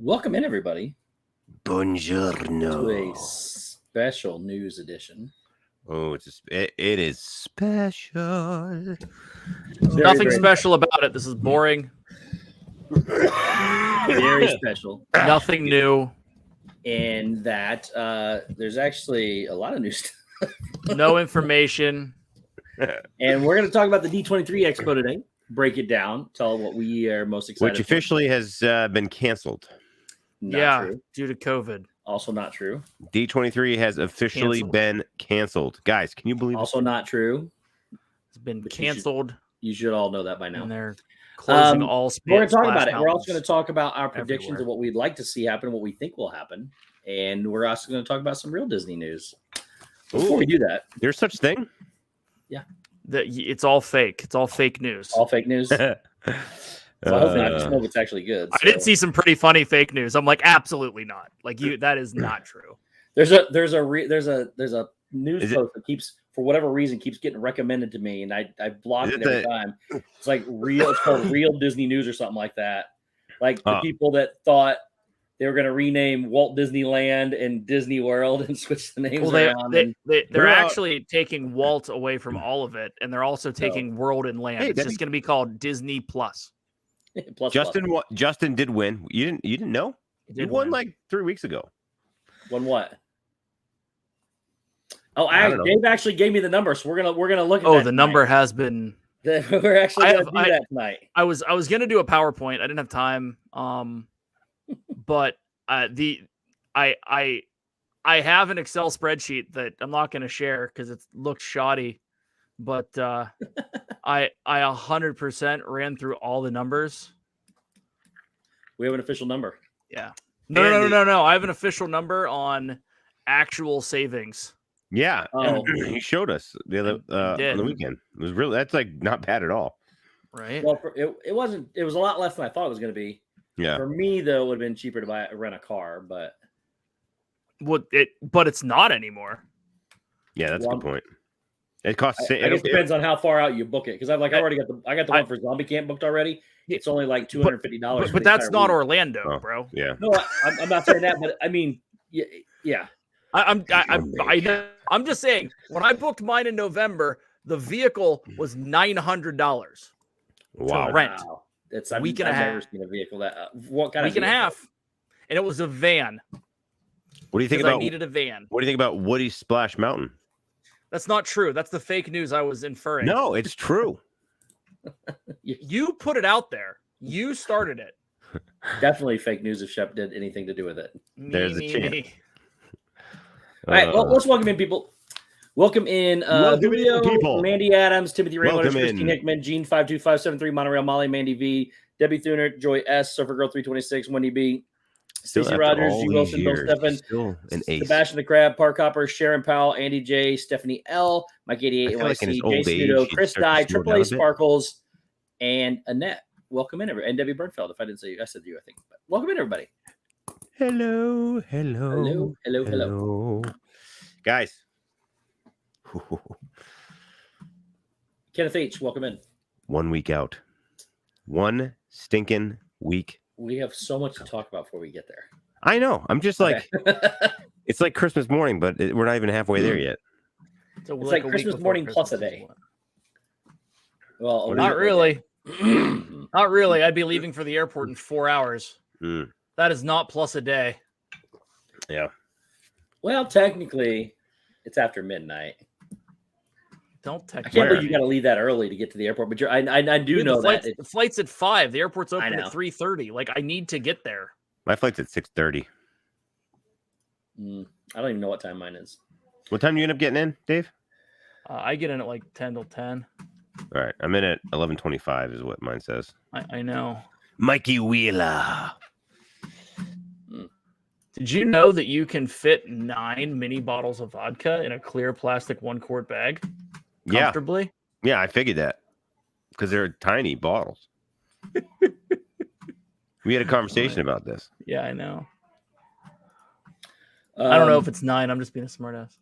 Welcome in, everybody. Buongiorno. To a special news edition. Oh, it is special. Nothing special about it. This is boring. Very special. Nothing new. And that there's actually a lot of new stuff. No information. And we're going to talk about the D23 Expo today. Break it down. Tell what we are most excited Which officially has been canceled. Not true. Due to COVID. Also not true. D23 has officially been canceled. Guys, can you believe it? Also not true. It's been canceled. You should all know that by now. And they're closing all We're going to talk about it. We're also going to to talk about our predictions everywhere. of what we'd like to see happen, what we think will happen. And we're also going to talk about some real Disney news. Before we do that, There's such thing? Yeah. It's all fake. It's all fake news. All fake news. So hopefully not just know if it's actually good. I did see some pretty funny fake news. I'm like, absolutely not. Like that is not true. There's a news post that keeps, for whatever reason, keeps getting recommended to me, and I block it every time. It's like it's called Real Disney News or something like that. Like the people that thought they were going to rename Walt Disneyland and Disney World and switch the names around. They're actually taking Walt away from all of it, and they're also taking World and Land. It's just going to be called Disney Plus. Justin did win. You didn't know? He won like 3 weeks ago. Won what? Oh, Dave actually gave me the number, so we're gonna look at. Oh, the number has been. We're actually gonna do that tonight. I was gonna do a PowerPoint. I didn't have time. But I have an Excel spreadsheet that I'm not gonna share because it looks shoddy. But I 100% ran through all the numbers. We have an official number. Yeah. No. I have an official number on actual savings. Yeah. He showed us the other on the weekend. It was really, that's like not bad at all. Right. Well, it wasn't. It was a lot less than I thought it was going to be. Yeah. For me, though, it would have been cheaper to rent a car, but it's not anymore. Yeah, that's a good point. It costs. I guess it depends on how far out you book it. Because I got the one for Zombie Camp booked already. It's only like $250. But that's not Orlando, bro. Yeah. No, I'm not saying that, but I mean, yeah. I I'm just saying, when I booked mine in November, the vehicle was $900 to rent. Wow. It's I've never seen a vehicle that what kind of week and a half, and it was a van. What do you think about? I needed a van. What do you think about Woody Splash Mountain? That's not true. That's the fake news I was inferring. No, it's true. You put it out there. You started it. Definitely fake news if Shep did anything to do with it. There's a chance. All right, well, let's welcome in people. Welcome in Julio, people. Mandy Adams, Timothy Raymond, Christine in. Hickman, Gene 52573, Monorail Molly, Mandy V, Debbie Thuner, Joy S, Surfer Girl 326, Wendy B, Stacey Rogers, G Wilson, Bill Steffen, Sebastian the Crab, Park Hopper, Sharon Powell, Andy J, Stephanie L, Mike 88 NYC, Jason Udo, Chris Dye, Triple A Sparkles, and Annette. Welcome in, everybody. And Debbie Bernfeld. If I didn't say you, I said you, I think. But welcome in, everybody. Hello. Guys. Kenneth H., welcome in. 1 week out. One stinking week. We have so much to talk about before we get there. I know. I'm just like, it's like Christmas morning, but we're not even halfway there yet. It's like Christmas morning plus a day. Well, not really. Not really. I'd be leaving for the airport in 4 hours. That is not plus a day. Yeah. Well, technically, it's after midnight. Don't I can't believe you got to leave that early to get to the airport, but I do know that the flight's at 5. The airport's open at 3:30. Like, I need to get there. My flight's at 6:30. I don't even know what time mine is. What time do you end up getting in, Dave? I get in at like 10 till 10. All right, I'm in at 11:25 is what mine says. I know. Mikey Wheeler. Did you know that you can fit 9 mini bottles of vodka in a clear plastic 1-quart bag? Comfortably? Yeah, I figured that because they're tiny bottles. We had a conversation about this. Yeah, I know. I don't know if it's 9. I'm just being a smartass.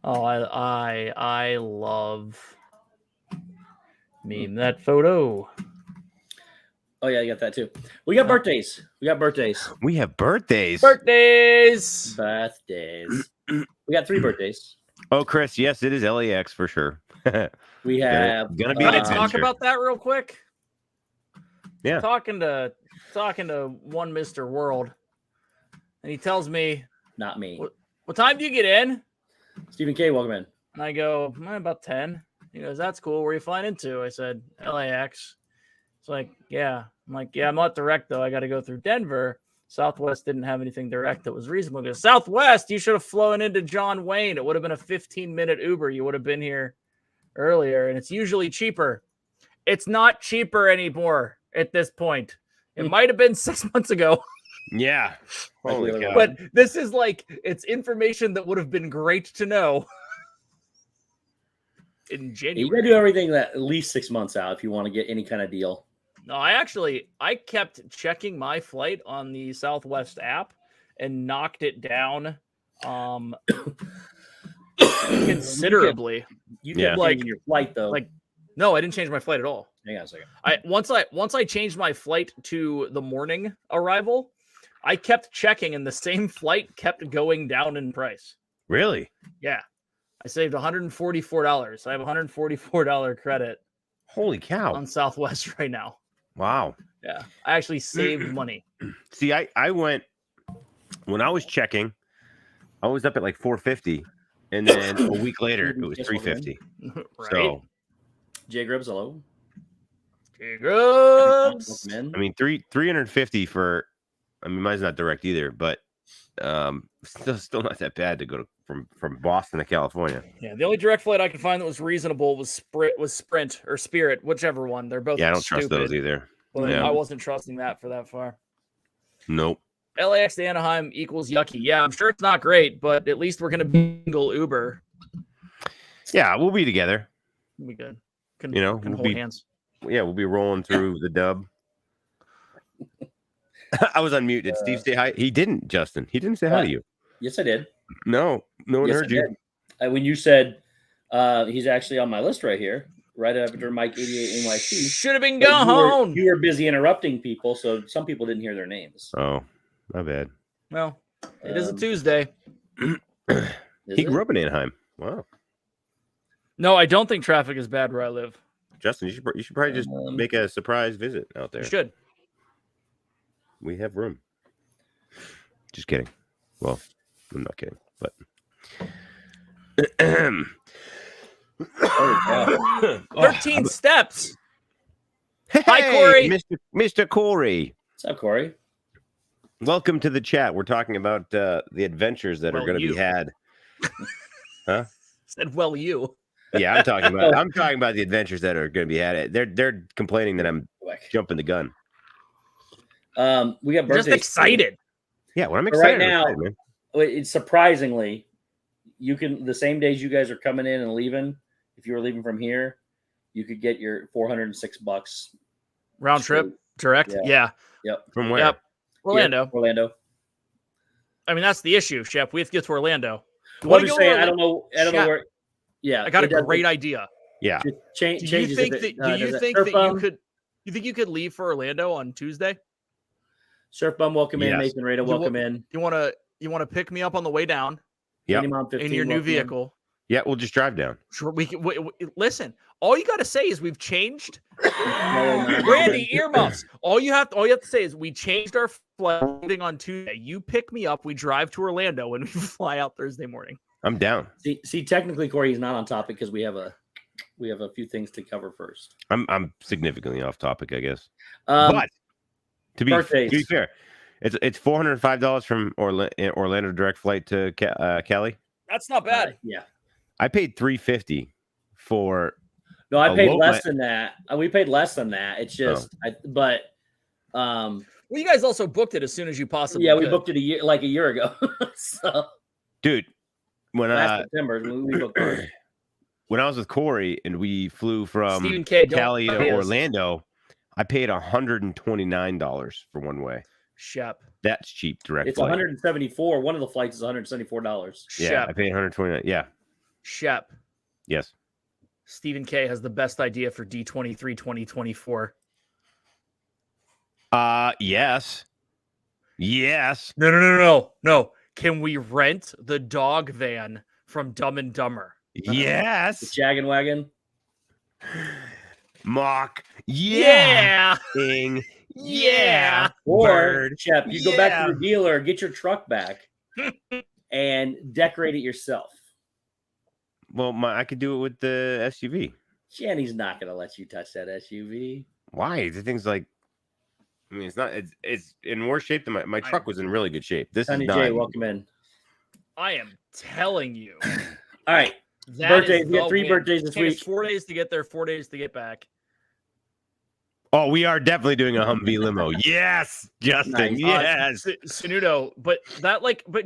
Oh, I love meme that photo. Oh yeah, I got that too. We got birthdays. We have birthdays. We got 3 birthdays. Oh, Chris, yes, it is LAX for sure. We have gonna be. Can I talk about that real quick? Yeah. Talking to one Mr. World, and he tells me, not me. What time do you get in? Stephen K, welcome in. And I go, about 10. He goes, that's cool. Where are you flying into? I said, LAX. It's like, yeah. I'm like, yeah, I'm not direct, though. I got to go through Denver. Southwest didn't have anything direct that was reasonable. He goes, Southwest, you should have flown into John Wayne. It would have been a 15-minute Uber. You would have been here earlier, and it's usually cheaper. It's not cheaper anymore at this point. It might have been 6 months ago. Yeah. Holy cow. But this is like, it's information that would have been great to know in January. You got to do everything that at least 6 months out if you want to get any kind of deal. No, I kept checking my flight on the Southwest app and knocked it down considerably. You can change your flight though. No, I didn't change my flight at all. Hang on a second. Once I changed my flight to the morning arrival, I kept checking and the same flight kept going down in price. Really? Yeah. I saved $144. I have $144 credit. Holy cow. On Southwest right now. Wow. Yeah. I actually saved money. See, I went when I was checking, I was up at like 450, and then a week later it was 350. Right. So Jay Grubbs, hello. Jay Grubbs. I mean, 350 for. I mean, mine's not direct either, but still not that bad to go from Boston to California. Yeah, the only direct flight I could find that was reasonable was Sprint or Spirit, whichever one. They're both. Yeah, I don't stupid, trust those either. But yeah. I wasn't trusting that for that far. Nope. LAX to Anaheim equals yucky. Yeah, I'm sure it's not great, but at least we're gonna bingle Uber. Yeah, we'll be together. We'll be good. Can hold hands. Yeah, we'll be rolling through the dub. I was on mute. Did Steve say hi? He didn't, Justin. He didn't say hi to you. Yes, I did. No one heard you. When you said he's actually on my list right here, right after Mike 88 NYC. Should have been gone. You were busy interrupting people, so some people didn't hear their names. Oh, my bad. Well, It is a Tuesday. He grew up in Anaheim. Wow. No, I don't think traffic is bad where I live. Justin, you should probably just make a surprise visit out there. You should. We have room. Just kidding. Well, I'm not kidding, but 13 steps. Hey, Hi, Corey. Mr. Corey. What's up, Corey? Welcome to the chat. We're talking about the adventures that are going to be had. Huh? Said, well, you. Yeah, I'm talking about the adventures that are going to be had. They're complaining that I'm jumping the gun. We got birthdays. Just excited. Yeah, well, I'm excited right now. Man. It's surprisingly, you can the same days you guys are coming in and leaving. If you were leaving from here, you could get your $406 round trip direct. Yeah. Yep. From where? Yep. Orlando. Orlando. I mean, that's the issue, Shep. We have to get to Orlando. Well, I'm just saying, I don't know where. Yeah, I got a great idea. Yeah. Do you think you could leave for Orlando on Tuesday? Surf Bum, welcome in. Nathan Rada, welcome in. You want to pick me up on the way down? Yeah. In your new vehicle. Yeah, we'll just drive down. Sure. We listen. All you got to say is we've changed. Brandy, earmuffs. All you have to say is we changed our flight on Tuesday. You pick me up. We drive to Orlando and we fly out Thursday morning. I'm down. See, technically, Corey, he's not on topic because we have a few things to cover first. I'm significantly off topic, I guess. But to be fair, it's $405 from Orlando direct flight to Cali. That's not bad. Yeah, I paid $350 for. No, I paid less than that. We paid less than that. It's just, well, you guys also booked it as soon as you possibly. Yeah, we booked it a year ago. So, dude, last September we booked it. When I was with Corey and we flew from Cali to Orlando, I paid $129 for one way. Shep. That's cheap direct It's flight. $174. One of the flights is $174. Yeah, I paid $129. Yeah. Shep. Yes. Stephen K has the best idea for D23 2024. Yes. Yes. No. Can we rent the dog van from Dumb and Dumber? Yes. The Shaggin' Wagon. Mock. Yeah. Ing. Yeah. Or, Shep, you go back to the dealer, get your truck back, and decorate it yourself. Well, I could do it with the SUV. Jenny's not going to let you touch that SUV. Why? The thing's like, I mean, it's not. It's in worse shape than my truck was in really good shape. This Sonny is not. J, welcome in. I am telling you. All right. Birthdays. We got 3 birthdays this week. 4 days to get there, 4 days to get back. Oh, we are definitely doing a Humvee limo. Yes, Justin. Nice. Yes, Sanudo. But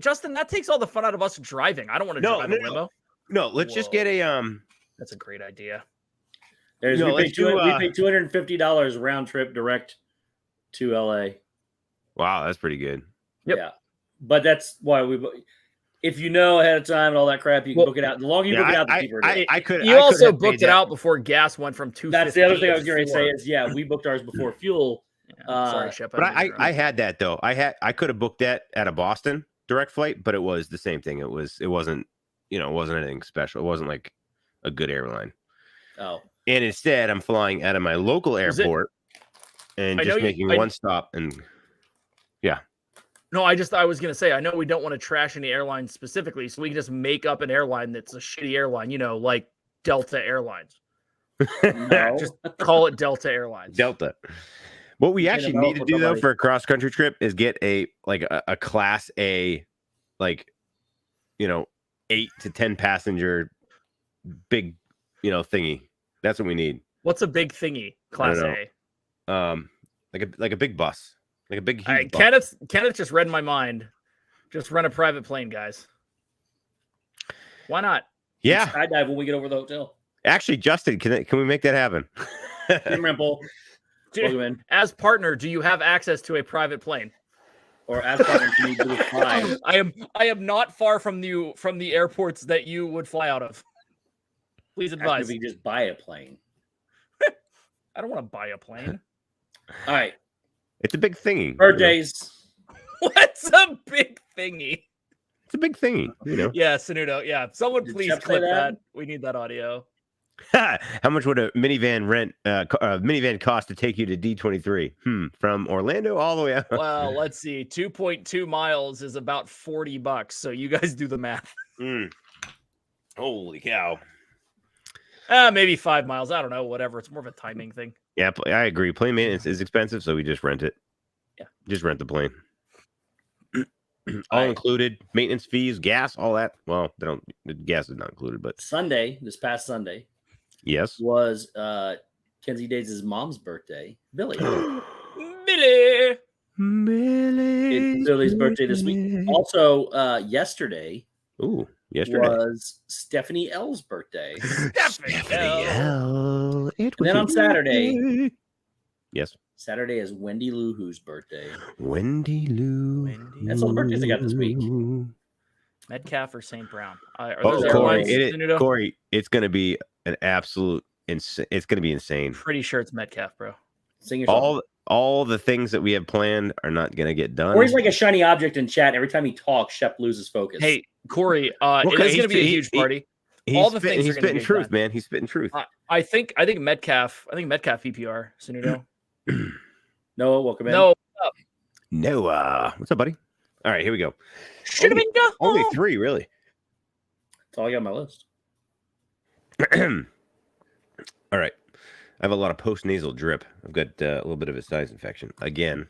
Justin, that takes all the fun out of us driving. I don't want to drive a limo. No, let's just get a That's a great idea. We paid $250 round trip direct to LA. Wow, that's pretty good. Yep. Yeah, but that's why if you know ahead of time and all that crap, you can book it out. The longer you book it out, the cheaper it is. You also booked it out before gas went from $250. That's the other thing I was going to say is, we booked ours before fuel. Sorry, Shep. But I had that though. I could have booked that at a Boston direct flight, but it was the same thing. It wasn't anything special. It wasn't like a good airline. Oh. And instead, I'm flying out of my local airport and just making one stop. And yeah. No, I was going to say, I know we don't want to trash any airlines specifically, so we can just make up an airline that's a shitty airline, like Delta Airlines. No. Just call it Delta Airlines. Delta. What we actually need to do, though, for a cross-country trip is get a Class A, 8 to 10 passenger big, thingy. That's what we need. What's a big thingy? Class A. Like a big bus. Like a big huge bus. Kenneth just read my mind. Just rent a private plane, guys. Why not? Yeah. Skydive when we get over the hotel. Actually, Justin, can we make that happen? Tim Rimple. Welcome in. As partner, do you have access to a private plane? Or as partner, do you do fly? I am not far from the airports that you would fly out of. Please advise. If we just buy a plane. I don't want to buy a plane. All right. It's a big thingy. Birthdays. What's a big thingy. It's a big thingy, you know. Yeah, Sanudo. Yeah, someone please Shep clip say that? that. We need that audio. How much would a minivan minivan cost to take you to D23? From Orlando all the way out. Well, let's see. 2.2 miles is about $40. So you guys do the math. Holy cow. Maybe 5 miles. I don't know. Whatever. It's more of a timing thing. Yeah, I agree. Plane maintenance is expensive, so we just rent it. Yeah. Just rent the plane. All included, maintenance fees, gas, all that. Well, the gas is not included, but this past Sunday, yes, was Kenzie Days' mom's birthday. Billy. Billy. It's Billy's birthday this week. Also, yesterday was Stephanie L's birthday. Stephanie L. And then on Saturday, yes, Saturday is Wendy Lou Who's birthday. Wendy Lou. That's all the birthdays I got this week. Meetcalfe or St. Brown? Corey, it's going to be an absolute insane. It's going to be insane. Pretty sure it's Meetcalfe, bro. Sing your song. All the things that we have planned are not going to get done. Corey's like a shiny object in chat. Every time he talks, Shep loses focus. Hey, Corey, it is going to be a huge party. All the things he's spitting truth, man. He's spitting truth. I think Meetcalfe. PPR. Sanudo. Noah, welcome in. Noah, what's up, buddy? All right, here we go. Should have been done. Only 3, really. That's all I got on my list. All right. I have a lot of post-nasal drip. I've got a little bit of a sinus infection again.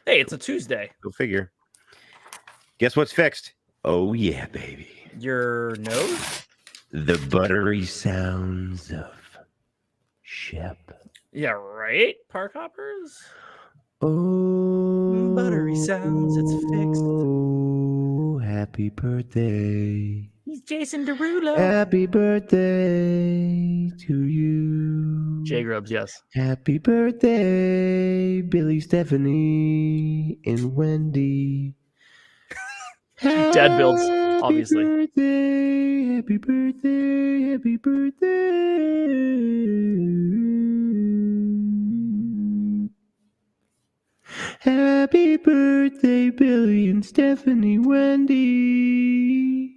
Hey, it's a Tuesday. Go figure. Guess what's fixed? Oh, yeah, baby. Your nose? The buttery sounds of Shep. Yeah, right? Park hoppers? Oh, buttery sounds, it's fixed. Oh, happy birthday. He's Jason Derulo. Happy birthday to you. J Grubs, yes. Happy birthday, Billy, Stephanie, and Wendy. Dad builds, obviously. Happy birthday, happy birthday. Happy birthday, Billy and Stephanie, Wendy.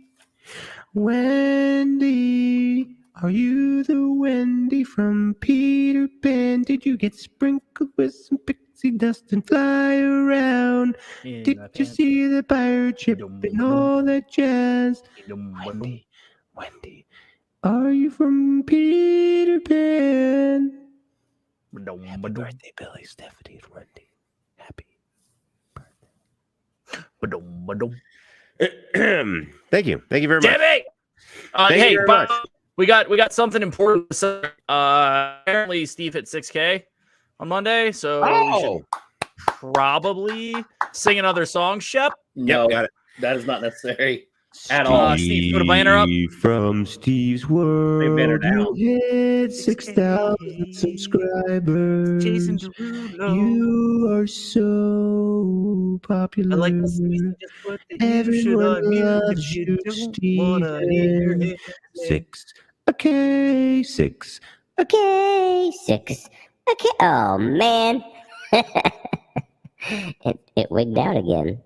Wendy, are you the Wendy from Peter Pan? Did you get sprinkled with some pixie dust and fly around? Did you see the pirate ship and all that jazz? Wendy, are you from Peter Pan? Happy birthday, Billy, Stephanie, and Wendy. Happy birthday. Thank you very much. Hey, much. We got something important. Apparently, Steve hit 6K on Monday, so we should probably sing another song. Shep, no, got it. That is not necessary at all. Steve, put a banner up. From Stevesworld, banner down. You hit 6,000 subscribers. Jason Derulo. You are so popular. I like the Steve just put the Everyone loves you, Steve. 6. Okay, 6. Okay, 6. Okay. Oh man, it wigged out again.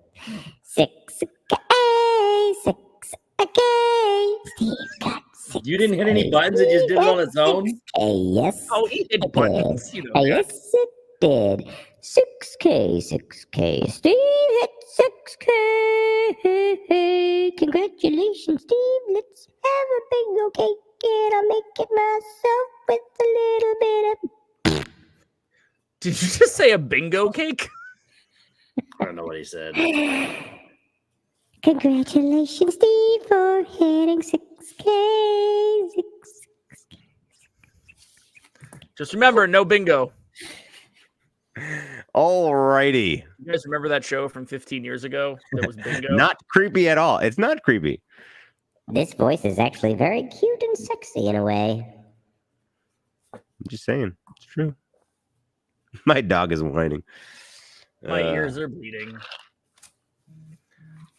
6. Okay, 6. Okay. Steve got 6. You didn't hit any buttons; it just did it on its own. 6K, yes. Oh, he did buttons. You know, Yes, it did. 6K, 6K. Steve hit 6K. Congratulations, Steve. Let's have a bingo cake, and I'll make it myself with a little bit of. Did you just say a bingo cake? I don't know what he said. Congratulations, Steve, for hitting 6K. Just remember, no bingo. All righty. You guys remember that show from 15 years ago that was bingo? Not creepy at all. It's not creepy. This voice is actually very cute and sexy in a way. I'm just saying. It's true. My dog is whining. My ears are bleeding.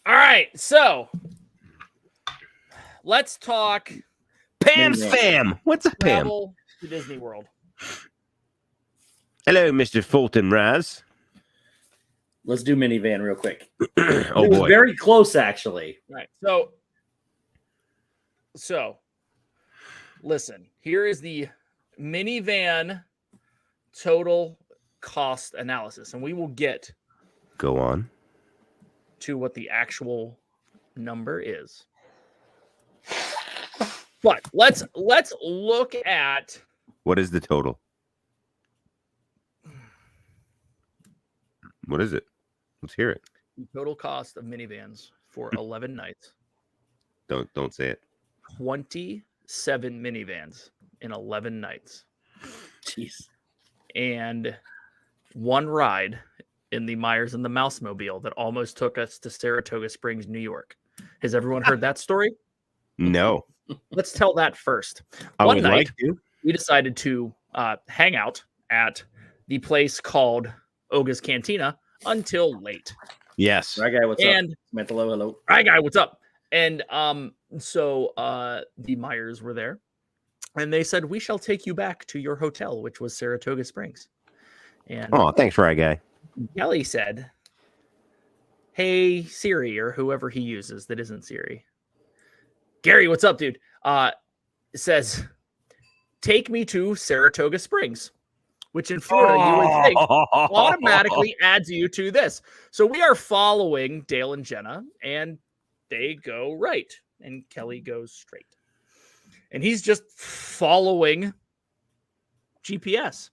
All right, so let's talk Pam's fam. What's up, Pam? travel to Disney World. Hello, Mr. Fulton Raz. Let's do minivan real quick. It was very close, actually. Right. So listen, here is the minivan total cost analysis, and we will get go on to what the actual number is. But let's look at what is the total. What is it? Let's hear it. The total cost of minivans for 11 nights. Don't say it. 27 minivans in 11 nights. Jeez. And one ride in the Myers and the Mouse Mobile that almost took us to Saratoga Springs, New York. Has everyone heard that story? No. Let's tell that first. One night, like to. We decided to hang out at the place called Oga's Cantina until late. Yes. Right guy, what's up? Mentalo, hello. Right guy, what's up? And so the Myers were there, and they said, we shall take you back to your hotel, which was Saratoga Springs. And thanks, Right guy. Kelly said, hey, Siri, or whoever he uses that isn't Siri. Gary, what's up, dude? Says, take me to Saratoga Springs, which in Florida you would think automatically adds you to this. So we are following Dale and Jenna, and they go right, and Kelly goes straight. And he's just following GPS.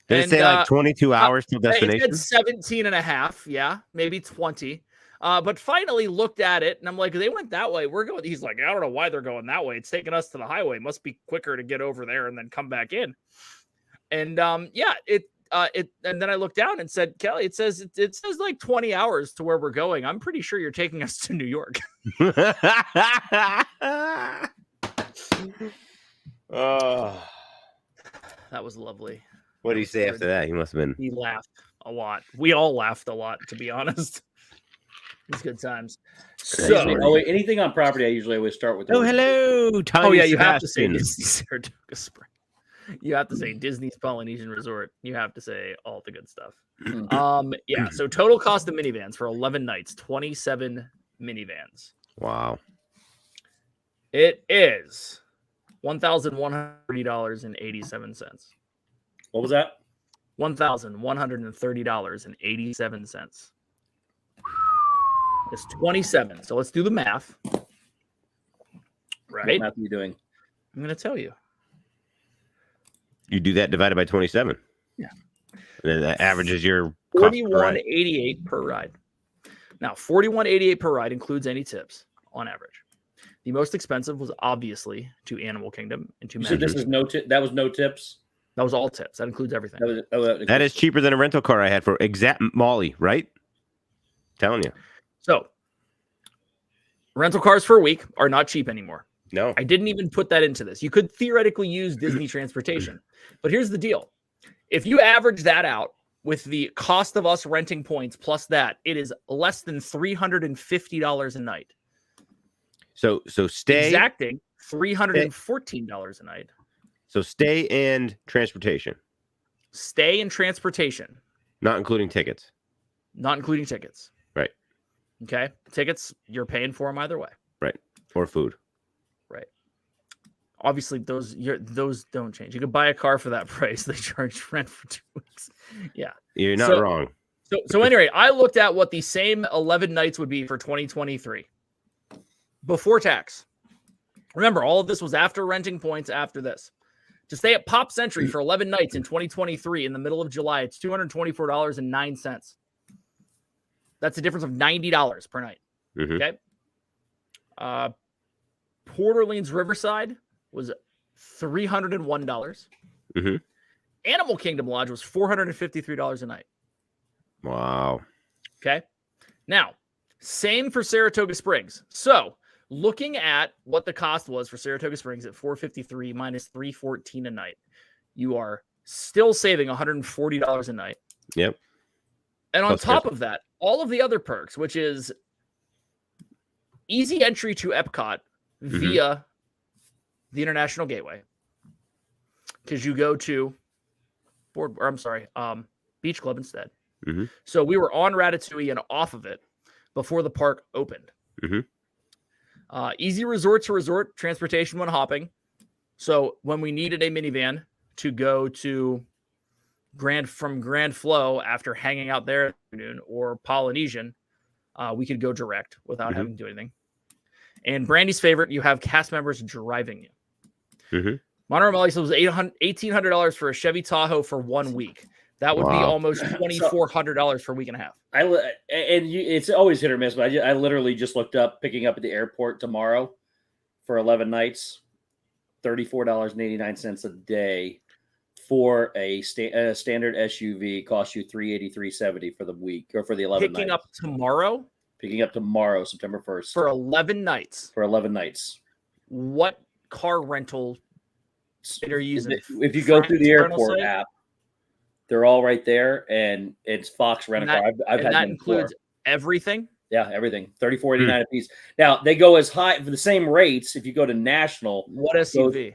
Did it say like 22 hours to destination? It said 17 and a half. Yeah, maybe 20. But finally looked at it, and I'm like, they went that way. We're going. He's like, I don't know why they're going that way. It's taking us to the highway. It must be quicker to get over there and then come back in. And and then I looked down and said, Kelly, it says like 20 hours to where we're going. I'm pretty sure you're taking us to New York. Oh, that was lovely. What did he say after that? He must have been. He laughed a lot. We all laughed a lot, to be honest. It's good times. So, anything on property, I usually always start with. Hello. Tiny you have to say Disney Saratoga Springs. You have to say Disney's Polynesian Resort. You have to say all the good stuff. So total cost of minivans for 11 nights, 27 minivans. Wow. It is $1,130.87. What was that? $1,130.87. It's 27. So let's do the math. Right? What math are you doing? I'm going to tell you. You do that divided by 27. Yeah. And then that averages your $41.88 per ride. Now, $41.88 per ride includes any tips on average. The most expensive was obviously to Animal Kingdom and to So this is that was no tips. That was all tips. That includes everything. That is cheaper than a rental car I had for exact Molly, right? Telling you. So, rental cars for a week are not cheap anymore. No. I didn't even put that into this. You could theoretically use Disney transportation. But here's the deal. If you average that out with the cost of us renting points plus that, it is less than $350 a night. So stay. Exacting $314 a night. So stay and transportation. Stay and transportation. Not including tickets. Not including tickets. Right. Okay. Tickets, you're paying for them either way. Right. Or food. Right. Obviously, those don't change. You could buy a car for that price. They charge rent for 2 weeks. Yeah. You're not wrong. So anyway, I looked at what the same 11 nights would be for 2023 before tax. Remember, all of this was after renting points after this. To stay at Pop Century for 11 nights in 2023 in the middle of July, it's $224.09. That's a difference of $90 per night. Mm-hmm. Okay. Port Orleans Riverside was $301. Mm-hmm. Animal Kingdom Lodge was $453 a night. Wow. Okay. Now, same for Saratoga Springs. So, looking at what the cost was for Saratoga Springs at $453 minus $314 a night, you are still saving $140 a night. Yep. And on top of that, all of the other perks, which is easy entry to Epcot via the International Gateway, because you go to Beach Club instead. Mm-hmm. So we were on Ratatouille and off of it before the park opened. Mm-hmm. Easy resort to resort transportation when hopping. So when we needed a minivan to go to Grand Flow after hanging out there at noon or Polynesian, we could go direct without having to do anything. And Brandy's favorite, you have cast members driving you. Mm-hmm. Monterey Melly said it was $1,800 for a Chevy Tahoe for 1 week. That would be almost $2,400 for a week and a half. It's always hit or miss, but I literally just looked up picking up at the airport tomorrow for 11 nights, $34.89 a day for a standard SUV. Costs you $383.70 for the week or for the 11 nights. Picking up tomorrow, September 1st. For 11 nights. What car rental are you using? If you go through the airport app, they're all right there, and it's Fox Rent-A-Car. I've had that includes everything? Yeah, everything. $34.89 a piece. Now, they go as high for the same rates if you go to National. What SUV?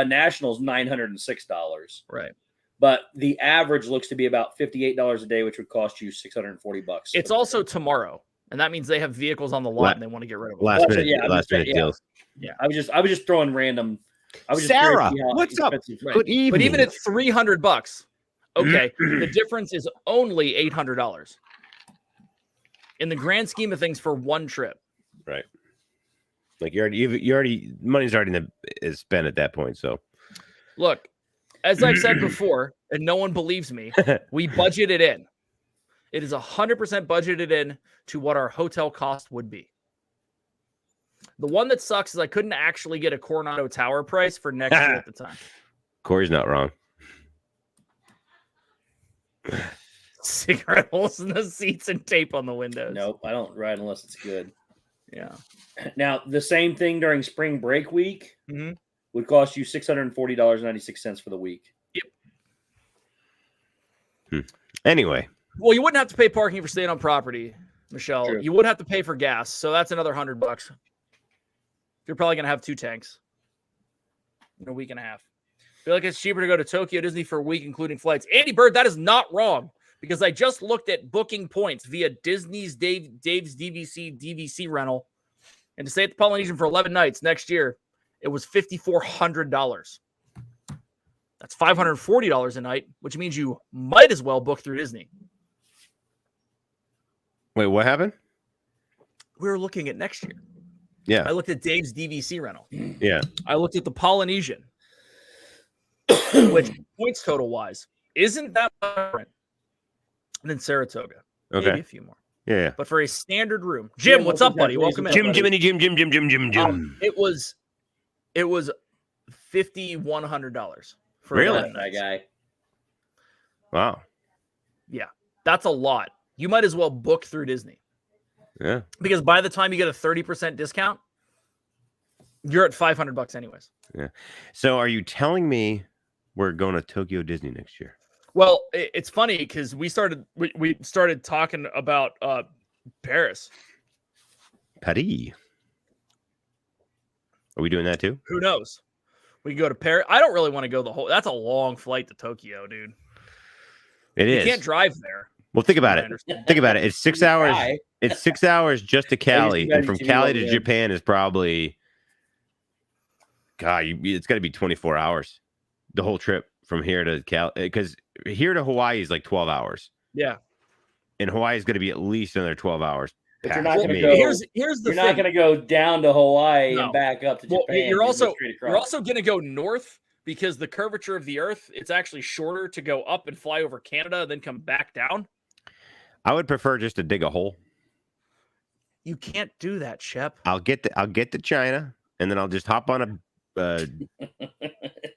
National's $906. Right. But the average looks to be about $58 a day, which would cost you $640. It's also tomorrow, and that means they have vehicles on the lot and they want to get rid of them. Last minute deals. Yeah, I was just throwing random. Sarah, what's up? Right. Good evening. But even at $300, okay, the difference is only $800 in the grand scheme of things for one trip. Right. Like you already money's already is spent at that point. So, look, as I've said before, and no one believes me, we budgeted in. It is 100% budgeted in to what our hotel cost would be. The one that sucks is I couldn't actually get a Coronado Tower price for next year at the time. Corey's not wrong. Cigarette holes in the seats and tape on the windows. Nope, I don't ride unless it's good. Yeah. Now, the same thing during spring break week would cost you $640.96 for the week. Yep. Anyway. Well, you wouldn't have to pay parking for staying on property, Michelle. True. You would have to pay for gas, so that's another $100. You're probably going to have 2 tanks in a week and a half. I feel like it's cheaper to go to Tokyo Disney for a week, including flights. Andy Bird, that is not wrong, because I just looked at booking points via Disney's Dave's DVC rental, and to stay at the Polynesian for 11 nights next year, it was $5,400. That's $540 a night, which means you might as well book through Disney. Wait, what happened? We were looking at next year. Yeah. I looked at Dave's DVC rental. Yeah. I looked at the Polynesian, which points total wise isn't that different than Saratoga. Okay. Maybe a few more. Yeah. But for a standard room, Jim, what's up, buddy? Welcome in. Jim. It was $5,100 for really? That guy. Wow. Yeah, that's a lot. You might as well book through Disney. Yeah. Because by the time you get a 30% discount, you're at $500 anyways. Yeah. So are you telling me we're going to Tokyo Disney next year? Well, it's funny because we started talking about Paris. Paris. Are we doing that too? Who knows? We can go to Paris. I don't really want to go the whole. That's a long flight to Tokyo, dude. It is. You can't drive there. Well, think about it. Think about it. It's 6 hours. It's 6 hours just to Cali, and from Cali to Japan is probably, God, it's got to be 24 hours. The whole trip from here to Cali, because here to Hawaii is like 12 hours. Yeah, and Hawaii is going to be at least another 12 hours. But you're not going to go. Here's the thing. You're not going to go down to Hawaii and back up to Japan. You're also going to go north because the curvature of the Earth. It's actually shorter to go up and fly over Canada and then come back down. I would prefer just to dig a hole. You can't do that, Shep. I'll get to China, and then I'll just hop on a.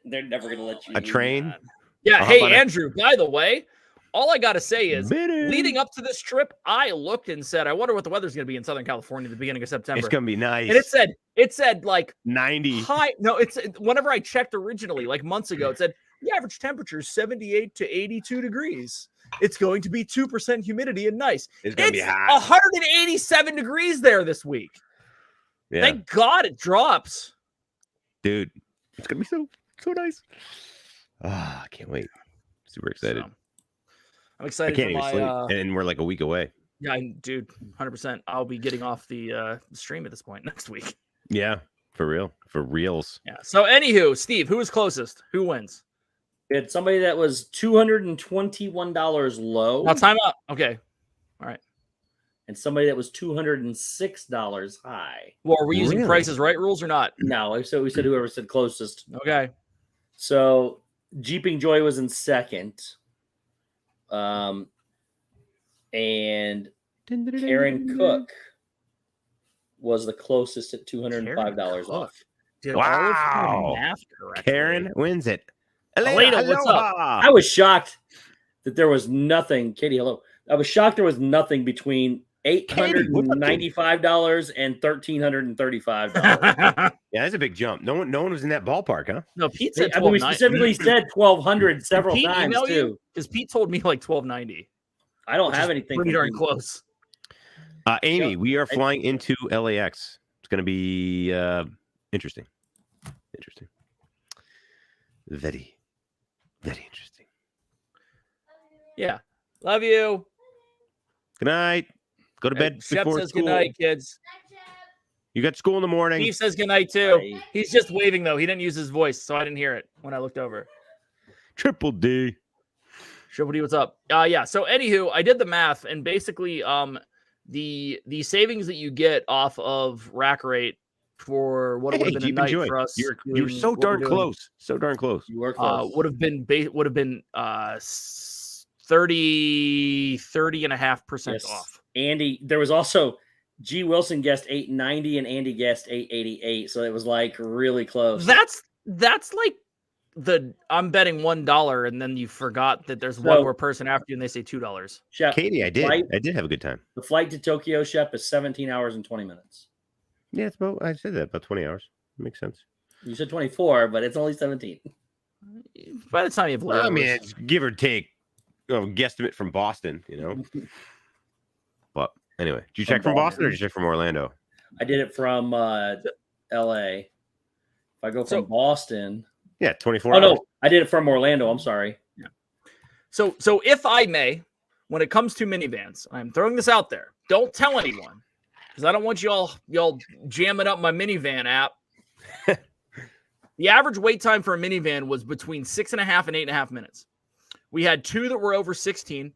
They're never going to let you. A train. Yeah. Hey, Andrew. By the way, all I got to say is, leading up to this trip, I looked and said, "I wonder what the weather's going to be in Southern California at the beginning of September." It's going to be nice. And it said like 90. High. No, it's whenever I checked originally, like months ago, it said the average temperature is 78 to 82 degrees. It's going to be 2% humidity and nice. It's going to be hot. 187 degrees there this week. Yeah. Thank God it drops. Dude, it's going to be so nice. I can't wait. Super excited. I'm excited I can't for even my. sleep, and we're like a week away. Yeah, dude, 100%. I'll be getting off the stream at this point next week. Yeah, for real, for reals. Yeah. So, anywho, Steve, who was closest? Who wins? We had somebody that was $221 low. Now, time out. Okay. All right. And somebody that was $206 high. Well, are we using Prices Right rules or not? No, so we said whoever said closest. Okay. So Jeeping Joy was in second. And Karen Cook was the closest at $205 off. Did wow. Karen wins it. Elena, what's up? I was shocked that there was nothing. Katie, hello. I was shocked there was nothing between $895 and $1,335. Yeah, that's a big jump. No one was in that ballpark, huh? No, Pete said I mean, we specifically said 1,200 several Pete times too. Because Pete told me like 1,290. I don't have anything. Pretty darn close. Amy, we are flying into LAX. It's going to be interesting. Interesting. Very, very interesting. Yeah. Love you. Good night. Go to bed Shep before says school. good night, kids. You got school in the morning. Steve says good night too. Bye. He's just waving though. He didn't use his voice, so I didn't hear it when I looked over. Triple D. Triple D, what's up? Yeah. So anywho, I did the math, and basically, the savings that you get off of rack rate for what it would have been a night for us. You're so darn close. So darn close. You were close. Would have been 30.5% off. Andy, there was also G Wilson guessed 890 and Andy guessed 888, so it was like really close. That's like I'm betting $1, and then you forgot that there's one more person after you, and they say $2. Shep, Katie, I did have a good time. The flight to Tokyo, Shep, is 17 hours and 20 minutes. Yeah, it's I said that about 20 hours. Makes sense. You said 24, but it's only 17. By the time you've learned, I mean, it's give or take. Guesstimate from Boston, But anyway, did you check from Boston or did you check from Orlando? I did it from LA. If I go from Boston, 24 hours. No, I did it from Orlando. I'm sorry. Yeah. So if I may, when it comes to minivans, I'm throwing this out there. Don't tell anyone, because I don't want y'all jamming up my minivan app. The average wait time for a minivan was between 6.5 and 8.5 minutes. We had 2 that were over 16,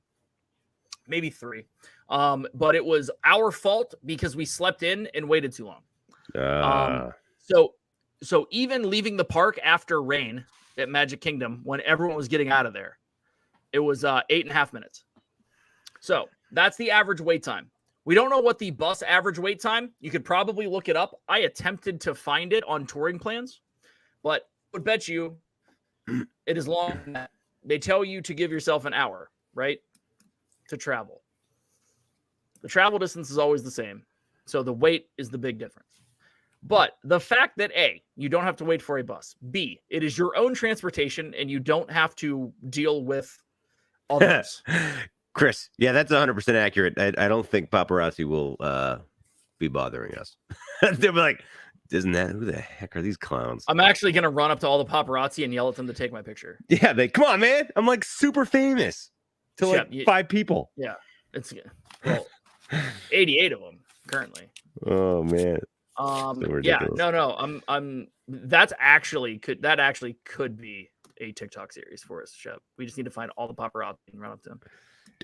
maybe 3. But it was our fault because we slept in and waited too long. So even leaving the park after rain at Magic Kingdom, when everyone was getting out of there, it was 8.5 minutes. So that's the average wait time. We don't know what the bus average wait time. You could probably look it up. I attempted to find it on touring plans, but I would bet you it is long than that. They tell you to give yourself an hour, right, to travel. The travel distance is always the same. So the wait is the big difference. But the fact that A, you don't have to wait for a bus. B, it is your own transportation and you don't have to deal with others. Chris, yeah, that's 100% accurate. I don't think paparazzi will be bothering us. They'll be like, isn't that, who the heck are these clowns? I'm actually going to run up to all the paparazzi and yell at them to take my picture. Yeah, come on, man. I'm like super famous to like 5 people. Yeah, it's 88 of them currently. Oh man. Yeah, no. That actually could be a TikTok series for us, Shep. We just need to find all the paparazzi and run up to them.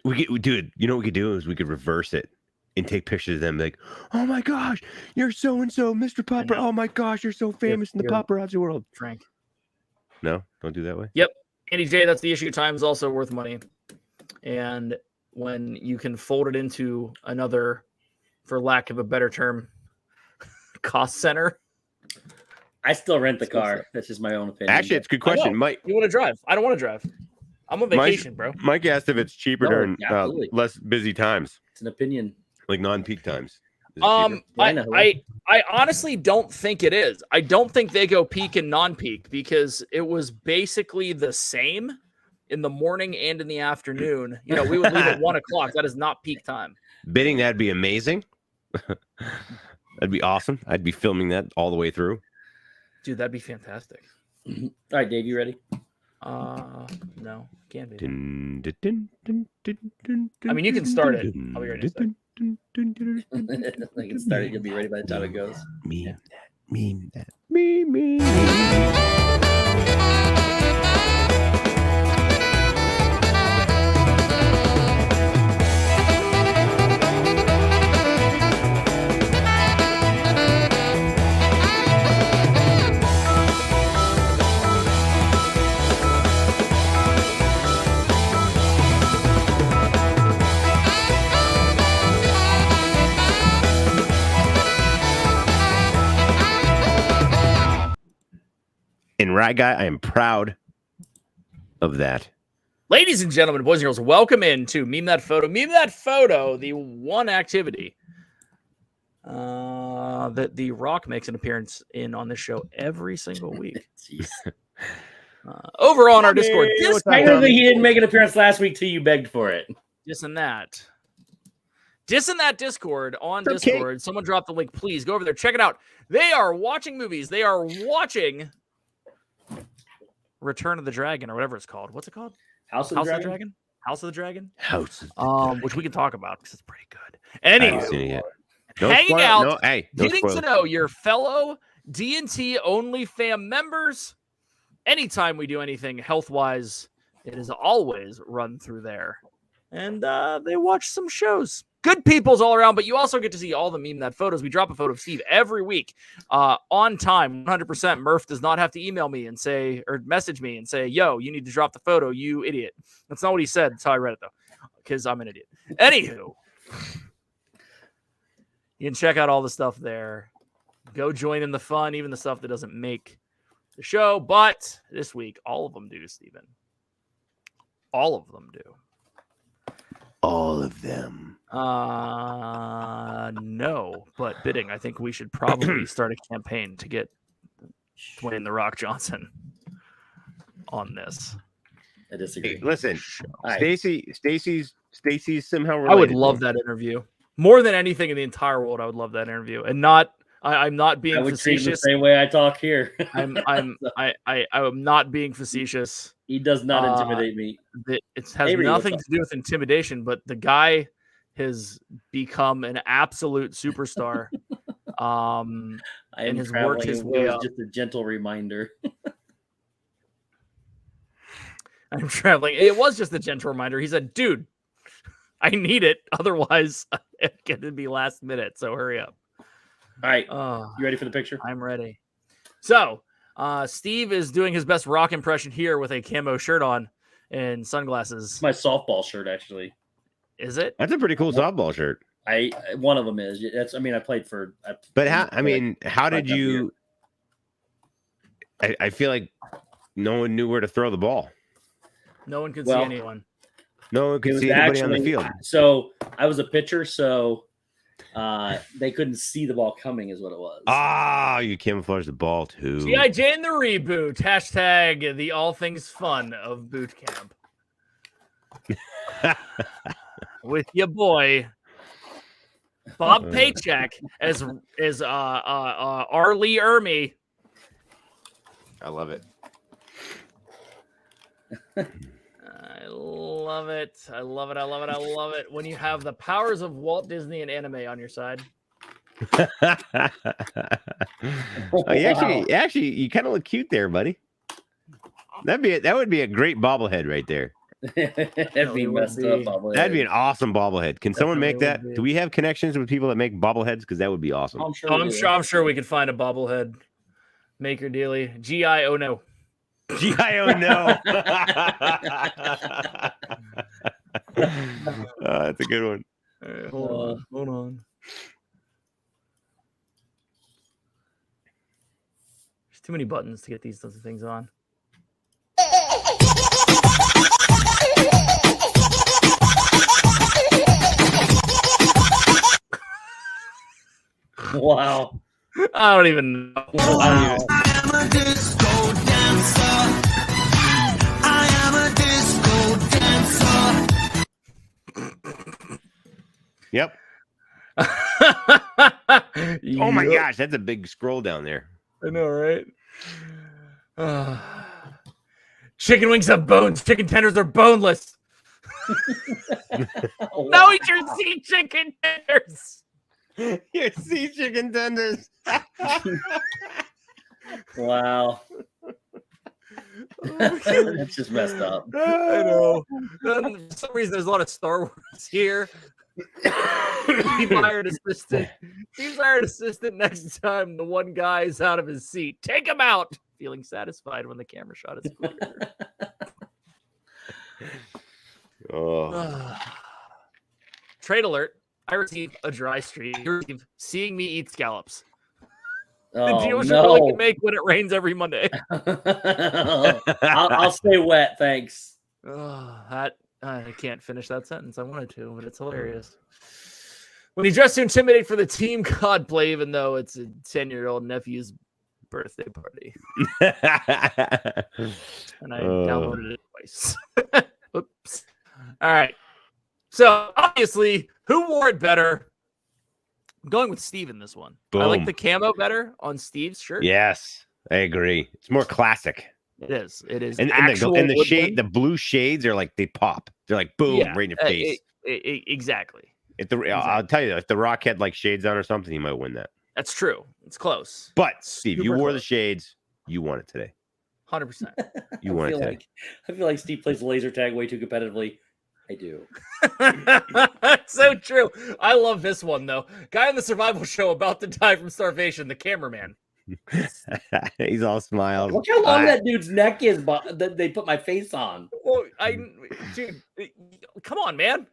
We do. You know what we could do is we could reverse it and take pictures of them like, oh my gosh, you're so and so, Mr. Paparazzi. Oh my gosh, you're so famous in the paparazzi world. Frank. No, don't do that way. Yep. Andy J, that's the issue. Time is also worth money. And when you can fold it into another, for lack of a better term, cost center. I still rent the car. That's just my own opinion. Actually, it's a good question. Mike, you want to drive? I don't want to drive. I'm on vacation, bro. Mike asked if it's cheaper during less busy times. It's an opinion. Like non-peak times. I honestly don't think it is. I don't think they go peak and non-peak because it was basically the same in the morning and in the afternoon. We would leave at 1:00. That is not peak time. Bidding, that'd be amazing. That'd be awesome. I'd be filming that all the way through. Dude, that'd be fantastic. All right, Dave, you ready? No, can't be. Dun, I mean, you can start it. I'll be ready in a second. I can start it. You'll be ready by the time it goes. Meme that. And right, guy, I am proud of that. Ladies and gentlemen, boys and girls, welcome into Meme That Photo. Meme That Photo, the one activity that The Rock makes an appearance in on this show every single week. Over on our Discord. Technically, he didn't make an appearance last week till you begged for it. Dissing that Discord on Discord. Someone dropped the link. Please go over there. Check it out. They are watching movies. They are watching Return of the Dragon or whatever it's called. What's it called? House of the Dragon? House of the Dragon? House of the Dragon. Which we can talk about because it's pretty good. Anyway, hanging out, getting to know your fellow D&T only fam members. Anytime we do anything health-wise, it is always run through there. And they watch some shows. Good peoples all around, but you also get to see all the Meme That photos. We drop a photo of Steve every week on time, 100%. Murph does not have to email me and say, or message me and say, yo, you need to drop the photo, you idiot. That's not what he said. That's how I read it, though, because I'm an idiot. Anywho, you can check out all the stuff there. Go join in the fun, even the stuff that doesn't make the show. But this week, all of them do, Steven. All of them do. All of them. No, but bidding. I think we should probably start a campaign to get Dwayne "The Rock" Johnson on this. I disagree. Hey, listen, Stacy's somehow related. I would love that interview more than anything in the entire world. I would love that interview, and not. I'm not being facetious. The same way I talk here. I'm not being facetious. He does not intimidate me. It has nothing to do with intimidation, but the guy has become an absolute superstar. And his work his way up. Just a gentle reminder. I'm traveling. It was just a gentle reminder. He said, dude, I need it. Otherwise, it's going to be last minute. So hurry up. All right. You ready for the picture? I'm ready. So Steve is doing his best Rock impression here with a camo shirt on and sunglasses. It's my softball shirt, actually. Is it? That's a pretty cool softball shirt. One of them is. I played for. How did you? I feel like no one knew where to throw the ball. No one could see anyone. No one could see anybody on the field. So I was a pitcher, so they couldn't see the ball coming, is what it was. You camouflaged the ball too. G.I. Jane the reboot. Hashtag the all things fun of boot camp. With your boy Bob Paycheck as R. Lee Ermey. I love it. I love it. I love it. I love it. I love it. When you have the powers of Walt Disney and anime on your side. Actually, you kind of look cute there, buddy. That would be a great bobblehead right there. That'd be messed up. Bobblehead. That'd be an awesome bobblehead. Can someone make that? Do we have connections with people that make bobbleheads? Because that would be awesome. I'm sure we could find a bobblehead maker dealy. G.I. Oh no. G.I. Oh no. That's a good one. Right, hold on. There's too many buttons to get these things on. Wow. I don't even know. I am a disco dancer. I am a disco dancer. Yep. Oh my gosh, that's a big scroll down there. I know, right? Chicken wings have bones. Chicken tenders are boneless. No, eat your sea chicken tenders. Your sea chicken tenders. Wow. That's just messed up. I know. For some reason, there's a lot of Star Wars here. Steve hired assistant. Steve's hired assistant. Next time, the one guy is out of his seat. Take him out. Feeling satisfied when the camera shot is clear. Trade alert. I received a dry streak. You received seeing me eat scallops. Oh, The deal no. I can make when it rains every Monday. I'll stay wet, thanks. I can't finish that sentence. I wanted to, but it's hilarious. When he dressed to intimidate for the team COD play, even though it's a 10-year-old nephew's birthday party. And I downloaded it twice. Oops. All right. So, obviously, who wore it better? I'm going with Steve in this one. Boom. I like the camo better on Steve's shirt. Yes, I agree. It's more classic. It is. It is. And the shade, the blue shades are like they pop. They're like boom, right in your face. Exactly. I'll tell you, if The Rock had like shades on or something, he might win that. That's true. It's close. But Steve, you Super wore close. the shades. You won it today. 100%. You won it today. I feel like Steve plays laser tag way too competitively. I do. So true. I love this one though. Guy on the survival show about to die from starvation. The cameraman. He's all smiles. Look how long that dude's neck is, but that they put my face on. Well, dude, come on, man.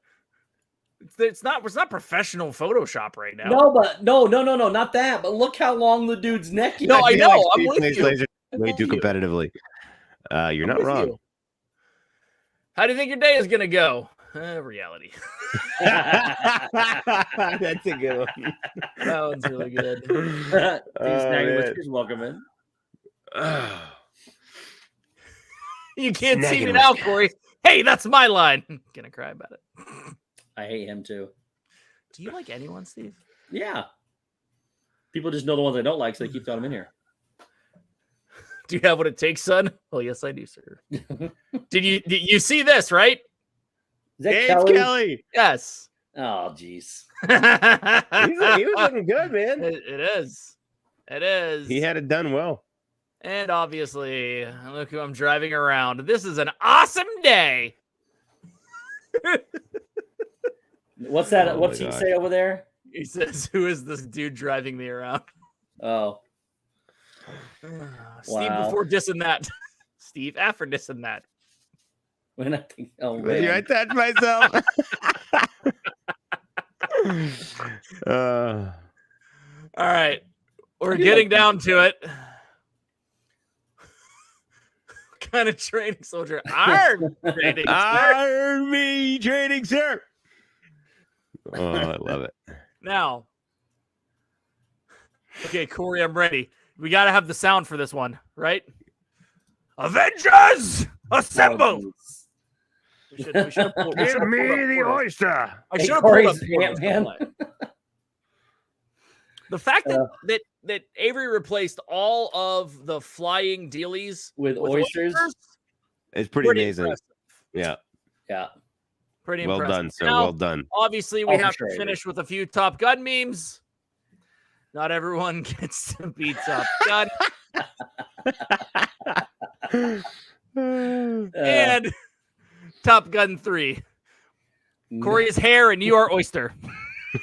It's not professional Photoshop right now. No, but no, not that. But look how long the dude's neck is. No, I know. Like I'm Steve with plays you. laser way too competitively. You're not wrong. You. How do you think your day is gonna go? Reality. That's a good one. That one's really good. He's welcome in. You can't see me now, Corey. Hey, that's my line. Gonna cry about it. I hate him too. Do you like anyone, Steve? Yeah. People just know the ones I don't like, so they keep throwing them in here. Do you have what it takes, son? Oh, yes, I do, sir. Did you see this, right? Is that It's Kelly? Kelly. Yes. Oh, jeez. He was looking good, man. It is. It is. He had it done well. And obviously, look who I'm driving around. This is an awesome day. What's that? Oh What's my he God. say over there? He says, "Who is this dude driving me around?" Oh, Steve Wow. before dissing that. Steve after dissing that. when I think, oh Maybe man. I touched myself. All right. We're getting down to it. What kind of training soldier? Arm training, sir. Army training, sir. Oh, I love it. Now, okay, Corey, I'm ready. We got to have the sound for this one, right? Avengers Assemble. We should have pulled, Give me the oyster. I Hey, should have pulled up Corey's Portals to Ant-Man. play. The fact that Avery replaced all of the flying dealies with oysters. It's pretty amazing. impressive. Yeah. Yeah. Pretty Well impressive. done, sir. Now, Well done. obviously, we Oh, for have sure, to Avery. finish with a few Top Gun memes. Not everyone gets to beat Top Gun. And Top Gun 3. Corey's hair and you are oyster.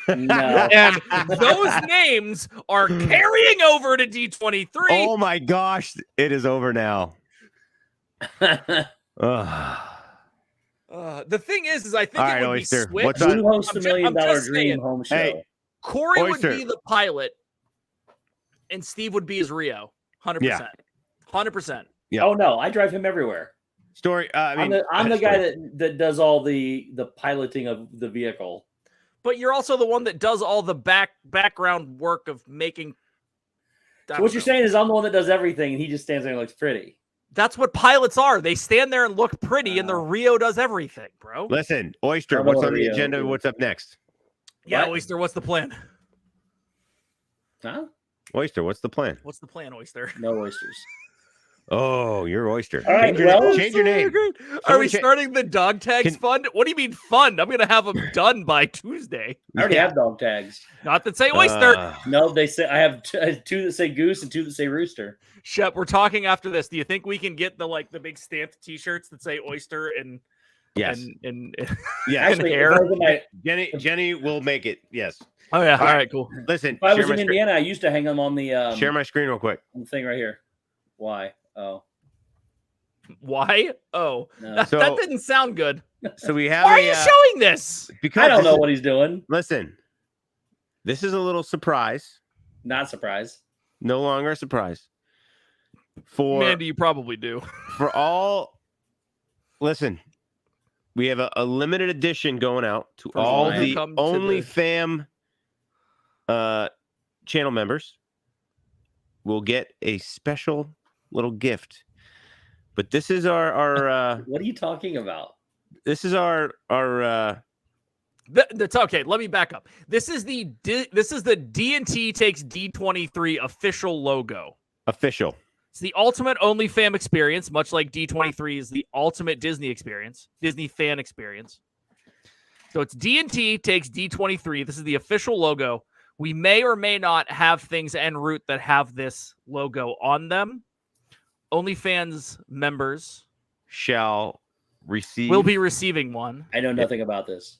No. And those names are carrying over to D23. Oh my gosh, it is over now. Ugh. The thing is I think All it right, would Oyster, be switched. what's on- Who hosts I'm the ju- $1 I'm million just dream saying. home show? Hey. Corey Oyster. would be the pilot, and Steve would be his Rio. 100%. Yeah. 100%. Yeah. Oh no, I drive him everywhere. Story. I mean, I'm the guy story. that does all the piloting of the vehicle. But you're also the one that does all the background work of making. So what you're saying is I'm the one that does everything, and he just stands there and looks pretty. That's what pilots are. They stand there and look pretty, and the Wow. Rio does everything, bro. Listen, I Oyster. don't know What's what on the Rio agenda? is. What's up next? Yeah, What? Oyster, what's the plan? Huh? Oyster. What's the plan? What's the plan, Oyster? No oysters. Oh, you're oyster. All right, Change your name. Are we starting the dog tags fund? What do you mean fund? I'm gonna have them done by Tuesday. I already have dog tags. Not that say oyster. No, they say I have two that say goose and two that say rooster. Shep, we're talking after this. Do you think we can get the big stamped T-shirts that say oyster and yes, and yeah, actually, hair? Jenny will make it. Yes. Oh yeah. All right, cool. Listen, if I was in Indiana, I used to hang them on the share my screen real quick. On the thing right here. Why? Oh. Why? Oh, No. that didn't sound good. So we have. Why are you showing this? Because I don't know what he's doing. Listen, this is a little surprise. Not surprised. No longer a surprise. For Mandy, you probably do. For all, listen, we have a limited edition going out to all the OnlyFam channel members. We'll get a special little gift. But this is our what are you talking about? This is our That's okay. Let me back up. This is the D&T takes D23 official logo. Official. It's the ultimate OnlyFam experience, much like D23 is the ultimate Disney experience, Disney fan experience. So it's D&T takes D23. This is the official logo. We may or may not have things en route that have this logo on them. OnlyFans members will be receiving one. I know nothing about this.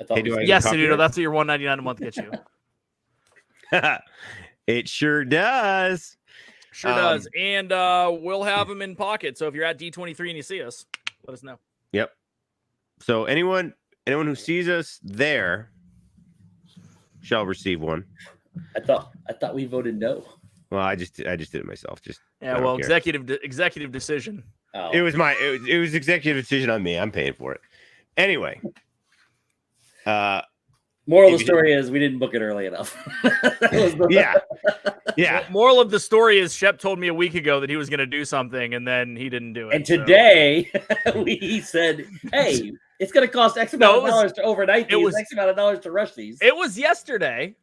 Yes, Sununo, that's what your $1.99 a month gets you. It sure does. Sure does. And we'll have them in pocket. So if you're at D23 and you see us, let us know. Yep. So anyone who sees us there shall receive one. I thought we voted no. Well, I just did it myself. Well, executive decision. Oh. It was executive decision on me. I'm paying for it. Anyway. Moral of the story is we didn't book it early enough. Yeah. Well, moral of the story is Shep told me a week ago that he was going to do something, and then he didn't do it. And today we said, "Hey, it's going to cost X amount of dollars to overnight these, X amount of dollars to rush these." It was yesterday.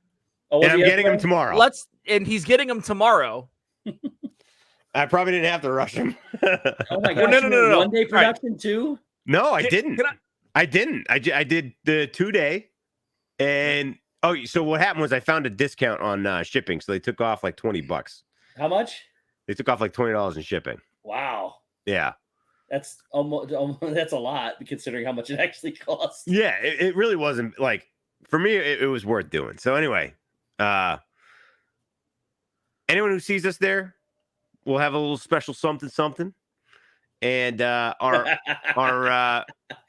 Oh, and I'm getting them tomorrow. And he's getting them tomorrow. I probably didn't have to rush him. Oh my gosh! No. 1 day production too? No, I didn't. I didn't. I did the 2 day. And so what happened was I found a discount on shipping, so they took off like $20. How much? They took off like $20 in shipping. Wow. Yeah. That's almost that's a lot considering how much it actually costs. Yeah, it really wasn't like for me. It was worth doing. So anyway, anyone who sees us there, we'll have a little special something, and our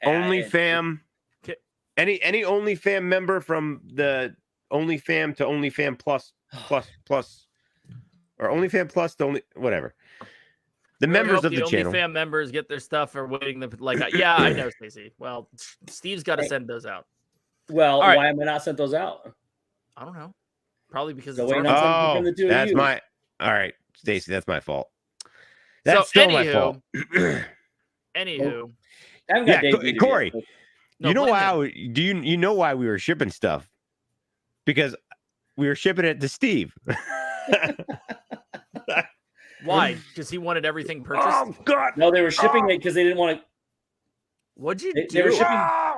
OnlyFam. Any OnlyFam member from the OnlyFam to OnlyFam plus, or OnlyFam plus to whatever. The members of the channel. OnlyFam members get their stuff or waiting. Yeah, I know, Stacey. Well, Steve's got to send those out. Well, why am I not sent those out? I don't know. Probably because that's my. All right, Stacey, that's my fault. That's still my fault. Anywho, Corey. You know why? You know why we were shipping stuff? Because we were shipping it to Steve. Why? Because he wanted everything purchased. Oh God! No, they were shipping it because they didn't want to. What'd you do?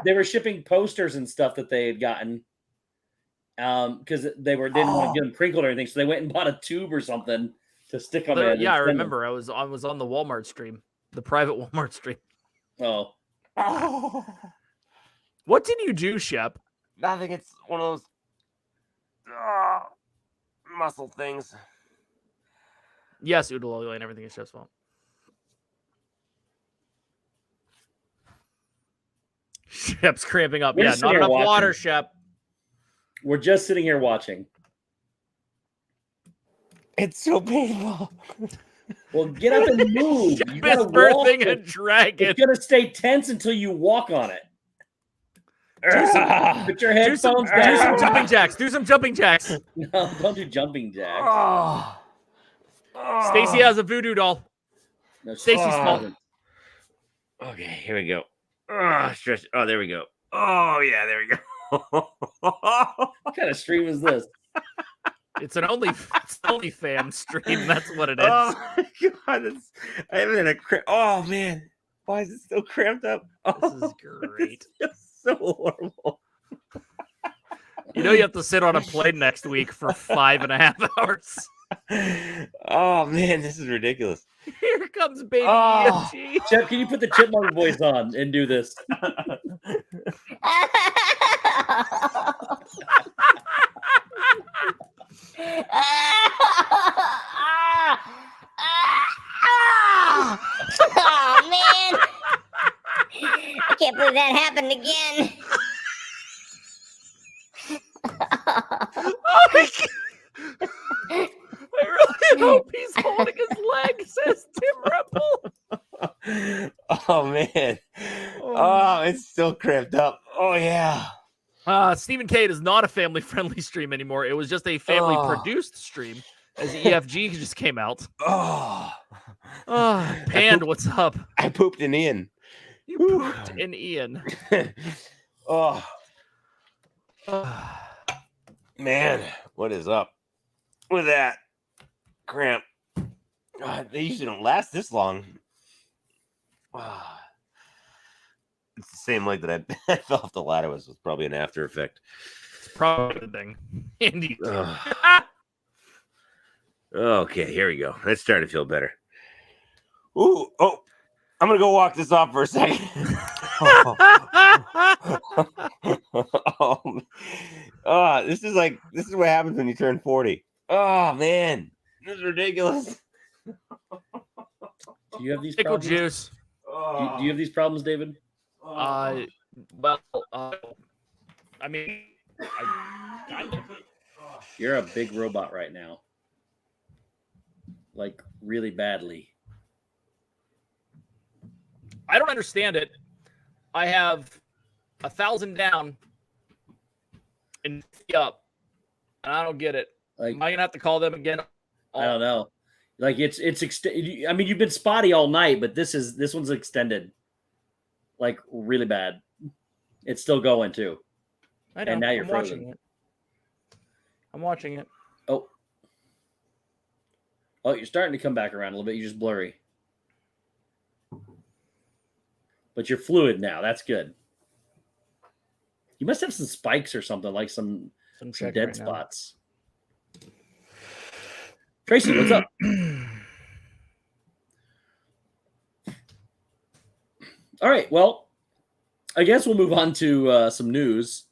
They were shipping posters and stuff that they had gotten. Because they didn't want to get them crinkled or anything, so they went and bought a tube or something to stick them in. Yeah, I remember. I was on the Walmart stream, the private Walmart stream. Oh. What did you do, Shep? I think it's one of those muscle things. Yes, Oodle and everything is Shep's fault. Shep's cramping up. Not enough water, Shep. We're just sitting here watching. It's so painful. Well, get up and move. Shep is birthing a dragon. It's gonna stay tense until you walk on it. Put your headphones down. Do some jumping jacks. Do some jumping jacks. No, don't do jumping jacks. Stacey has a voodoo doll. No, Stacey's fault. Okay, here we go. Stretch. Oh, there we go. Oh, yeah, there we go. What kind of stream is this? It's only fam stream. That's what it is. Oh my god! I haven't had a oh man, why is it still cramped up? This is great. It's so horrible. You know you have to sit on a plane next week for 5.5 hours. Oh man, this is ridiculous. Here comes baby Oh. EFG. Jeff, can you put the chipmunk voice on and do this? Oh man! I can't believe that happened again. Oh my God. I really hope he's holding his leg, says Tim Ripple. Oh man. Oh, it's still cramped up. Oh yeah. Stephen K is not a family-friendly stream anymore. It was just a family-produced stream, as EFG just came out. Oh. Pand, what's up? I pooped an Ian. You pooped an Ian. Oh. Man, what is up with that cramp? God, they usually don't last this long. It's the same leg that I fell off the ladder with. Was probably an after effect. It's probably the thing. Andy. Okay, here we go. That's starting to feel better. Ooh, oh, I'm gonna go walk this off for a second. This is what happens when you turn 40. Oh man, this is ridiculous. Do you have these Pickle problems? juice. Do you have these problems, David? I mean, I kind of. You're a big robot right now. Like, really badly. I don't understand it. I have 1,000 down and 50 up, and I don't get it. Like, Am I gonna have to call them again? I don't know. Like, it's I mean, you've been spotty all night, but this one's extended. Like, really bad. It's still going too. I know. And now you're I'm frozen. watching it. I'm watching it. Oh, you're starting to come back around a little bit. You're just blurry. But you're fluid now. That's good. You must have some spikes or something, like some dead right spots. Tracy, what's up? All right. Well, I guess we'll move on to some news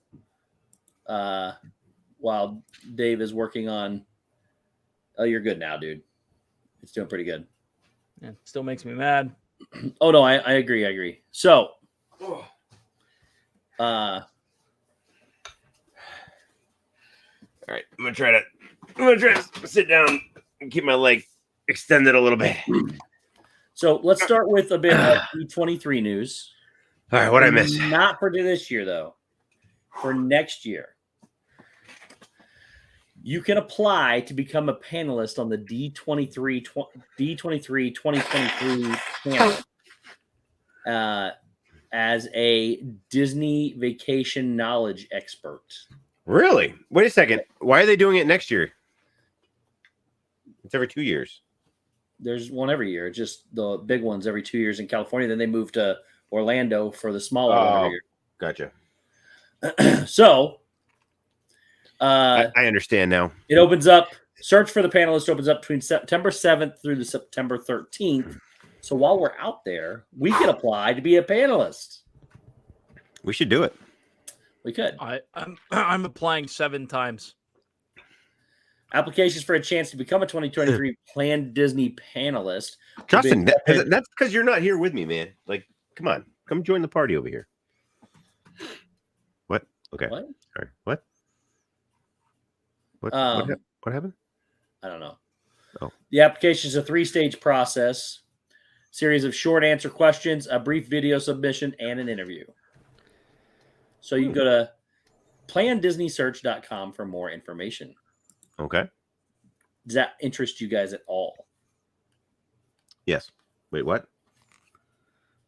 while Dave is working on. Oh, you're good now, dude. It's doing pretty good. Yeah, still makes me mad. Oh no, I agree. So, all right, I'm gonna try to sit down and keep my leg extended a little bit. So let's start with a bit of D23 news. All right, what I miss? Not for this year though. For next year, you can apply to become a panelist on the D23 2023 panel as a Disney vacation knowledge expert. Really? Wait a second. Why are they doing it next year? It's every 2 years. There's one every year. Just the big ones every 2 years in California. Then they move to Orlando for the smaller one every year. Gotcha. So I understand now. it opens up. Search for the panelist opens up between September 7th through the September 13th. So while we're out there, we can apply to be a panelist. We should do it. We could. I'm applying 7 times. Applications for a chance to become a 2023 Planned Disney panelist. Justin, that's because you're not here with me, man. Like, come on. Come join the party over here. What? Okay. What? All right. What? What happened? I don't know. Oh. The application is a 3-stage process, series of short answer questions, a brief video submission, and an interview. So you can go to PlanDisneySearch.com for more information. Okay. Does that interest you guys at all? Yes. Wait, what?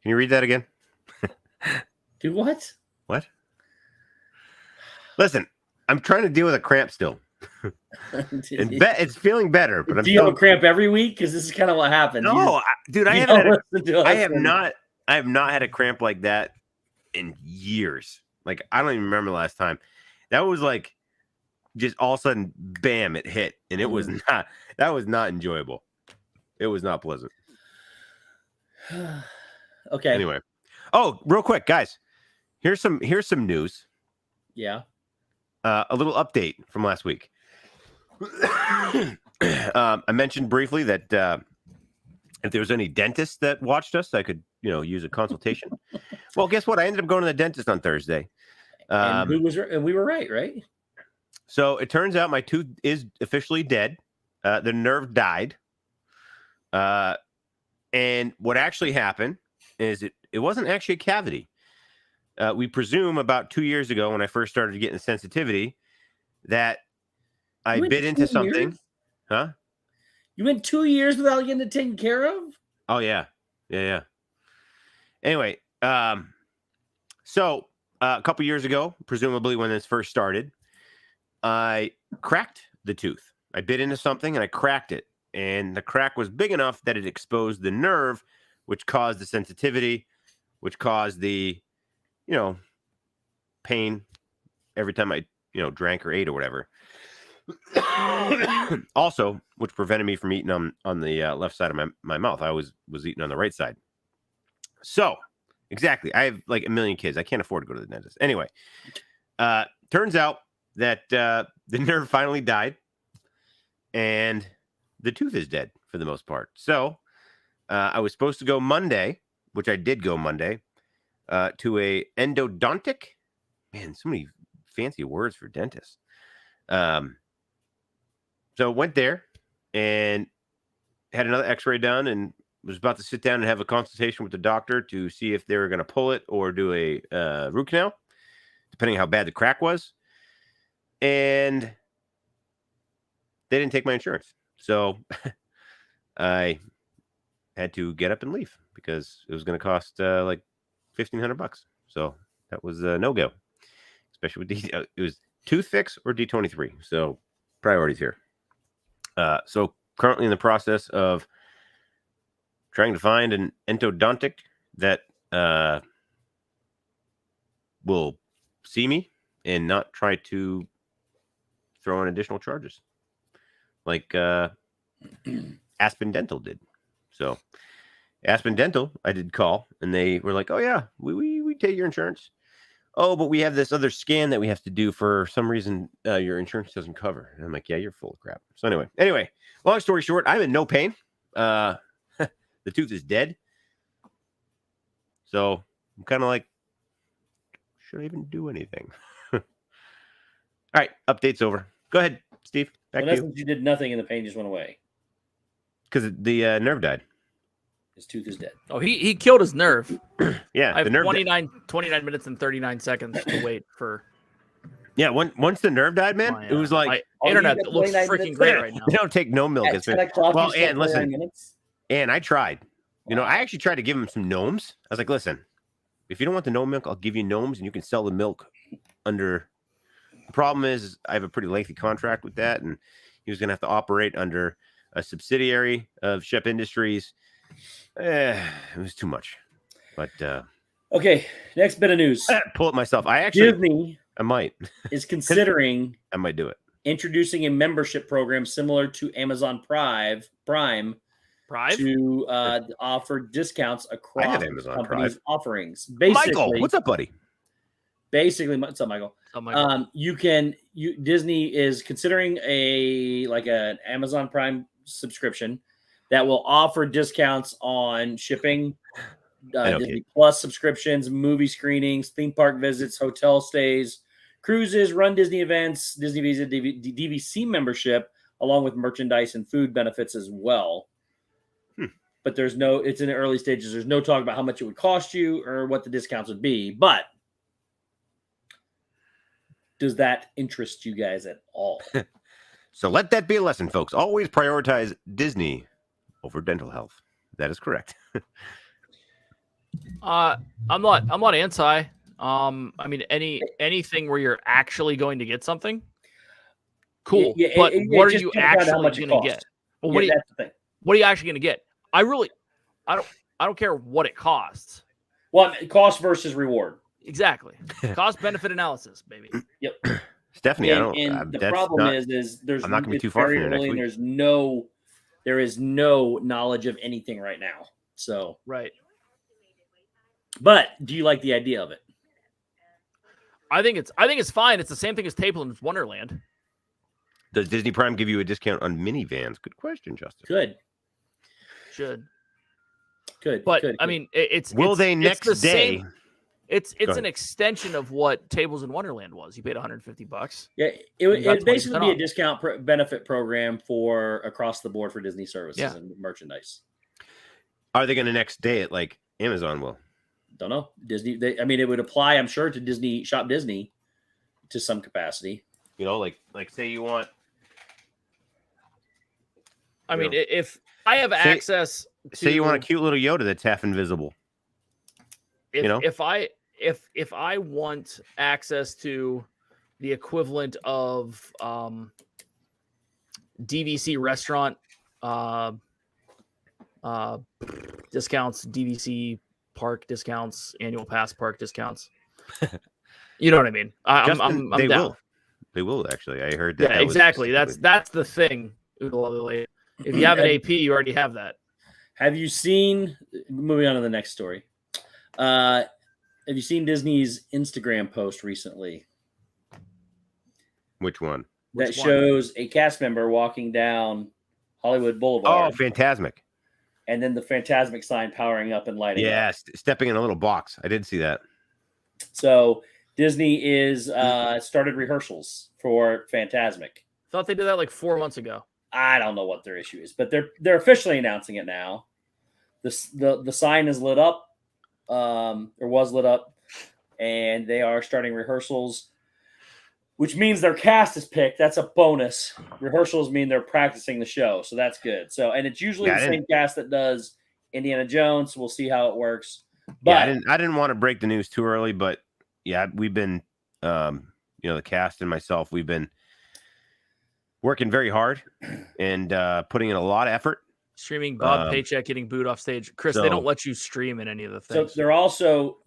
Can you read that again? Do what? What? Listen, I'm trying to deal with a cramp still. And it's feeling better, but do you have a cramp every week? Because this is kind of what happens. No, dude, I have not had a cramp like that in years. Like, I don't even remember the last time. That was like just all of a sudden, bam, it hit, and it was not. That was not enjoyable. It was not pleasant. Okay. Anyway, real quick, guys. Here's some news. Yeah. A little update from last week. I mentioned briefly that if there was any dentist that watched us, I could, use a consultation. Well, guess what? I ended up going to the dentist on Thursday. And we were right? So it turns out my tooth is officially dead. The nerve died. And what actually happened is it wasn't actually a cavity. We presume about 2 years ago when I first started getting sensitivity that I bit into something. Years? Huh? You went 2 years without getting it taken care of? Oh, yeah. Yeah. Anyway, so a couple years ago, presumably when this first started, I cracked the tooth. I bit into something and I cracked it. And the crack was big enough that it exposed the nerve, which caused the sensitivity, which caused the, pain every time I, drank or ate or whatever. Also, which prevented me from eating on the left side of my mouth. I was eating on the right side. So, exactly. I have like a million kids. I can't afford to go to the dentist. Anyway, turns out that the nerve finally died and the tooth is dead for the most part. So, I was supposed to go Monday, which I did go Monday, to a endodontic. Man, so many fancy words for dentists. So went there and had another x-ray done and was about to sit down and have a consultation with the doctor to see if they were going to pull it or do a root canal, depending on how bad the crack was. And they didn't take my insurance. So I had to get up and leave because it was going to cost like $1,500. So that was a no-go, especially with it was tooth fix or D23. So priorities here. So currently in the process of trying to find an endodontic that will see me and not try to throw in additional charges like Aspen Dental did. So Aspen Dental, I did call and they were like, oh yeah, we take your insurance. Oh, but we have this other scan that we have to do for some reason your insurance doesn't cover. And I'm like, yeah, you're full of crap. So anyway, long story short, I'm in no pain. The tooth is dead. So I'm kind of like, should I even do anything? All right, update's over. Go ahead, Steve. Back to you. You did nothing and the pain just went away. Because the nerve died. His tooth is dead. Oh, he killed his nerve. Yeah, I have the nerve 29 minutes and 39 seconds to wait for. Yeah, once the nerve died, man, it was like my internet looks freaking great right now. They don't take no milk. Well, and listen, and I tried. Wow. I actually tried to give him some gnomes. I was like, listen, if you don't want the gnome milk, I'll give you gnomes, and you can sell the milk under. The problem is I have a pretty lengthy contract with that, and he was going to have to operate under a subsidiary of Shep Industries. It was too much, but okay. Next bit of news. Pull it myself. Disney I might is considering. I might do it. Introducing a membership program similar to Amazon Prime to offer discounts across companies' offerings. Basically, Michael, what's up, buddy? Basically, what's up, Michael? Disney is considering an Amazon Prime subscription that will offer discounts on shipping, Disney Plus subscriptions, movie screenings, theme park visits, hotel stays, cruises, Run Disney events, Disney Visa, DVC membership, along with merchandise and food benefits as well. But it's in the early stages. There's no talk about how much it would cost you or what the discounts would be. But does that interest you guys at all? So let that be a lesson, folks. Always prioritize Disney over dental health. That is correct. I'm not anti. I mean, anything where you're actually going to get something. Cool. Yeah, but what are just you depends on how actually much it going to costs. get? Well, what, that's the thing. What are you actually going to get? I don't care what it costs. Well, cost versus reward. Exactly. Cost benefit analysis, baby. Yep. Stephanie, And the problem is there's I'm not going to be too far from here next week. There is no knowledge of anything right now. So right. But do you like the idea of it? I think it's fine. It's the same thing as Tableland's Wonderland. Does Disney Prime give you a discount on minivans? Good question, Justin. Good. But good. I mean, next day? It's an extension of what Tables in Wonderland was. You paid $150. Yeah, it would basically be a discount benefit program for across the board for Disney services and merchandise. Are they going to next day it like Amazon will? Don't know. Disney. It would apply, I'm sure, to Disney Shop Disney to some capacity. Like say you want. I mean, if I have access to, say you want a cute little Yoda that's half invisible. If I want access to the equivalent of DVC restaurant discounts, DVC park discounts, annual pass park discounts, you know what I mean? I'm down. They will actually. I heard that. Yeah, exactly. That's the thing. If you have an AP, you already have that. Have you seen? Moving on to the next story. Have you seen Disney's Instagram post recently? Which one? That shows a cast member walking down Hollywood Boulevard. Oh, Fantasmic. And then the Fantasmic sign powering up and lighting up. Yeah, stepping in a little box. I did see that. So Disney is started rehearsals for Fantasmic. Thought they did that like 4 months ago. I don't know what their issue is, but they're officially announcing it now. The sign is lit up, or was lit up, and they are starting rehearsals, which means their cast is picked. That's a bonus. Rehearsals mean they're practicing the show, so that's good. So, and it's usually the same cast that does Indiana Jones. So we'll see how it works. But I didn't want to break the news too early, but yeah, we've been, the cast and myself, we've been working very hard and putting in a lot of effort. Streaming Bob Paycheck getting booed off stage. Chris, they don't let you stream in any of the things. So they're also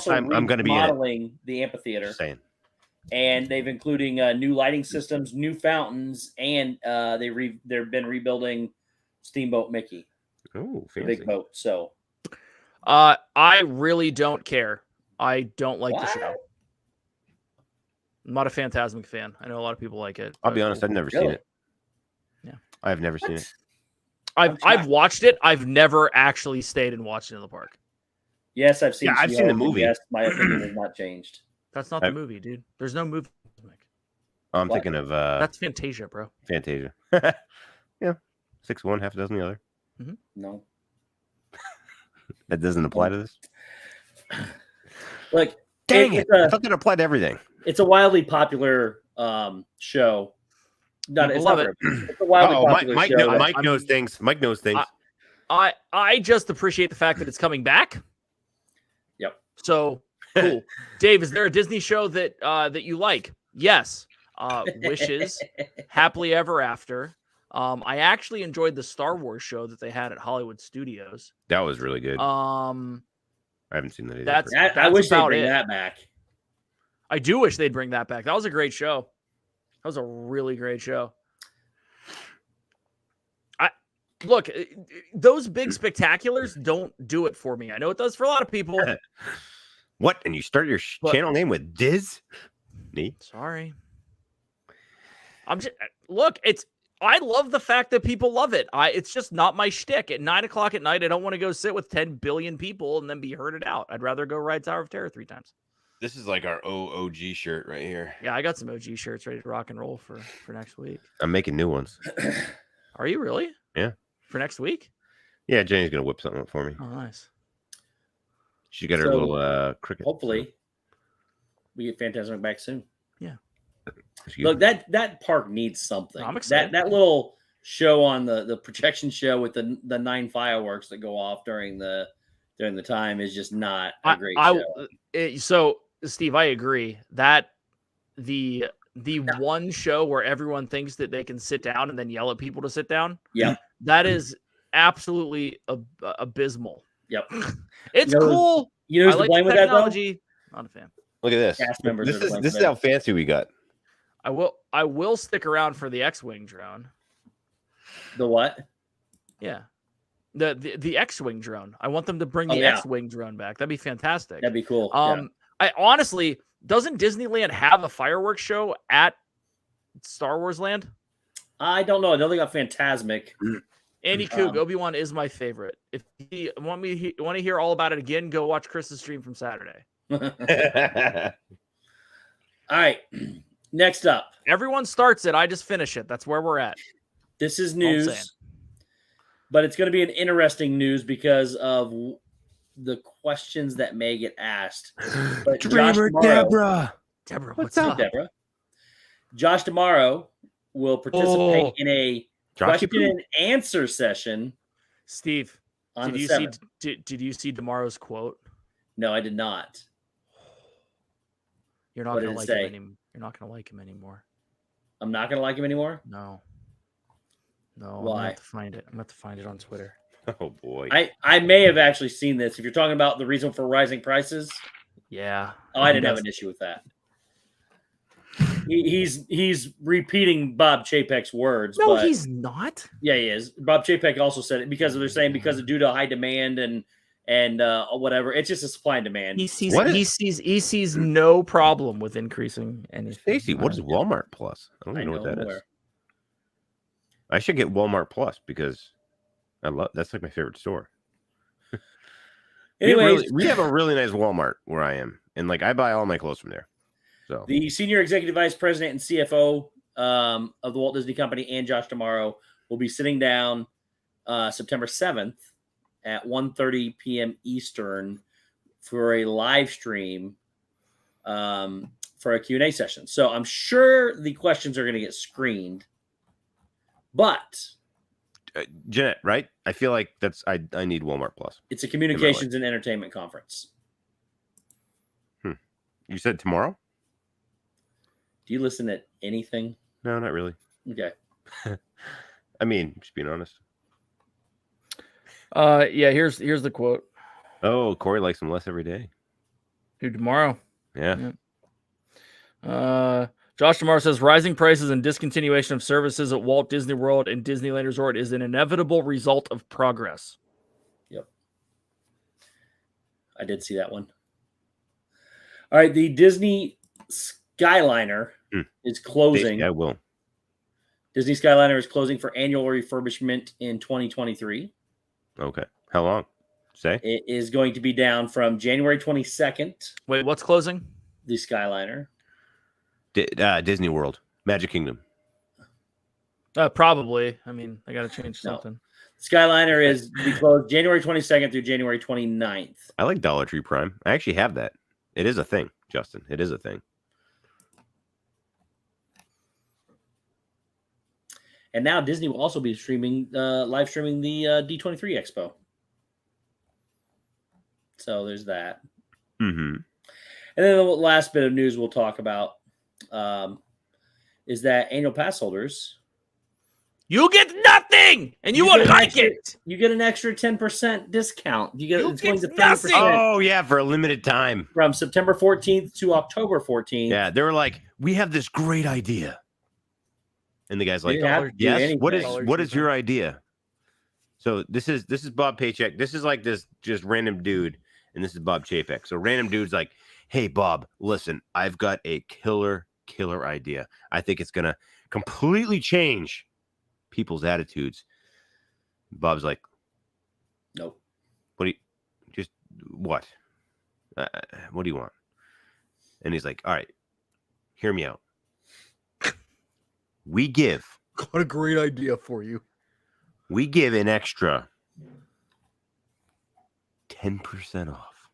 I'm going to be modeling the amphitheater. Just saying. And they've including new lighting systems, new fountains, and they've been rebuilding Steamboat Mickey. Oh, the big boat. So, I really don't care. I don't like the show. I'm not a Fantasmic fan. I know a lot of people like it. I'll be honest, I've never seen it. Yeah, I've never seen it. I've watched it. I've never actually stayed and watched it in the park. Yes, I've seen. Yeah, I've seen the movie. Yes, my opinion has not changed. That's not the movie, dude. There's no movie. I'm thinking of that's Fantasia, bro. Fantasia. Yeah, 6 one, half a dozen the other. Mm-hmm. No, that doesn't apply to this. Like, dang it! I thought that applied to everything. It's a wildly popular show. It's a wildly popular show. Mike knows things. Mike knows things. I just appreciate the fact that it's coming back. Yep. So cool. Dave, is there a Disney show that that you like? Yes. Wishes, Happily Ever After. I actually enjoyed the Star Wars show that they had at Hollywood Studios. That was really good. I haven't seen that either. That's I wish they'd bring that back. I do wish they'd bring that back. That was a great show. That was a really great show. Look, those big spectaculars don't do it for me. I know it does for a lot of people. What? And you start your channel name with Diz? Me? Sorry. I love the fact that people love it. It's just not my shtick. At 9:00 at night, I don't want to go sit with 10 billion people and then be herded out. I'd rather go ride Tower of Terror 3 times. This is like our OG shirt right here. Yeah, I got some OG shirts ready to rock and roll for next week. I'm making new ones. Are you really? Yeah. For next week? Yeah, Jenny's gonna whip something up for me. Oh, nice. She got her little cricket. Hopefully, we get Fantasmic back soon. Yeah. Look, that park needs something. I'm excited. That little show on the projection show with the 9 fireworks that go off during the time is just not a great show. So, Steve, I agree that the the one show where everyone thinks that they can sit down and then yell at people to sit down. Yep. That is absolutely abysmal. Yep. It's cool. You know who's to blame with that, though? Technology. Not a fan. Look at this. Cast members This is how fancy we got. I will stick around for the X-Wing drone. The what? Yeah. The X-Wing drone. I want them to bring the X-Wing drone back. That'd be fantastic. That'd be cool. I honestly, doesn't Disneyland have a fireworks show at Star Wars Land? I don't know. I know they got Fantasmic. Andy Coog, Obi-Wan is my favorite. If you want to hear all about it again, go watch Chris's stream from Saturday. All right. Next up. Everyone starts it. I just finish it. That's where we're at. This is news. But it's going to be an interesting news because of the questions that may get asked. But Dreamer Deborah. Deborah, what's up, Deborah? Josh tomorrow will participate in a question and answer session. Steve, did you see tomorrow's quote? No, I did not. You're not going to like him. You're not going to like him anymore. I'm not going to like him anymore? No. Why? I'm going to have to find it. I'm going to have to find it on Twitter. Oh boy. I may have actually seen this. If you're talking about the reason for rising prices. Yeah. Oh, I didn't have an issue with that. He's repeating Bob Chapek's words. No, he's not. Yeah, he is. Bob Chapek also said it because they're saying because of due to high demand and whatever. It's just a supply and demand. He sees no problem with increasing anything. Stacy, what is Walmart Plus? I don't even know what that is. I should get Walmart Plus because that's like my favorite store. Anyways, we have a really nice Walmart where I am, and like I buy all my clothes from there. So the senior executive vice president and CFO of the Walt Disney Company and Josh tomorrow will be sitting down September 7th at 1:30 p.m. Eastern for a live stream for a Q&A session. So I'm sure the questions are going to get screened, but Jeanette, right? I feel like I need Walmart Plus. It's a communications and entertainment conference. You said tomorrow? Do you listen to anything? No, not really. Okay. I mean, just being honest. Yeah, here's the quote. Oh, Corey likes them less every day. Dude, tomorrow. Yeah. Josh tomorrow says rising prices and discontinuation of services at Walt Disney World and Disneyland Resort is an inevitable result of progress. Yep. I did see that one. All right, the Disney Skyliner is closing. I will. Disney Skyliner is closing for annual refurbishment in 2023. Okay. How long? Say? It is going to be down from January 22nd. Wait, what's closing? The Skyliner. Disney World. Magic Kingdom. Probably. I mean, I got to change something. Skyliner is to be closed January 22nd through January 29th. I like Dollar Tree Prime. I actually have that. It is a thing, Justin. It is a thing. And now Disney will also be live streaming the D23 Expo. So there's that. Mm-hmm. And then the last bit of news we'll talk about is that annual pass holders, you get nothing, and you won't like it. You get an extra 10% discount. It's going to 30%. Oh yeah, for a limited time from September 14th to October 14th. Yeah, they were like, we have this great idea, and the guy's like, yes. What is your idea? So this is Bob Paycheck. This is like this just random dude, and this is Bob Chapek. So random dude's like, hey Bob, listen, I've got a killer idea. I think it's gonna completely change people's attitudes. Bob's like, nope. What do you want? And he's like, all right, hear me out. Got a great idea for you. We give an extra 10% off.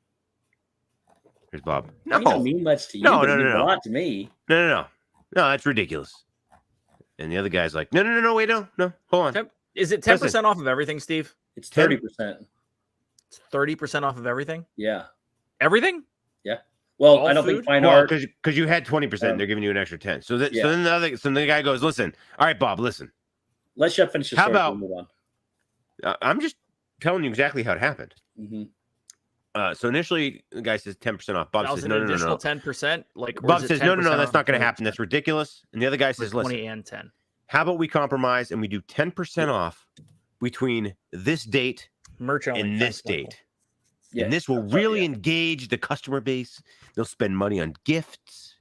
Here's Bob. No, it doesn't mean much to you. No. A lot to me. No, that's ridiculous. And the other guy's like, no, wait, no, hold on. Is it 10% off of everything, Steve? It's 30%. It's 30% off of everything? Yeah. Everything? Yeah. Well, I don't think fine art because you had 20%. They're giving you an extra 10. So that so then the guy goes, listen, all right, Bob, listen. Let Shep finish his story. How about move on? I'm just telling you exactly how it happened. Mm-hmm. So initially, the guy says 10% off. Bob says, no. 10%. Like Bob says, no, that's not going to happen. That's ridiculous. And the other guy says, 20 listen, and 10. How about we compromise and we do 10% off between this date and this date? Yeah, and this will really engage the customer base. They'll spend money on gifts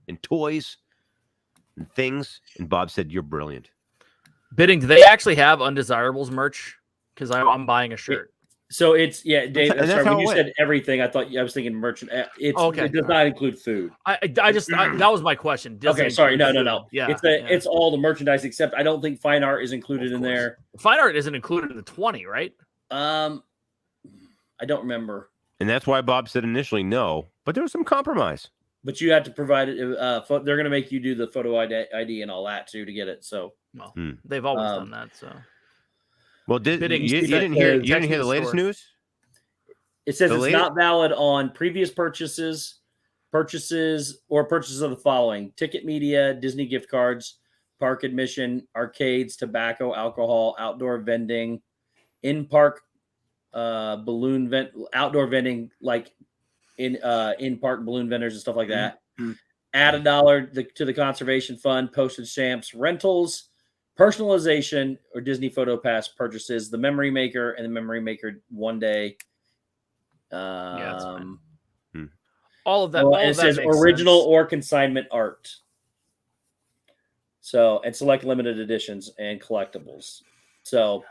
and toys and things. And Bob said, you're brilliant. Bidding, do they actually have Undesirables merch? Because I'm buying a shirt. So it's Dave. Sorry, when you said everything, I was thinking merchant. It does not include food. That was my question. Okay, sorry, no. Yeah, it's all the merchandise except I don't think fine art is included in there. Fine art isn't included in the 20, right? I don't remember. And that's why Bob said initially no, but there was some compromise. But you have to provide it. They're going to make you do the photo ID and all that too to get it. So they've always done that. So. Well, you didn't hear the latest news? It says it's not valid on previous purchases or purchases of the following: ticket media, Disney gift cards, park admission, arcades, tobacco, alcohol, outdoor vending, in-park outdoor vending, like in-park balloon vendors and stuff like that. Mm-hmm. Add $1 to the conservation fund, postage stamps, rentals, personalization or Disney Photo Pass purchases, the Memory Maker and the Memory Maker one day. That's fine. All of that. Well, it says original or consignment art. So, and select limited editions and collectibles. So,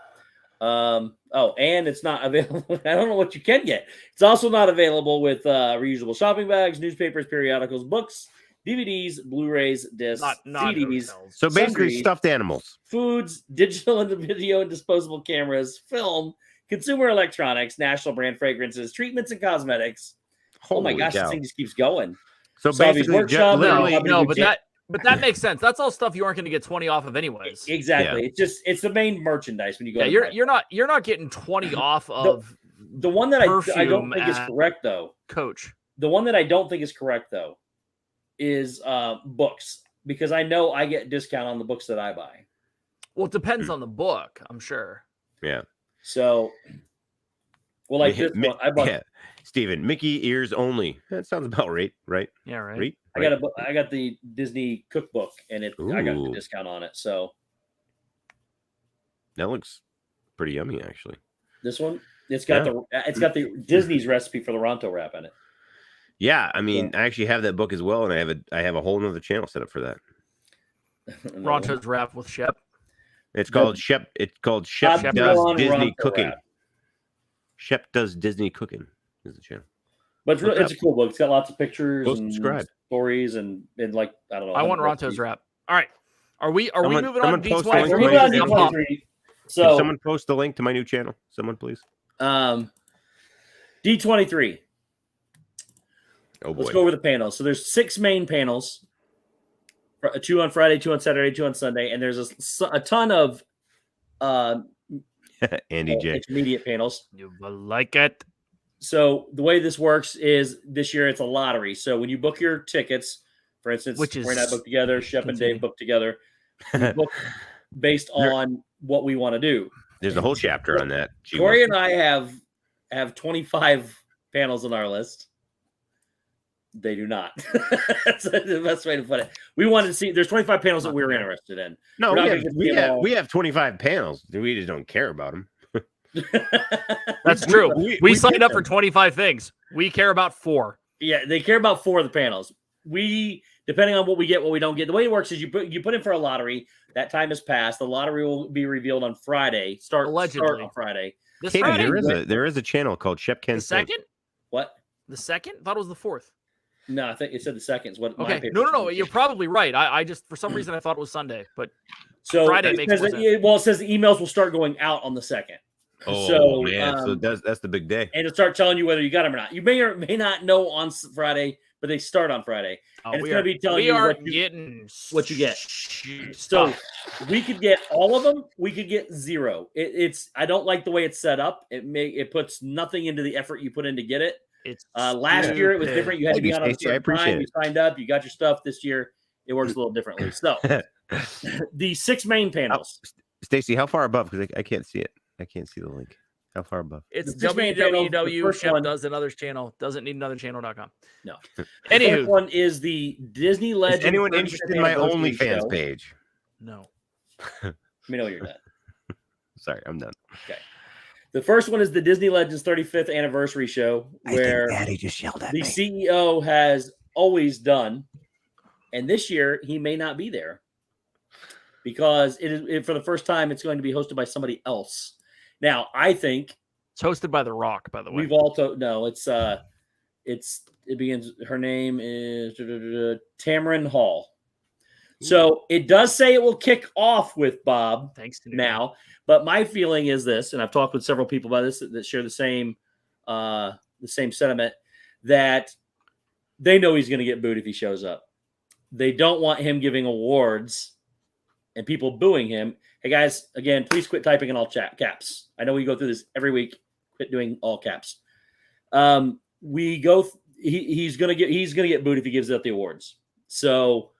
and it's not available. I don't know what you can get. It's also not available with reusable shopping bags, newspapers, periodicals, books, DVDs, Blu-rays, discs, CDs. So basically, stuffed animals, foods, digital and video and disposable cameras, film, consumer electronics, national brand fragrances, treatments, and cosmetics. Holy my gosh, this thing just keeps going. So basically, workshop, but that makes sense. That's all stuff you aren't going to get 20 off of anyways. Exactly. Yeah. It's the main merchandise when you go. Yeah, you're not getting 20 off of the one that I don't think is correct though. Coach. The one that I don't think is correct though is books, because I know I get discount on the books that I buy. Well, it depends on the book, I'm sure. Yeah. So, well, like this one, I bought. Yeah. Steven, Mickey ears only. That sounds about right. Yeah, right. I got the Disney cookbook, and I got the discount on it. So that looks pretty yummy, actually. This one, it's got the Disney's recipe for the Ronto wrap in it. Yeah, I mean, I actually have that book as well, and I have a whole nother channel set up for that. Ronto's wrap with Shep. It's called Shep. It's called Shep Does Disney Cooking. Wrap. Shep Does Disney Cooking is the channel. But it's a cool book. It's got lots of pictures and stories and like I don't know. I want Ronto's wrap. All right, are we moving on to D23? We're moving on to D23. So can someone post the link to my new channel. Someone please. D23. Oh boy. Let's go over the panels. So there's 6 main panels. 2 on Friday, 2 on Saturday, 2 on Sunday, and there's a ton of Andy J. intermediate panels. You will like it. So the way this works is this year it's a lottery. So when you book your tickets, for instance, Corey and I booked together, Shep and Dave booked together, you book based on what we want to do. There's a whole chapter on that. Corey and I have 25 panels on our list. They do not. That's the best way to put it. We wanted to see. There's 25 panels that we're interested in. No, we have 25 panels. We just don't care about them. That's true. We signed up for 25 things. We care about 4. Yeah, they care about 4 of the panels. We, depending on what we get, what we don't get. The way it works is you put in for a lottery. That time has passed. The lottery will be revealed on Friday. Allegedly. Start on Friday. Katie, Friday. There is a channel called Shep Ken. The second? What? The second? I thought it was the 4th. No, I think it said the second. Okay. No. You're probably right. I just, for some reason, I thought it was Sunday, but so Friday makes sense. It says the emails will start going out on the 2nd. Oh, so, man. So that's the big day. And it'll start telling you whether you got them or not. You may or may not know on Friday, but they start on Friday. And it's going to be telling you what you get. So we could get all of them. We could get 0. I don't like the way it's set up. It puts nothing into the effort you put in to get it. It's last year it was different. You had to be on a certain time. You signed up. You got your stuff. This year it works a little differently. So the 6 main panels. Stacey, how far above? Because I can't see it. I can't see the link. How far above? It's www. Shep does another channel. Doesn't need another channel.com. No. Anywho, the first one is the Disney Legends. Is anyone interested in my OnlyFans page? No. Let me know you're done. Sorry, I'm done. Okay. The first one is the Disney Legends 35th anniversary show, where Daddy just yelled at the me. CEO has always done, and this year he may not be there because for the first time it's going to be hosted by somebody else. Now, I think it's hosted by The Rock, by the way. We've also it begins. Her name is Tamron Hall. So it does say it will kick off with Bob. Thanks to now, but my feeling is this, and I've talked with several people about this that share the same sentiment, that they know he's going to get booed if he shows up. They don't want him giving awards and people booing him. Hey guys, again, please quit typing in all caps. I know we go through this every week. Quit doing all caps. He's gonna get booed if he gives out the awards. So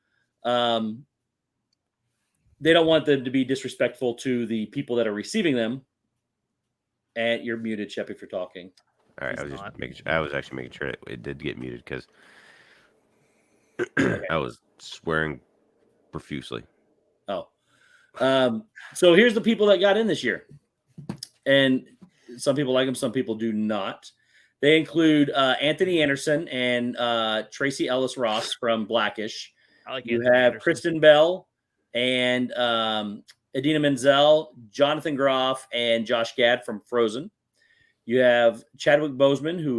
they don't want them to be disrespectful to the people that are receiving them. And you're muted, Shep, if you're talking. All right, I was actually making sure it did get muted because I was swearing profusely. Oh. So here's the people that got in this year. And some people like them, some people do not. They include Anthony Anderson and Tracy Ellis Ross from Blackish. I like you Anthony have Anderson. Kristen Bell and Idina Menzel, Jonathan Groff, and Josh Gad from Frozen. You have Chadwick Boseman, who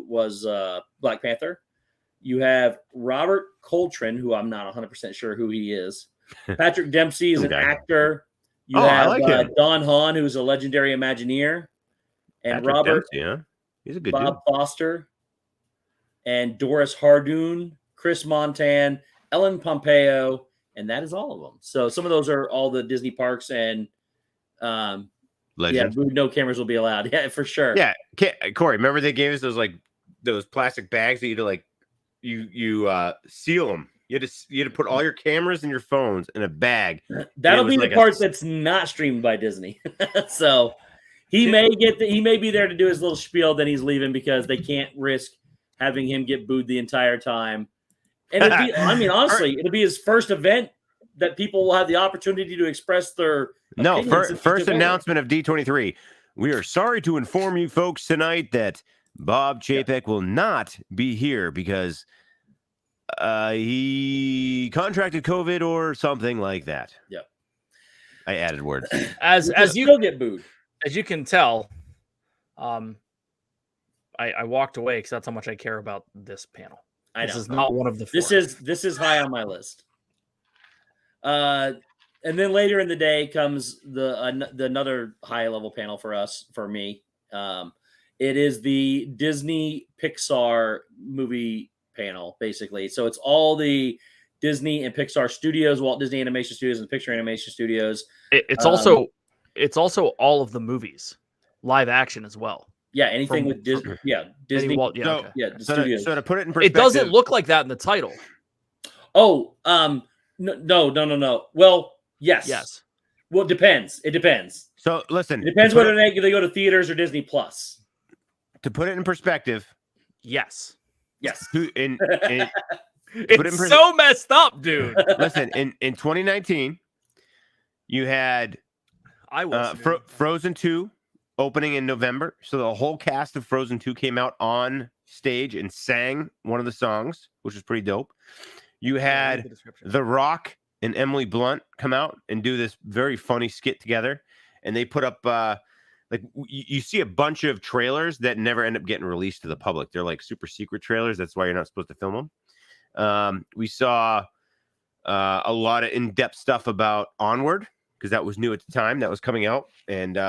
was Black Panther. You have Robert Coltrane, who I'm not 100% sure who he is. Patrick Dempsey is an actor. You have Don Hahn, who's a legendary Imagineer. And Patrick Robert Dempsey, huh? He's a good Bob dude. Foster. And Doris Hardoon, Chris Montan, Ellen Pompeo, and that is all of them. So some of those are all the Disney parks, and no cameras will be allowed. Yeah, for sure. Yeah, Corey, remember they gave us those plastic bags that you seal them. You had to put all your cameras and your phones in a bag. That'll be the part that's not streamed by Disney. So he may be there to do his little spiel, then he's leaving because they can't risk having him get booed the entire time. And honestly, it'll be his first event that people will have the opportunity to express their first announcement of D23. We are sorry to inform you folks tonight that Bob Chapek will not be here because he contracted COVID or something like that. Yeah. I added words. As you still get booed. As you can tell, I walked away because that's how much I care about this panel. This is not one of the four. This is high on my list. And then later in the day comes the another high level panel for me. It is the Disney Pixar movie panel, basically. So it's all the Disney and Pixar studios, Walt Disney Animation Studios and Pixar Animation Studios. It's also all of the movies, live action as well. Yeah, anything with Disney. Yeah, Disney. The studios. So to put it in it perspective, doesn't look like that in the title. Oh, no. Well, yes. Well, it depends. It depends. So listen, it depends whether they go to theaters or Disney Plus. To put it in perspective, yes. It's so messed up, dude. Listen, in 2019, you had Frozen 2 opening in November. So the whole cast of Frozen 2 came out on stage and sang one of the songs, which was pretty dope. You had The Rock and Emily Blunt come out and do this very funny skit together. And they put up, you see a bunch of trailers that never end up getting released to the public. They're like super secret trailers. That's why you're not supposed to film them. We saw a lot of in-depth stuff about Onward, because that was new at the time that was coming out. And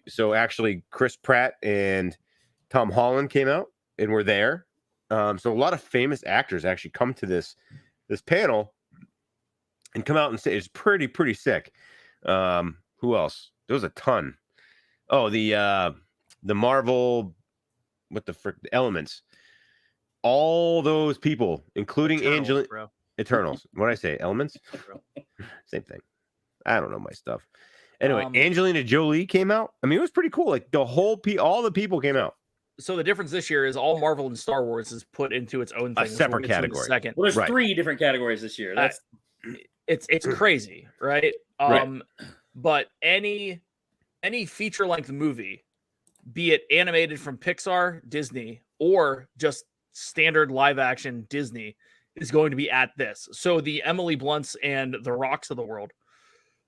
so actually Chris Pratt and Tom Holland came out and were there. So a lot of famous actors actually come to this panel and come out and say it's pretty sick. Who else? There was a ton. Oh, the Marvel what the frick, Elements. All those people, including Eternals, Eternals. What did I say? Elements? Same thing. I don't know my stuff. Anyway, Angelina Jolie came out. I mean, it was pretty cool. Like the whole all the people came out. So the difference this year is all Marvel and Star Wars is put into its own thing. A separate category. Second. Well, there's 3 different categories this year. That's it's crazy, right? But any feature-length movie, be it animated from Pixar, Disney, or just standard live-action Disney, is going to be at this. So the Emily Blunts and the Rocks of the world,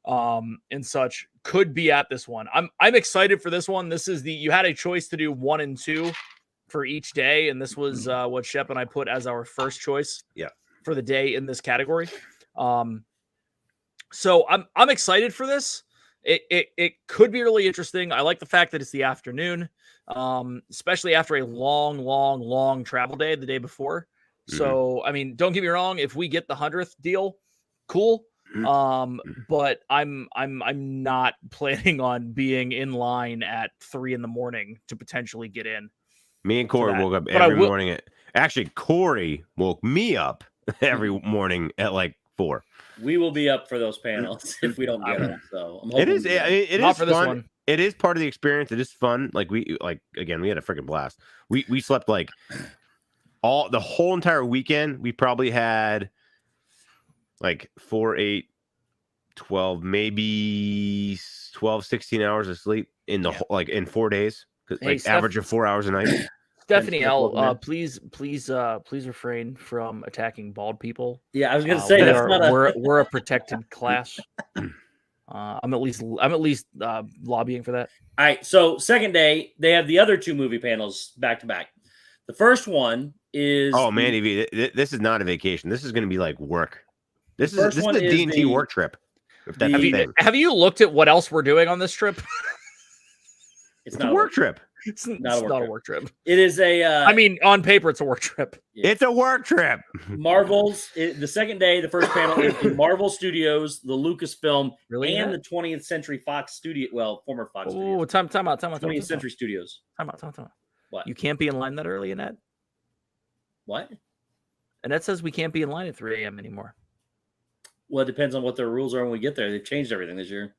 and such, could be at this one. I'm excited for this one. This is you had a choice to do 1 and 2 for each day, and this was what Shep and I put as our first choice. For the day in this category. So I'm excited for this. It could be really interesting. I like the fact that it's the afternoon, especially after a long travel day the day before. So, I mean, don't get me wrong. If we get the 100th deal, cool. But I'm not planning on being in line at 3 a.m. to potentially get in. Me and Corey woke up every morning. Actually, Corey woke me up every morning at like 4. We will be up for those panels if we don't get them. So I'm it is not for fun. This one. It is part of the experience. It is fun. Like we had a freaking blast. We slept like the whole entire weekend. We probably had like 4, 8, 12, maybe 12, 16 hours of sleep in the whole, like in 4 days. Like average of 4 hours a night. Stephanie L, please refrain from attacking bald people. Yeah, I was gonna say we're a protected class. I'm at least lobbying for that. All right, so second day they have the other 2 movie panels back to back. The first one is Mandy V. This is not a vacation. This is going to be like work. This is a D&T work trip. If that's have you looked at what else we're doing on this trip? It's not a work trip. It's not a work trip. It is a. I mean, on paper, it's a work trip. Yeah. It's a work trip. Marvel's the second day. The first panel is in Marvel Studios, the Lucasfilm, and the 20th Century Fox Studio. Well, former Fox. Oh, time out. 20th Century Studios. Time out. What? You can't be in line that early, Annette. What? Annette says we can't be in line at 3 a.m. anymore. Well, it depends on what their rules are when we get there. They've changed everything this year.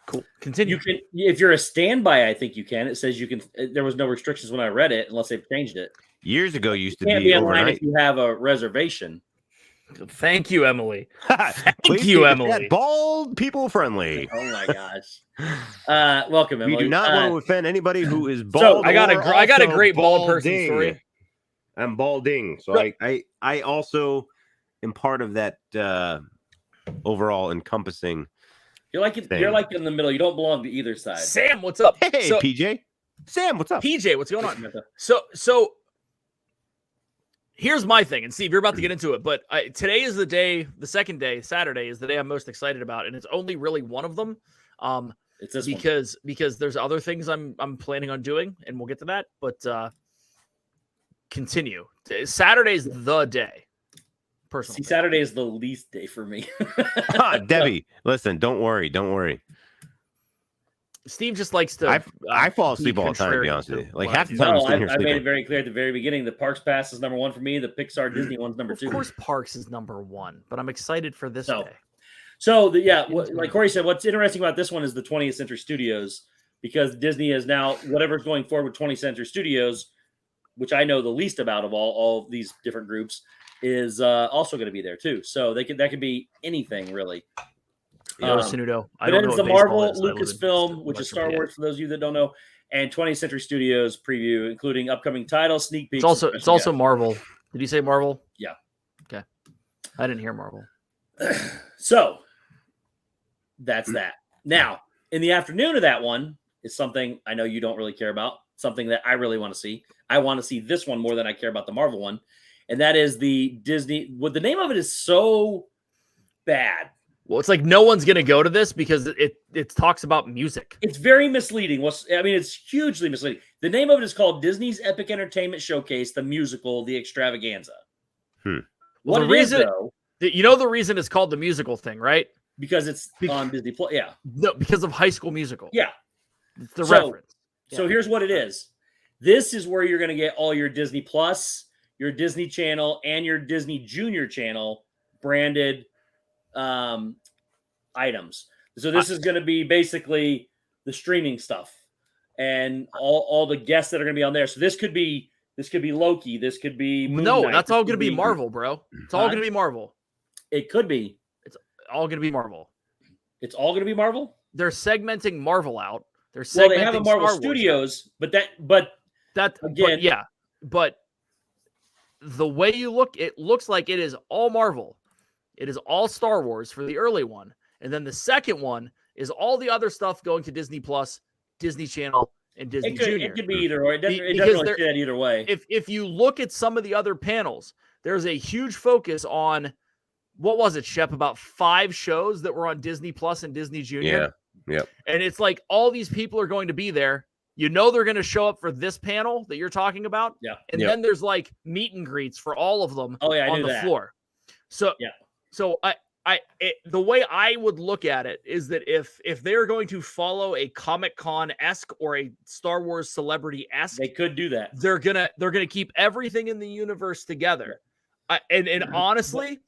Cool. Continue. You can, if you're a standby, I think you can. It says you can. There was no restrictions when I read it, unless they've changed it. Years ago, used to be overnight if you have a reservation. Thank you, Emily. Thank you, Emily. Bald people friendly. Oh my gosh. Welcome, Emily. We do not want to offend anybody who is bald. So I got a great bald person story. I'm balding, so I also am part of that overall encompassing. You're like in the middle. You don't belong to either side. Sam, what's up? Hey, PJ. Sam, what's up? PJ, what's going on? So here's my thing, and Steve, you're about to get into it, but today is the second day, Saturday is the day I'm most excited about, and it's only really one of them. It's this because there's other things I'm planning on doing, and we'll get to that. But continue. Saturday's the day. Personally, Saturday is the least day for me. Debbie, listen, don't worry. Steve just likes to. I fall asleep all the time, to be honest with you. Like half the time, I made it very clear at the very beginning. The Parks Pass is number 1 for me. The Pixar Disney one's number 2. Of course, Parks is number 1, but I'm excited for this day. So like Corey said, what's interesting about this one is the 20th Century Studios, because Disney is now whatever's going forward with 20th Century Studios, which I know the least about of all these different groups, is also going to be there too. So that could be anything really. Sanudo. I don't know. It's the Marvel Lucasfilm, which is Star Wars for those of you that don't know, and 20th Century Studios preview, including upcoming titles, sneak peeks. It's also Marvel. Did you say Marvel? Yeah. Okay. I didn't hear Marvel. So that's that. Now, in the afternoon of that one is something I know you don't really care about, something that I really want to see. I want to see this one more than I care about the Marvel one. And that is the Disney. Well, the name of it is so bad. Well, it's like no one's going to go to this because it talks about music. It's very misleading. It's hugely misleading. The name of it is called Disney's Epic Entertainment Showcase, the musical, the extravaganza. Well, the reason it's called the musical thing, right? Because it's on Disney Plus. Yeah. No, because of High School Musical. Yeah. It's the reference. So here's what it is. This is where you're going to get all your Disney Plus, your Disney Channel, and your Disney Junior Channel branded items. So this is going to be basically the streaming stuff and all the guests that are going to be on there. So this could be Loki. This could be Moon Knight. That's all going to be Marvel, bro. It's all going to be Marvel. It could be. It's all going to be Marvel. It's all going to be Marvel. They're segmenting Marvel out. They're segmenting well, they have a Marvel Studios, but the way you look, it looks like it is all Marvel. It is all Star Wars for the early one. And then the second one is all the other stuff going to Disney Plus, Disney Channel, and Disney Junior. It could be either way. It doesn't really say that either way. If you look at some of the other panels, there's a huge focus on, what was it, Shep? About 5 shows that were on Disney Plus and Disney Junior. Yeah. And it's like all these people are going to be there. You know they're going to show up for this panel that you're talking about. Yeah. And then there's like meet and greets for all of them on the floor. So the way I would look at it is that if they're going to follow a Comic-Con-esque or a Star Wars celebrity-esque, they could do that. They're gonna keep everything in the universe together. And honestly,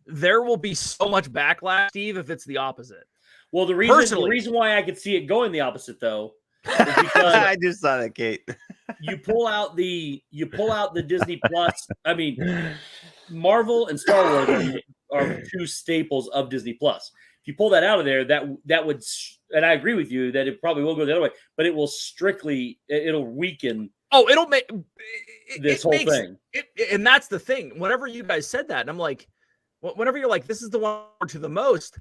there will be so much backlash, Steve, if it's the opposite. Well, the reason why I could see it going the opposite though is because I just saw that, Kate. you pull out the Disney Plus. I mean, Marvel and Star Wars are 2 staples of Disney Plus. If you pull that out of there, that would, and I agree with you that it probably will go the other way, but it will it'll weaken. Oh, it'll make this whole thing. And that's the thing. Whenever you guys said that, and I'm like, whenever you're like, this is the one to the most,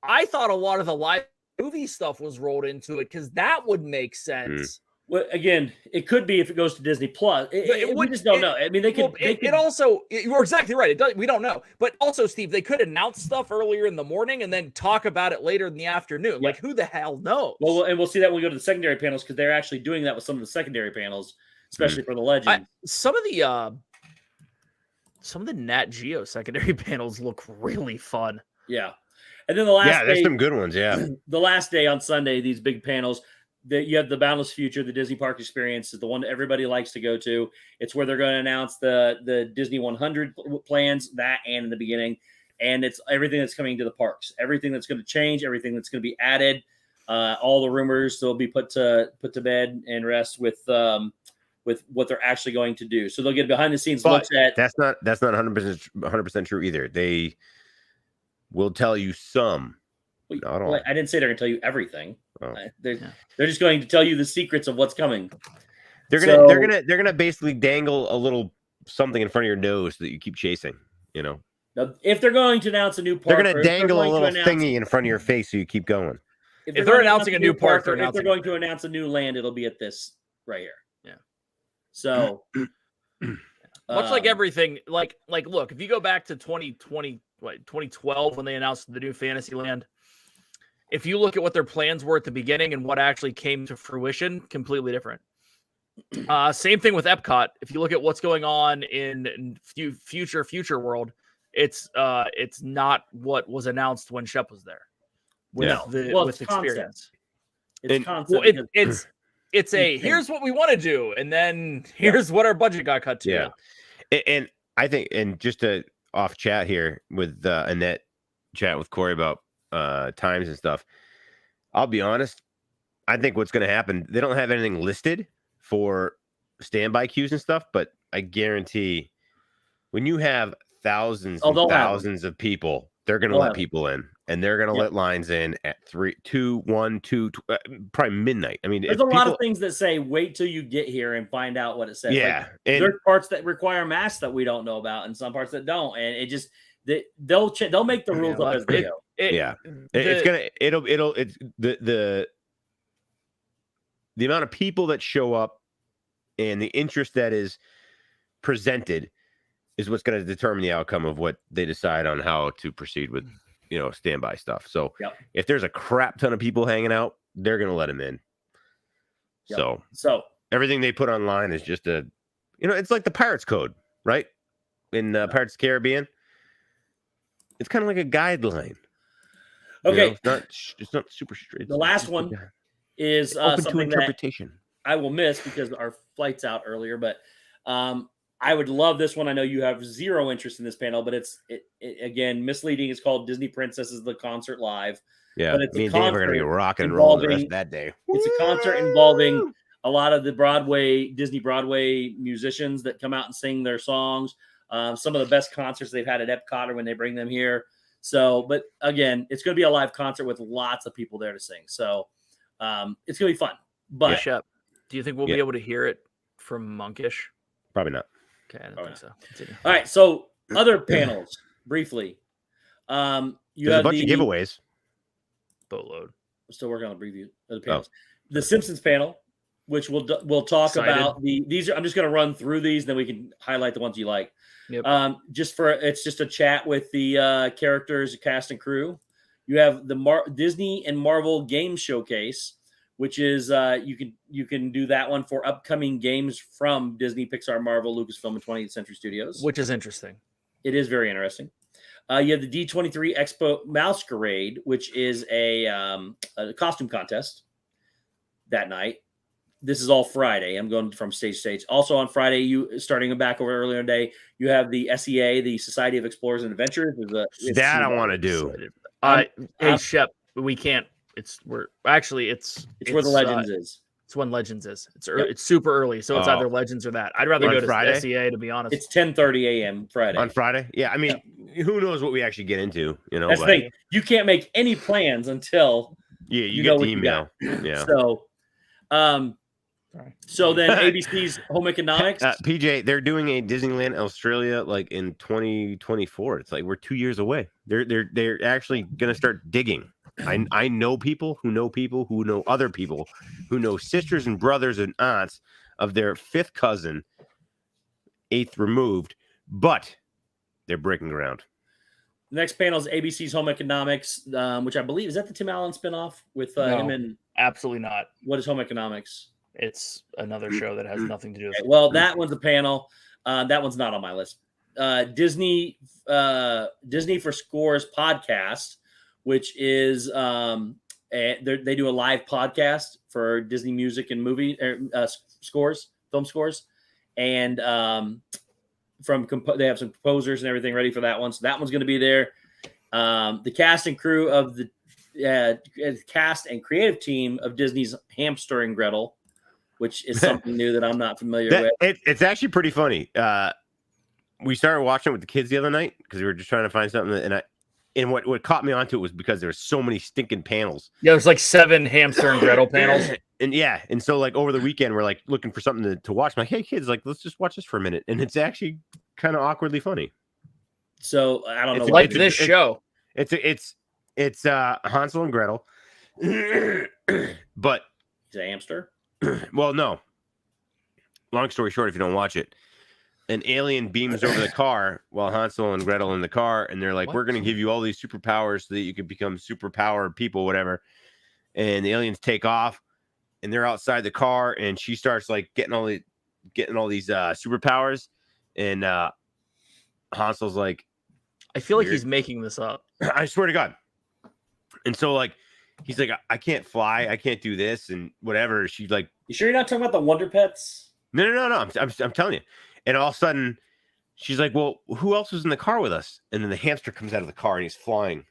I thought a lot of the live movie stuff was rolled into it because that would make sense. Well, again, it could be if it goes to Disney Plus. We just don't know. I mean, they could. You're exactly right. We don't know. But also, Steve, they could announce stuff earlier in the morning and then talk about it later in the afternoon. Like, who the hell knows? Well, and we'll see that when we go to the secondary panels because they're actually doing that with some of the secondary panels, especially for the Legends. Some of the Nat Geo secondary panels look really fun. Yeah. And then the last day, there's some good ones. Yeah. The last day on Sunday, these big panels. You have the Boundless Future, the Disney Park Experience is the one that everybody likes to go to. It's where they're going to announce the Disney 100 plans, that and in the beginning. And it's everything that's coming to the parks, everything that's going to change, everything that's going to be added, all the rumors that will be put to bed and rest with what they're actually going to do. So they'll get behind the scenes looks at. That's not 100% true either. They will tell you some. Not all. I didn't say they're going to tell you everything. Oh. They're just going to tell you the secrets of what's coming. They're gonna basically dangle a little something in front of your nose that you keep chasing. You know, now, if they're going to announce a new park, they're gonna dangle a little thingy in front of your face so you keep going. If they're announcing a new park, or if they're going to announce a new land, it'll be at this right here. Yeah. So much like everything, like look, if you go back to 2012 when they announced the new Fantasyland. If you look at what their plans were at the beginning and what actually came to fruition, completely different. Same thing with Epcot. If you look at what's going on in future world, it's not what was announced when Shep was there. With experience. It's concept. It's here's what we want to do, and then here's what our budget got cut to. Yeah, and I think, and just to off chat here with Annette, chat with Corey about times and stuff. I'll be honest. I think what's going to happen, they don't have anything listed for standby queues and stuff, but I guarantee when you have thousands of people, they're going to let people in, and they're going to let lines in at 3, 2, 1, 2, probably midnight. I mean, there's a lot of things that say wait till you get here and find out what it says. Yeah, like, there's parts that require masks that we don't know about, and some parts that don't, and it just they'll make the rules up as they go. It's the amount of people that show up and the interest that is presented is what's going to determine the outcome of what they decide on how to proceed with, standby stuff. So if there's a crap ton of people hanging out, they're going to let them in. Yep. So everything they put online is just it's like the Pirates Code, right? In Pirates of the Caribbean. It's kind of like a guideline. Okay. It's not super straight. The last one is open to something interpretation. I will miss because our flight's out earlier, but I would love this one. I know you have zero interest in this panel, but it's again misleading. It's called Disney Princesses the Concert Live. Yeah, but it's me a and Dave are concert gonna be rocking and rolling the rest of that day. It's a concert involving a lot of the Disney Broadway musicians that come out and sing their songs. Some of the best concerts they've had at Epcot or when they bring them here. So, but again, it's going to be a live concert with lots of people there to sing. So it's going to be fun. But Shep, do you think we'll be able to hear it from Monkish? Probably not. Okay, I don't think so. Continue. All right. So other panels, briefly. There's a bunch of giveaways. I'm Boatload. still working on the preview of the panels. The Simpsons panel, which we'll talk about these. I'm just going to run through these, then we can highlight the ones you like. Yep. It's just a chat with the characters, cast and crew. You have the Disney and Marvel Game Showcase, which is you can do that one for upcoming games from Disney, Pixar, Marvel, Lucasfilm, and 20th Century Studios. Which is interesting. It is very interesting. You have the D23 Expo Masquerade, which is a costume contest that night. This is all Friday. I'm going from stage to stage. Also on Friday, starting back over earlier in the day, you have the SEA, the Society of Explorers and Adventurers. That I want to do. Hey, Shep, we can't. It's where the Legends is. It's when Legends is. It's super early, so it's either Legends or that. I'd rather go to Friday? SEA, to be honest. It's 10:30 a.m. Friday. On Friday? Yeah, I mean, who knows what we actually get into? You know, that's the thing. You can't make any plans until you get the email. Yeah. So then ABC's Home Economics. PJ, they're doing a Disneyland Australia like in 2024. It's like we're 2 years away. They're actually gonna start digging. I know people who know other people who know sisters and brothers and aunts of their fifth cousin, eighth removed, but they're breaking ground. The next panel is ABC's Home Economics, which I believe is that the Tim Allen spinoff with him and absolutely not. What is Home Economics? It's another show that has nothing to do with it. Well, that one's a panel. That one's not on my list. Disney for Scores podcast, which is they do a live podcast for Disney music and movie scores, film scores, and they have some composers and everything ready for that one. So that one's going to be there. The cast and crew of the cast and creative team of Disney's Hamster and Gretel, which is something new that I'm not familiar with. It's actually pretty funny. We started watching it with the kids the other night because we were just trying to find something, and what caught me onto it was because there were so many stinking panels. Yeah, there's like 7 Hamster and Gretel panels. And so like over the weekend we're like looking for something to watch. I'm like, hey kids, like let's just watch this for a minute, and it's actually kind of awkwardly funny. So I don't know, like this show. It's Hansel and Gretel, but it's a hamster. Well, no. Long story short, if you don't watch it, an alien beams over the car while Hansel and Gretel in the car, and they're like, we're going to give you all these superpowers so that you can become superpower people, whatever. And the aliens take off, and they're outside the car, and she starts like getting all these superpowers, and Hansel's like, I feel like he's making this up. I swear to God. And so like he's like, I can't fly, I can't do this, and whatever. She's like, you sure you're not talking about the Wonder Pets? No. I'm telling you. And all of a sudden, she's like, well, who else was in the car with us? And then the hamster comes out of the car and he's flying.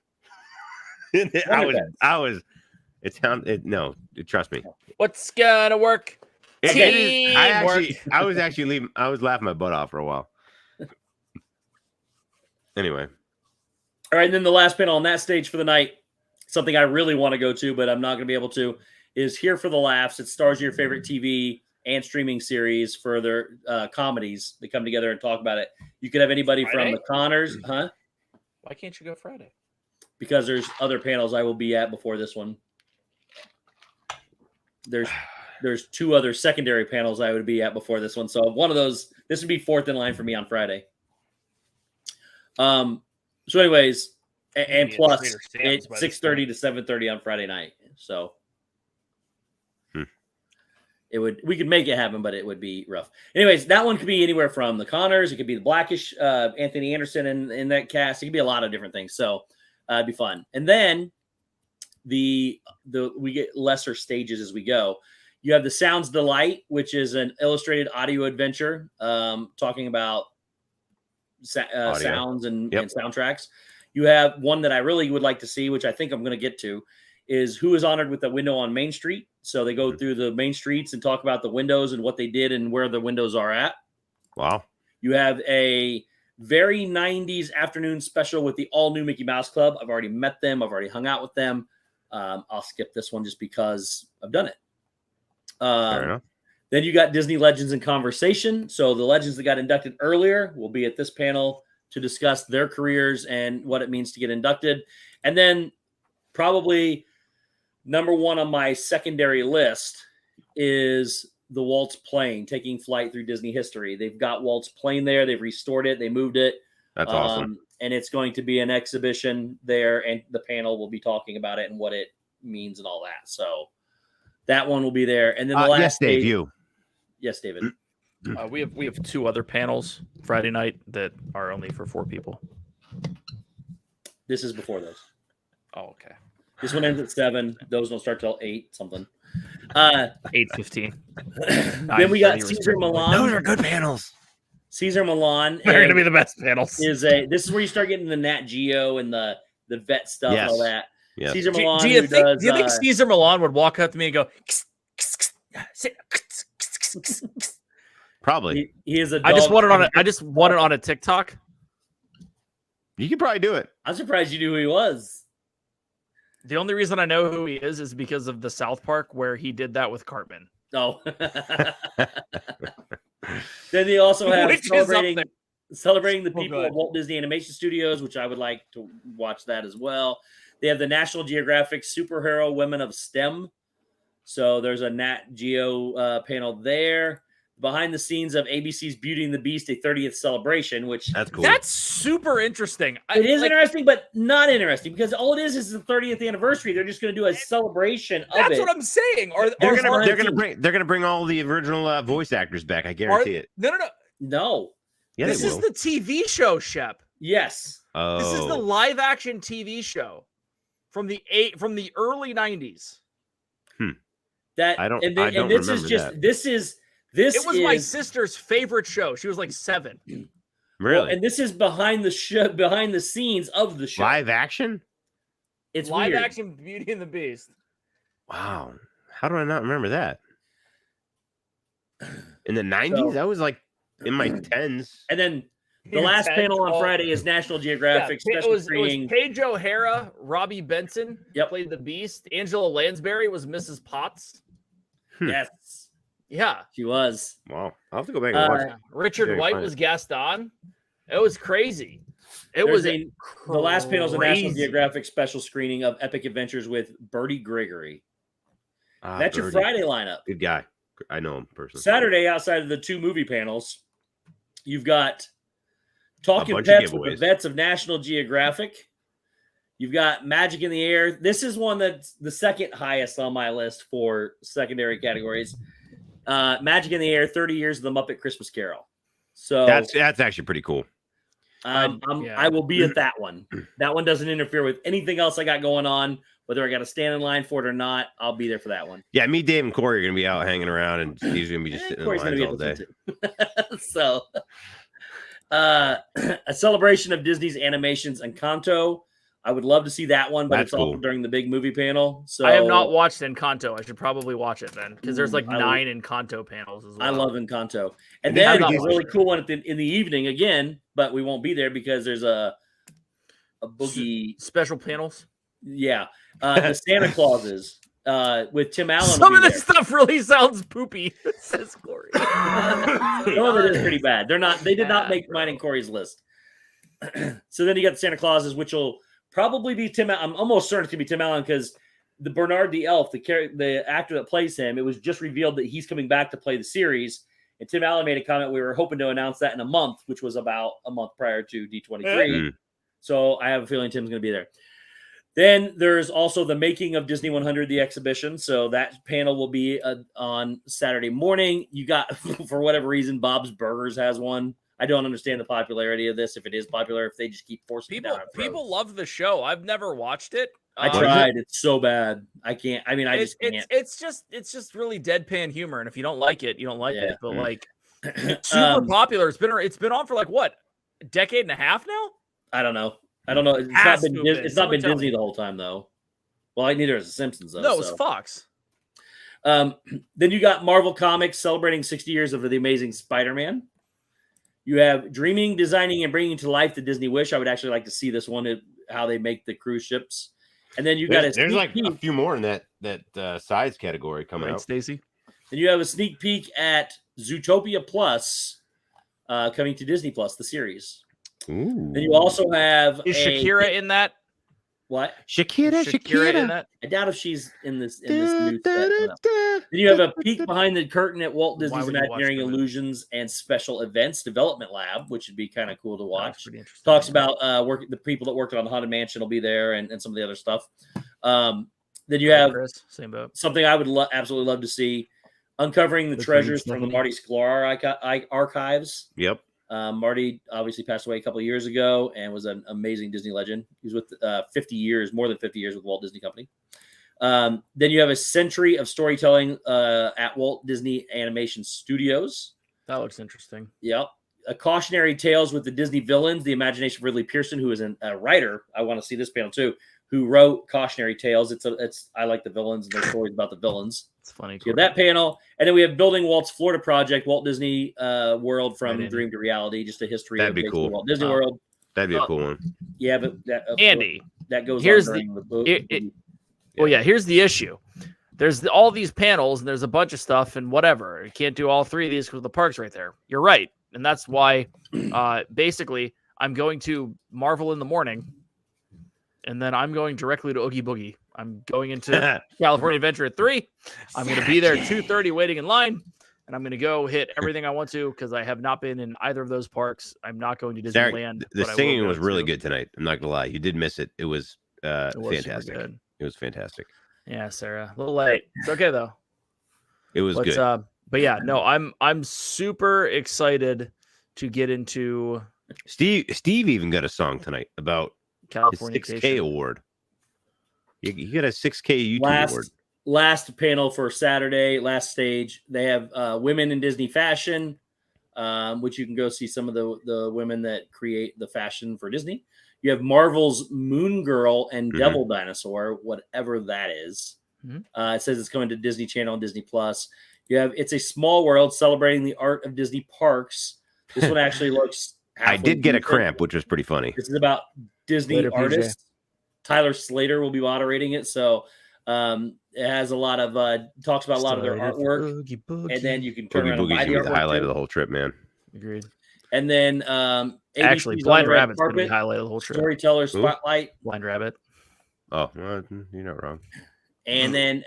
Trust me. What's gonna work? I was laughing my butt off for a while. Anyway. All right. And then the last panel on that stage for the night, something I really want to go to, but I'm not going to be able to, is Here for the Laughs. It stars your favorite TV and streaming series for their comedies. They come together and talk about it. You could have anybody Friday? From the Connors, huh? Why can't you go Friday? Because there's other panels I will be at before this one. There's 2 other secondary panels I would be at before this one. So one of those, this would be 4th in line for me on Friday. So anyways, and plus it's 6:30 to 7:30 on Friday night. So we could make it happen, but it would be rough. Anyways, that one could be anywhere from the Connors. It could be the Blackish, Anthony Anderson in that cast. It could be a lot of different things. So it'd be fun. And then we get lesser stages as we go. You have the Sounds Delight, which is an illustrated audio adventure talking about sounds and soundtracks. You have one that I really would like to see, which I think I'm going to get to, is Who is Honored with a Window on Main Street. So they go through the main streets and talk about the windows and what they did and where the windows are at. Wow. You have a very 90s afternoon special with the all-new Mickey Mouse Club. I've already met them. I've already hung out with them. I'll skip this one just because I've done it. Fair enough. Then you got Disney Legends in Conversation. So the legends that got inducted earlier will be at this panel to discuss their careers and what it means to get inducted. And then probably number one on my secondary list is the Walt's Plane, taking flight through Disney history. They've got Walt's Plane there. They've restored it. They moved it. That's awesome. And it's going to be an exhibition there, and the panel will be talking about it and what it means and all that. So that one will be there. And then the last yes, Dave, you. Yes, David. We have 2 other panels Friday night that are only for 4 people. This is before those. Oh, okay. This one ends at 7. Those don't start till 8 something. 8:15. Then we got Caesar Milan. Those are good panels. Caesar Milan. They're going to be the best panels. This is where you start getting the Nat Geo and the vet stuff and all that. Yes. Caesar Milan. Do you think Caesar Milan would walk up to me and go, probably. He is a dog. I just want it on a TikTok. You could probably do it. I'm surprised you knew who he was. The only reason I know who he is because of the South Park where he did that with Cartman. Oh. Then they also have celebrating the people of Walt Disney Animation Studios, which I would like to watch that as well. They have the National Geographic Superhero Women of STEM. So there's a Nat Geo panel there. Behind the scenes of ABC's Beauty and the Beast, a 30th celebration, which that's cool. That's super interesting. It is interesting, but not interesting because all it is the 30th anniversary. They're just going to do a celebration of it. That's what I'm saying. They're going to bring all the original voice actors back. I guarantee it. No. Yeah, this is the TV show, Shep. Yes. Oh. This is the live action TV show from the early 90s. It was my sister's favorite show. She was like 7. Really? Well, and this is behind the scenes of the show. Live action? It's live weird. action Beauty and the Beast. Wow. How do I not remember that? In the 90s? That was like in my 10s. And then the last panel on Friday is National Geographic special screening. It was Paige O'Hara, Robbie Benson played the Beast. Angela Lansbury was Mrs. Potts. Yes. Yeah. She was. Wow. I'll have to go back and watch it. Richard White was Gaston. It was crazy. The last panel is a National Geographic special screening of Epic Adventures with Bertie Gregory. That's your Friday lineup. Good guy. I know him personally. Saturday, outside of the 2 movie panels, you've got Talking Pets with the Vets of National Geographic. You've got Magic in the Air. This is one that's the second highest on my list for secondary categories. Magic in the Air, 30 Years of the Muppet Christmas Carol. So that's actually pretty cool. I will be at that one. That one doesn't interfere with anything else I got going on. Whether I got to stand in line for it or not, I'll be there for that one. Yeah, me, Dave, and Corey are going to be out hanging around, and he's going to be just sitting in lines all day. So, a celebration of Disney's animations Encanto. I would love to see that one, but it's also during the big movie panel. So I have not watched Encanto. I should probably watch it then, because there's like 9 Encanto panels as well. I love Encanto, and then a really cool one in the evening again, but we won't be there because there's a boogie special panels. Yeah, the Santa Clauses with Tim Allen. Some of this stuff really sounds poopy, says Corey. Some of it is pretty bad. They did not make mine and Corey's list. So then you got the Santa Clauses, which will probably be Tim. I'm almost certain it's gonna be Tim Allen because the Bernard the Elf, the actor that plays him, it was just revealed that he's coming back to play the series. And Tim Allen made a comment. We were hoping to announce that in a month, which was about a month prior to D23. Mm-hmm. So I have a feeling Tim's going to be there. Then there's also the Making of Disney 100, the exhibition. So that panel will be on Saturday morning. You got, for whatever reason, Bob's Burgers has one. I don't understand the popularity of this. If it is popular, if they just keep forcing people love the show. I've never watched it. I tried. It's so bad. I can't. I mean, I just can't. It's just really deadpan humor, and if you don't like it, you don't like it. But like, it's super popular. It's been on for like what, a decade and a half now? I don't know. It's not been Disney the whole time though. Well, neither is The Simpsons though. No, it was Fox. Then you got Marvel Comics celebrating 60 years of The Amazing Spider-Man. You have dreaming, designing, and bringing to life the Disney Wish. I would actually like to see this one, how they make the cruise ships. And then there's like a few more in that size category coming out. Stacy. Then you have a sneak peek at Zootopia Plus coming to Disney Plus, the series. Ooh. Then you also have Shakira in that. What? Shakira in that? I doubt if she's in this new set. Then you have a peek behind the curtain at Walt Disney's Imagineering Illusions and Special Events Development Lab, which would be kind of cool to watch. Talks about the people that worked on the Haunted Mansion will be there and some of the other stuff. Then you have same boat. Something I would absolutely love to see, uncovering the treasures from the Marty Sklar archives. Yep. Marty obviously passed away a couple of years ago and was an amazing Disney legend. He was with more than 50 years with Walt Disney Company. Then you have a century of storytelling at Walt Disney Animation Studios. That looks interesting. Yep. A cautionary tales with the Disney villains, the imagination of Ridley Pearson, who is a writer. I want to see this panel too, who wrote cautionary tales. I like the villains and their stories about the villains. It's funny. So that panel, and then we have Building Walt's Florida Project, Walt Disney World from Dream to Reality, just a history. That'd be cool. Walt Disney World. That'd be a cool one. Yeah, but Andy, that goes. Here's on the book. Well, yeah. Here's the issue. There's all these panels, and there's a bunch of stuff, and whatever. You can't do all three of these because the park's right there. You're right, and that's why. Basically, I'm going to Marvel in the morning, and then I'm going directly to Oogie Boogie. I'm going into California Adventure at 3. I'm going to be there at 2:30 waiting in line, and I'm going to go hit everything I want to because I have not been in either of those parks. I'm not going to Disneyland. The singing was really good tonight. I'm not going to lie. You did miss it. It was fantastic. It was fantastic. Yeah, Sarah. A little late. It's okay, though. It was good. But yeah, no, I'm super excited to get into. Steve even got a song tonight about California 6K award. You got a 6K YouTube award. Last panel for Saturday, last stage. They have women in Disney fashion, which you can go see some of the women that create the fashion for Disney. You have Marvel's Moon Girl and Devil Dinosaur, whatever that is. It says it's coming to Disney Channel and Disney Plus. You have It's a Small World, celebrating the art of Disney parks. This one actually looks. I did get a cramp, which was pretty funny. This is about Disney artists. Tyler Slater will be moderating it, so it has a lot of talks about a lot of their artwork, and then you can turn around and buy the artwork. The highlight of the whole trip, man. Agreed. And then actually, Blind Rabbit's going to be highlight of the whole trip. Storyteller Spotlight. Blind Rabbit. Oh, well, you're not wrong. And then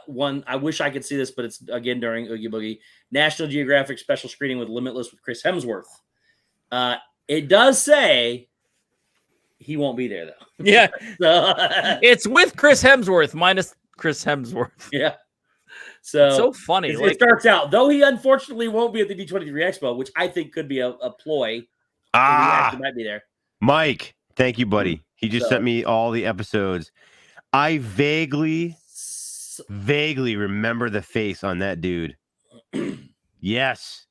one, I wish I could see this, but it's again during Oogie Boogie. National Geographic special screening with Limitless with Chris Hemsworth. It does say he won't be there though. Yeah, it's with Chris Hemsworth minus Chris Hemsworth. Yeah, so it's so funny. It starts out though he unfortunately won't be at the D23 Expo, which I think could be a ploy. He might be there. Mike, thank you, buddy. He just sent me all the episodes. I vaguely remember the face on that dude. Yes.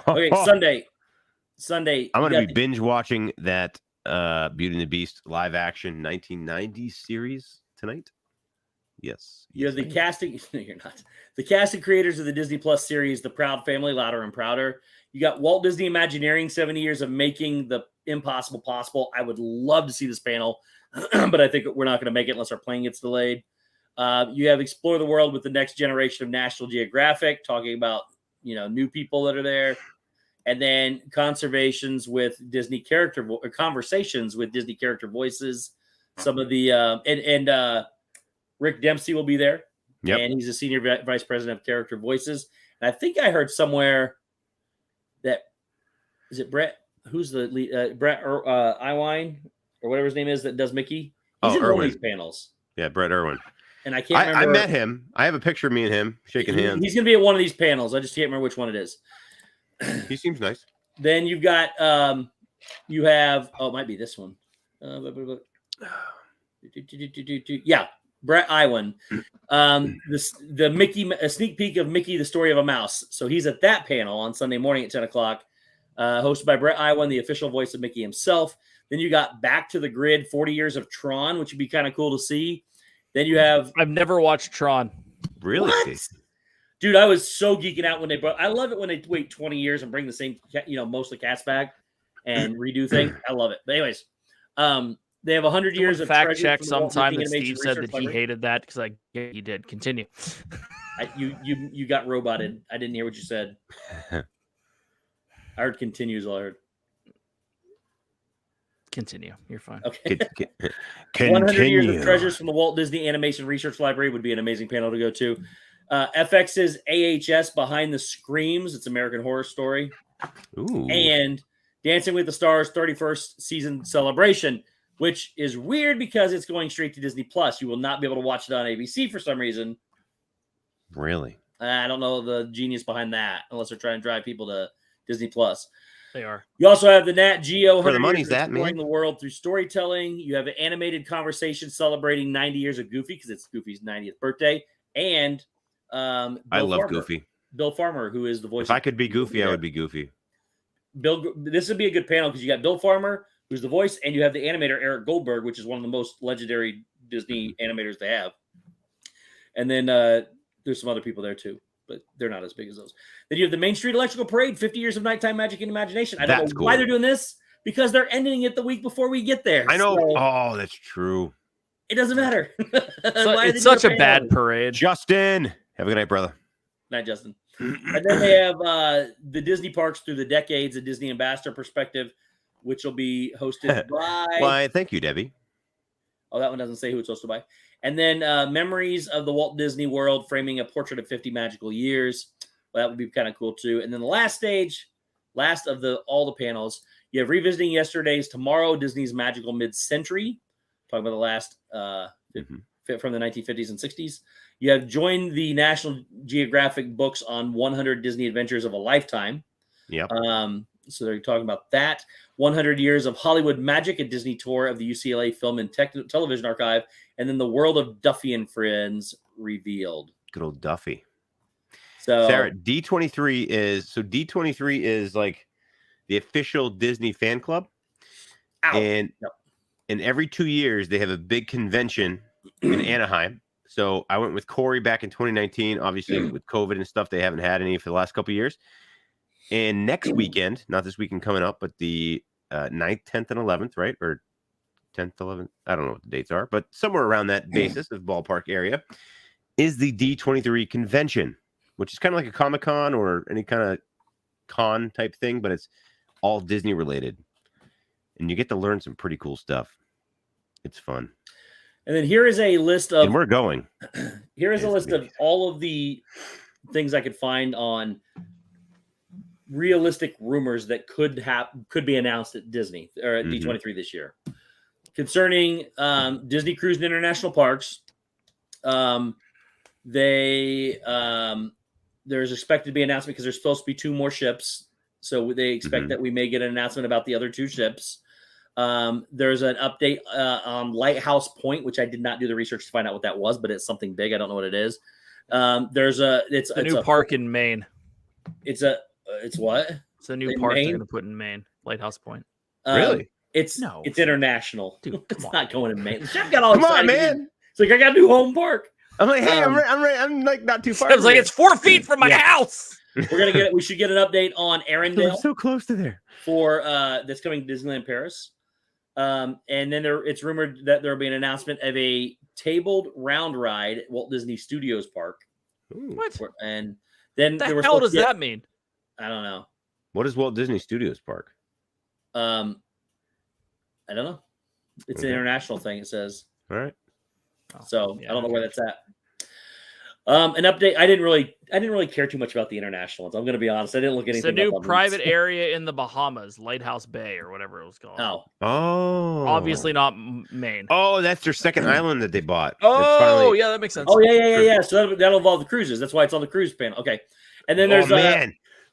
Okay, Sunday. I'm going to be binge watching that Beauty and the Beast live action 1990 series tonight. Yes. You have the casting. No, you're not. The casting creators of the Disney Plus series, The Proud Family, Louder and Prouder. You got Walt Disney Imagineering, 70 years of making the impossible possible. I would love to see this panel, but I think we're not going to make it unless our plane gets delayed. You have Explore the World with the Next Generation of National Geographic, talking about new people that are there. And then conversations with Disney character voices. Some of the and Rick Dempsey will be there. Yep. And he's a senior vice president of character voices. And I think I heard somewhere that is it Brett? Who's the lead? Brett Iwine or whatever his name is that does Mickey. He's in one of these panels. Yeah, Brett Irwin. And I can't remember. I met him. I have a picture of me and him shaking hands. He's going to be at one of these panels. I just can't remember which one it is. He seems nice. Then you've got it might be this one. Yeah, Brett Iwan. A sneak peek of Mickey, the Story of a Mouse. So he's at that panel on Sunday morning at 10 o'clock, hosted by Brett Iwan, the official voice of Mickey himself. Then you got Back to the Grid, 40 Years of Tron, which would be kind of cool to see. Then you have... I've never watched Tron. Really? What? Dude, I was so geeking out when they brought... I love it when they wait 20 years and bring the same, most of the cast back and redo things. I love it. But anyways, they have 100 years of fact check sometime that Steve said that he hated that because he did. Continue. You got roboted. I didn't hear what you said. I heard continues all I heard. Continue. You're fine. Okay. 100 years of treasures from the Walt Disney Animation Research Library would be an amazing panel to go to. FX's AHS Behind the Screams. It's American Horror Story. Ooh. And Dancing with the Stars 31st season celebration, which is weird because it's going straight to Disney Plus. You will not be able to watch it on ABC for some reason. Really? I don't know the genius behind that, unless they're trying to drive people to Disney Plus. They are. You also have the Nat Geo. For the money's that, man. The world through storytelling. You have an animated conversation celebrating 90 years of Goofy because it's Goofy's 90th birthday. And I love Goofy. Bill Farmer, who is the voice. If I could be Goofy, I would be Goofy. This would be a good panel because you got Bill Farmer, who's the voice, and you have the animator Eric Goldberg, which is one of the most legendary Disney animators they have. And then there's some other people there too, but they're not as big as those. Then you have the Main Street Electrical Parade, 50 Years of Nighttime Magic and Imagination. I don't know why they're doing this, because they're ending it the week before we get there. I know. So that's true. It doesn't matter. It's such a bad parade. Justin, have a good night, brother. Night, Justin. And then they have the Disney Parks Through the Decades, a Disney Ambassador Perspective, which will be hosted by... Why, thank you, Debbie. Oh, that one doesn't say who it's hosted by. And then Memories of the Walt Disney World, Framing a Portrait of 50 Magical Years. Well, that would be kind of cool, too. And then the last stage, last of all the panels, you have Revisiting Yesterday's Tomorrow, Disney's Magical Mid-Century. Talking about the last from the 1950s and 60s. You have Join the National Geographic books on 100 Disney Adventures of a Lifetime. Yep. So they're talking about that. 100 Years of Hollywood Magic, a Disney tour of the UCLA Film and Television Archive. And then The World of Duffy and Friends revealed. Good old Duffy. So Sarah, D23 is like the official Disney fan club. And every 2 years they have a big convention in Anaheim. So I went with Corey back in 2019. Obviously, with COVID and stuff, they haven't had any for the last couple of years. And next weekend, not this weekend coming up, but the 9th, 10th, and 11th, right? Or 10th, 11th. I don't know what the dates are, but somewhere around that basis of ballpark area is the D23 convention, which is kind of like a Comic-Con or any kind of con type thing, but it's all Disney related. And you get to learn some pretty cool stuff. It's fun. And then here is a list of... And we're going. Here is a list of all of the things I could find on realistic rumors that could be announced at Disney or at D23 this year. Concerning Disney Cruise and International Parks, there's expected to be an announcement because there's supposed to be 2 more ships. So they expect that we may get an announcement about the other 2 ships. There's an update on Lighthouse Point, which I did not do the research to find out what that was, but it's something big. I don't know what it is. It's a new park in Maine. It's what? It's a new park they're going to put in Maine. Lighthouse Point. Really? It's international. Dude, it's not going in Maine. Chef got all come excited. On, man. It's like I got a new home park. I'm like, hey, I'm like not too far. I was like, it's 4 feet from my house. We should get an update on Arendelle. I'm so close to there. For that's coming to Disneyland Paris. And then it's rumored that there will be an announcement of a tabled round ride at Walt Disney Studios Park. Ooh. What? And then the hell does that mean? I don't know. What is Walt Disney Studios Park? I don't know. It's an international thing. It says. All right. So I don't know where that's at. An update. I didn't really care too much about the international ones. I'm going to be honest. I didn't look anything. It's a new private area in the Bahamas, Lighthouse Bay or whatever it was called. Oh, obviously not Maine. Oh, that's their second island that they bought. Oh, yeah, that makes sense. Oh, yeah. So that'll involve the cruises. That's why it's on the cruise panel. Okay, and then there's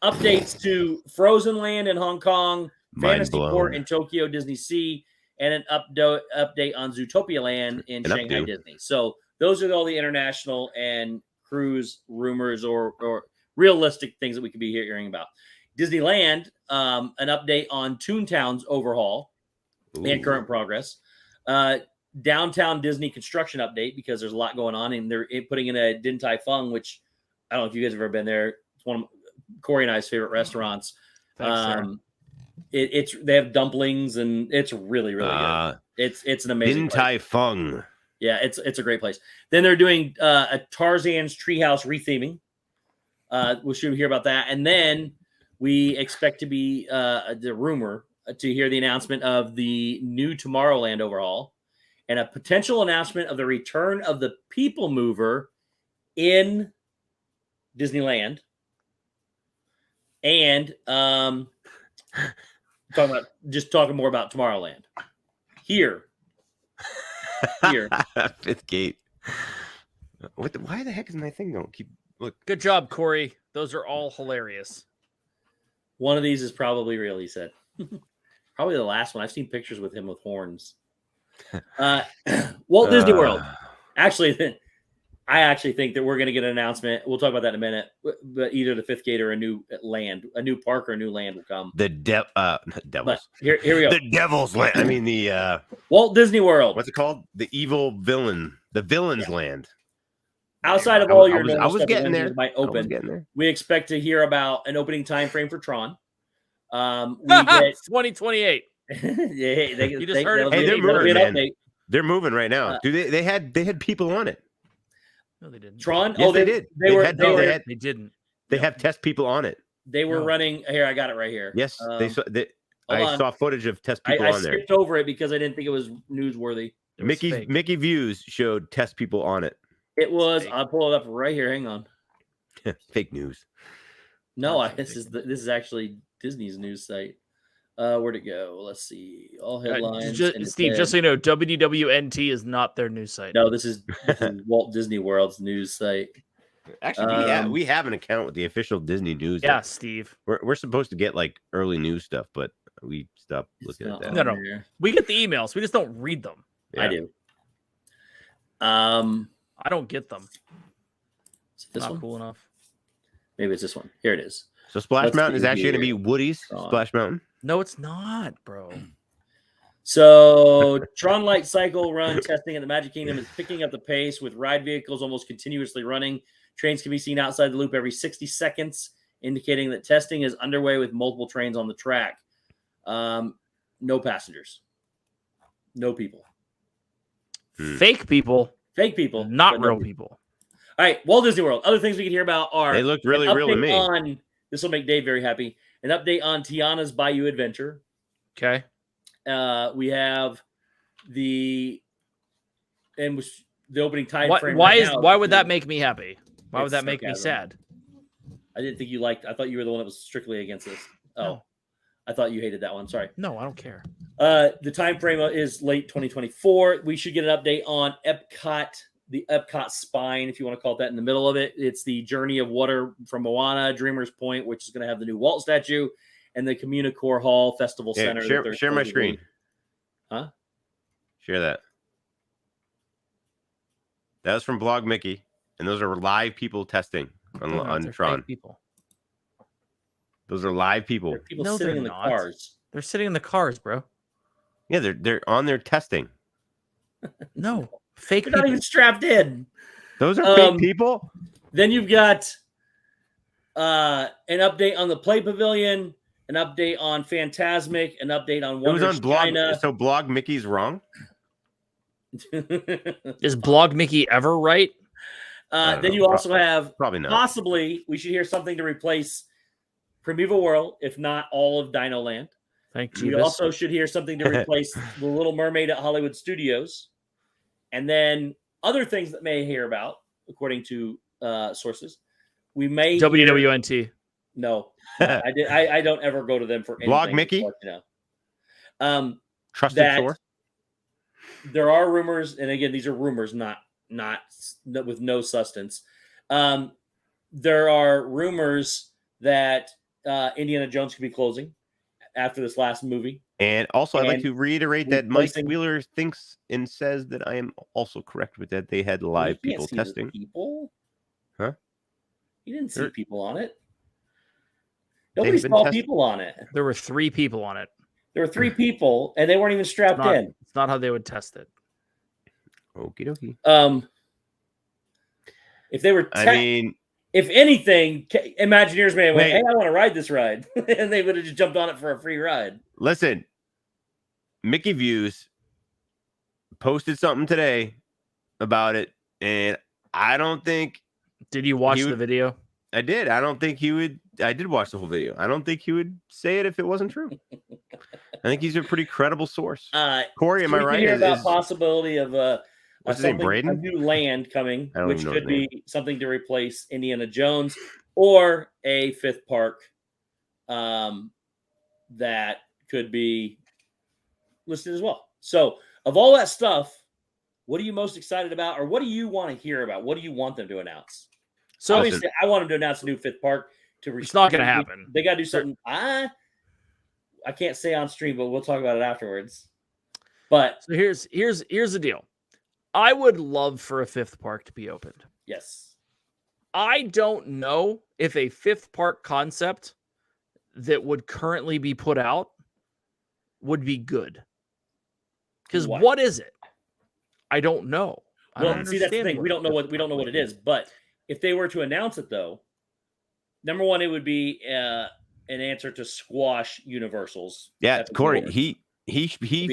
updates to Frozen Land in Hong Kong, Fantasy Port in Tokyo, Disney Sea, and an update on Zootopia Land in Shanghai Disney. So those are all the international and cruise rumors or realistic things that we could be hearing about. Disneyland, an update on Toontown's overhaul and current progress. Downtown Disney construction update, because there's a lot going on, and they're putting in a Din Tai Fung, which I don't know if you guys have ever been there. It's one of Corey and I's favorite restaurants. Thanks, They have dumplings, and it's really good. It's an amazing Din Tai Fung. Yeah, it's a great place. Then they're doing a Tarzan's Treehouse retheming. We should hear about that, and then we expect to be the rumor to hear the announcement of the new Tomorrowland overhaul, and a potential announcement of the return of the People Mover in Disneyland, and talking more about Tomorrowland here. Fifth Gate. Why the heck is my thing going? Look. Good job, Corey. Those are all hilarious. One of these is probably real, he said. Probably the last one. I've seen pictures with him with horns. Walt Disney World. Actually, I actually think that we're going to get an announcement. We'll talk about that in a minute. But either the Fifth Gate or a new land, a new park or a new land will come. The Devils. But here we go. The Devil's Land. I mean the Walt Disney World. What's it called? The evil villain. The Villain's Land. Outside of all your I was getting there. Might open. We expect to hear about an opening time frame for Tron. We get 2028. You just heard it. Hey, they're moving, man. Update. They're moving right now. They had people on it. No, they didn't. Tron? Yes, they did. They didn't. They have test people on it. They were running. Here, I got it right here. Yes, I saw footage of test people on there. I skipped over it because I didn't think it was newsworthy. Mickey Views showed test people on it. It was. I'll pull it up right here. Hang on. Fake news. No, this is actually Disney's news site. Where'd it go? Let's see. All headlines. Steve, just so you know, WWNT is not their news site. No, this is Walt Disney World's news site. Actually, we have an account with the official Disney news. Yeah, Steve. We're supposed to get like early news stuff, but we stopped looking at that. No. We get the emails. We just don't read them. Yeah. I do. I don't get them. Is this not one? Cool enough. Maybe it's this one. Here it is. So Splash Mountain is actually going to be Woody's Splash Mountain? No, it's not, bro. So Tron Light Cycle Run testing in the Magic Kingdom is picking up the pace with ride vehicles almost continuously running. Trains can be seen outside the loop every 60 seconds, indicating that testing is underway with multiple trains on the track. No passengers. No people. Fake people. Fake people. Not real people. All right, Walt Disney World. Other things we can hear about are... They look really real to me. This will make Dave very happy. An update on Tiana's Bayou Adventure. Okay. We have the opening time frame. Why would that make me happy? Why would that make me sad? I didn't think you liked. I thought you were the one that was strictly against this. Oh, no. I thought you hated that one. Sorry. No, I don't care. The time frame is late 2024. We should get an update on Epcot, the Epcot spine, if you want to call it that, in the middle of it. It's the Journey of Water from Moana, Dreamer's Point, which is going to have the new Walt statue, and the Communicore Hall Festival Center. Share my screen. Huh? Share that. That was from Blog Mickey, and those are live people testing on Tron. People. Those are live people. People sitting in the cars. They're sitting in the cars, bro. Yeah, they're on there testing. No, fake. They're not even strapped in. Those are fake people. Then you've got an update on the Play Pavilion, an update on Fantasmic, an update on Wonders China. So Blog Mickey's wrong. Is Blog Mickey ever right? Then you also have probably not. Possibly we should hear something to replace Primeval World, if not all of Dino Land. Thank you. We also should hear something to replace The Little Mermaid at Hollywood Studios. And then other things that may hear about, according to sources. We may WWNT. No. I don't ever go to them for anything. Blog Mickey? Trusted source? There are rumors, and again, these are rumors, not with no substance. There are rumors that Indiana Jones could be closing after this last movie. And also, I'd like to reiterate that Mike replacing- Wheeler thinks and says that I am also correct with that. They had live You people can't see the testing. people. Huh? You didn't see There- people on it. They've Nobody been saw testing. people on it. There were 3 people on it. There were 3 people, and they weren't even strapped in. It's not how they would test it. Okie dokie. If they were, I mean, if anything, Imagineers may have went, Wait. "Hey, I want to ride this ride," and they would have just jumped on it for a free ride. listen, Mickey Views posted something today about it, and I don't think Did you watch He the would- video? I did. I don't think he would. I did watch the whole video. I don't think he would say it if it wasn't true. I think he's a pretty credible source. Corey, am I We right? hear about possibility of what's his name, Braden? a new land coming, I don't which even know could his be something to replace Indiana Jones or a 5th park that could be listed as well. So, of all that stuff, what are you most excited about, or what do you want to hear about? What do you want them to announce? So Obviously, I want them to announce a new 5th park. It's not going to happen. They got to do something. I can't say on stream, but we'll talk about it afterwards. But So here's the deal. I would love for a 5th park to be opened. yes, I don't know if a 5th park concept that would currently be put out would be good. Because Why? what is it? I don't know. I don't well, see, that's the understand thing. We don't know what it is. But if they were to announce it, though, number one, it would be an answer to squash Universal's. Yeah, Epic Corey. Wars. He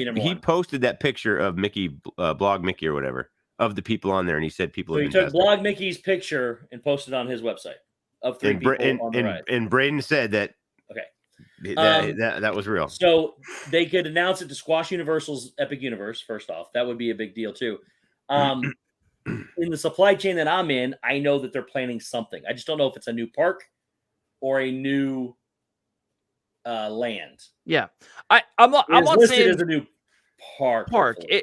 number one. posted that picture of Mickey, Blog Mickey or whatever, of the people on there, and he said people. So have he been took testing. Blog Mickey's picture and posted on his website of 3 people on the ride. And Braden said that. Okay. That was real. So they could announce it to squash Universal's Epic Universe. First off, that would be a big deal too. In the supply chain that I'm in, I know that they're planning something. I just don't know if it's a new park or a new land. Yeah, I'm not listed saying as a new park. hopefully.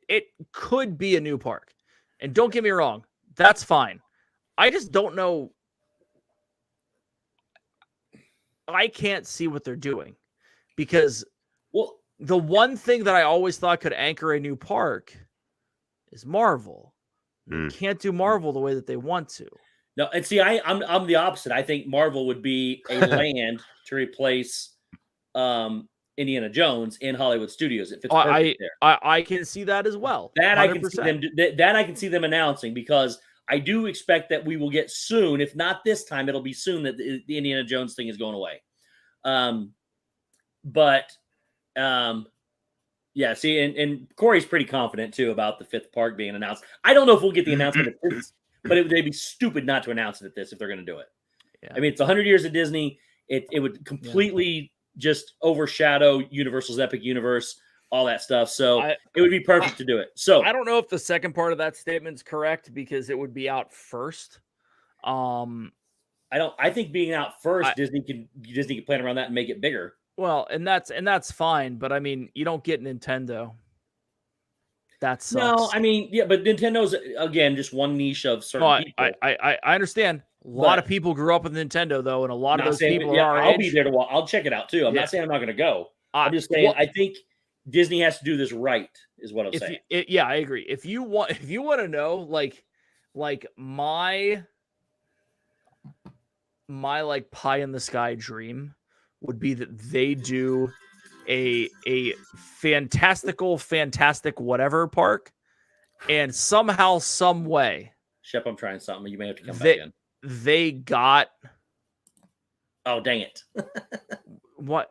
It could be a new park, and don't get me wrong, that's fine. I just don't know. I can't see what they're doing because the one thing that I always thought could anchor a new park is Marvel. You can't do Marvel the way that they want to. No, and see, I'm the opposite. I think Marvel would be a land to replace Indiana Jones in Hollywood Studios. If it's perfect there. I can see that as well. That 100%. I can see them. That I can see them announcing because I do expect that we will get soon. If not this time, it'll be soon that the Indiana Jones thing is going away. Yeah. See, and Corey's pretty confident too about the 5th park being announced. I don't know if we'll get the announcement at this, but they'd be stupid not to announce it at this if they're going to do it. Yeah. I mean, it's 100 years of Disney. It would completely just overshadow Universal's Epic Universe, all that stuff. So it would be perfect to do it. So I don't know if the second part of that statement is correct because it would be out first. I think being out first, Disney can plan around that and make it bigger. Well, and that's fine, but I mean, you don't get Nintendo. That sucks. No, I mean, yeah, but Nintendo's again just one niche of certain people. I understand. A lot of people grew up with Nintendo though, and a lot of those people are our I'll age. be there to watch. I'll check it out too. I'm not saying I'm not going to go. I'm just saying I think Disney has to do this right. Is what I'm saying. Yeah, I agree. If you want to know, like my like pie in the sky dream would be that they do a fantastic whatever park, and somehow, some way, Shep, I'm trying something. You may have to come back in. They got. Oh, dang it! What?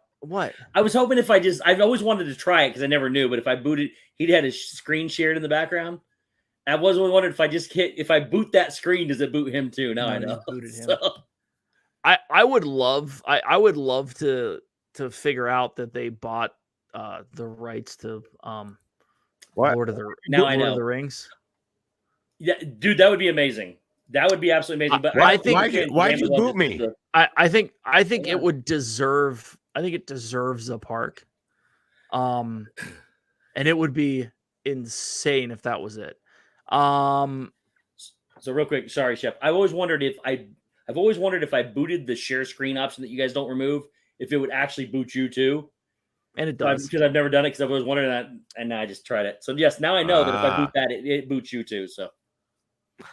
I was hoping I've always wanted to try it because I never knew. But if I booted, he'd had his screen shared in the background. I was only wondering if I boot that screen, does it boot him too? Now I know. Booted him. So. I would love to figure out that they bought the rights to Lord of the Rings. Yeah, dude, that would be amazing. That would be absolutely amazing. But why you boot me? I think it would deserve. I think it deserves a park. And it would be insane if that was it. So real quick, sorry, Shep. I've always wondered if I booted the share screen option that you guys don't remove, if it would actually boot you too. And it does. Because I've never done it because I was wondering that, and now I just tried it. So yes, now I know that if I boot that, it boots you too. So,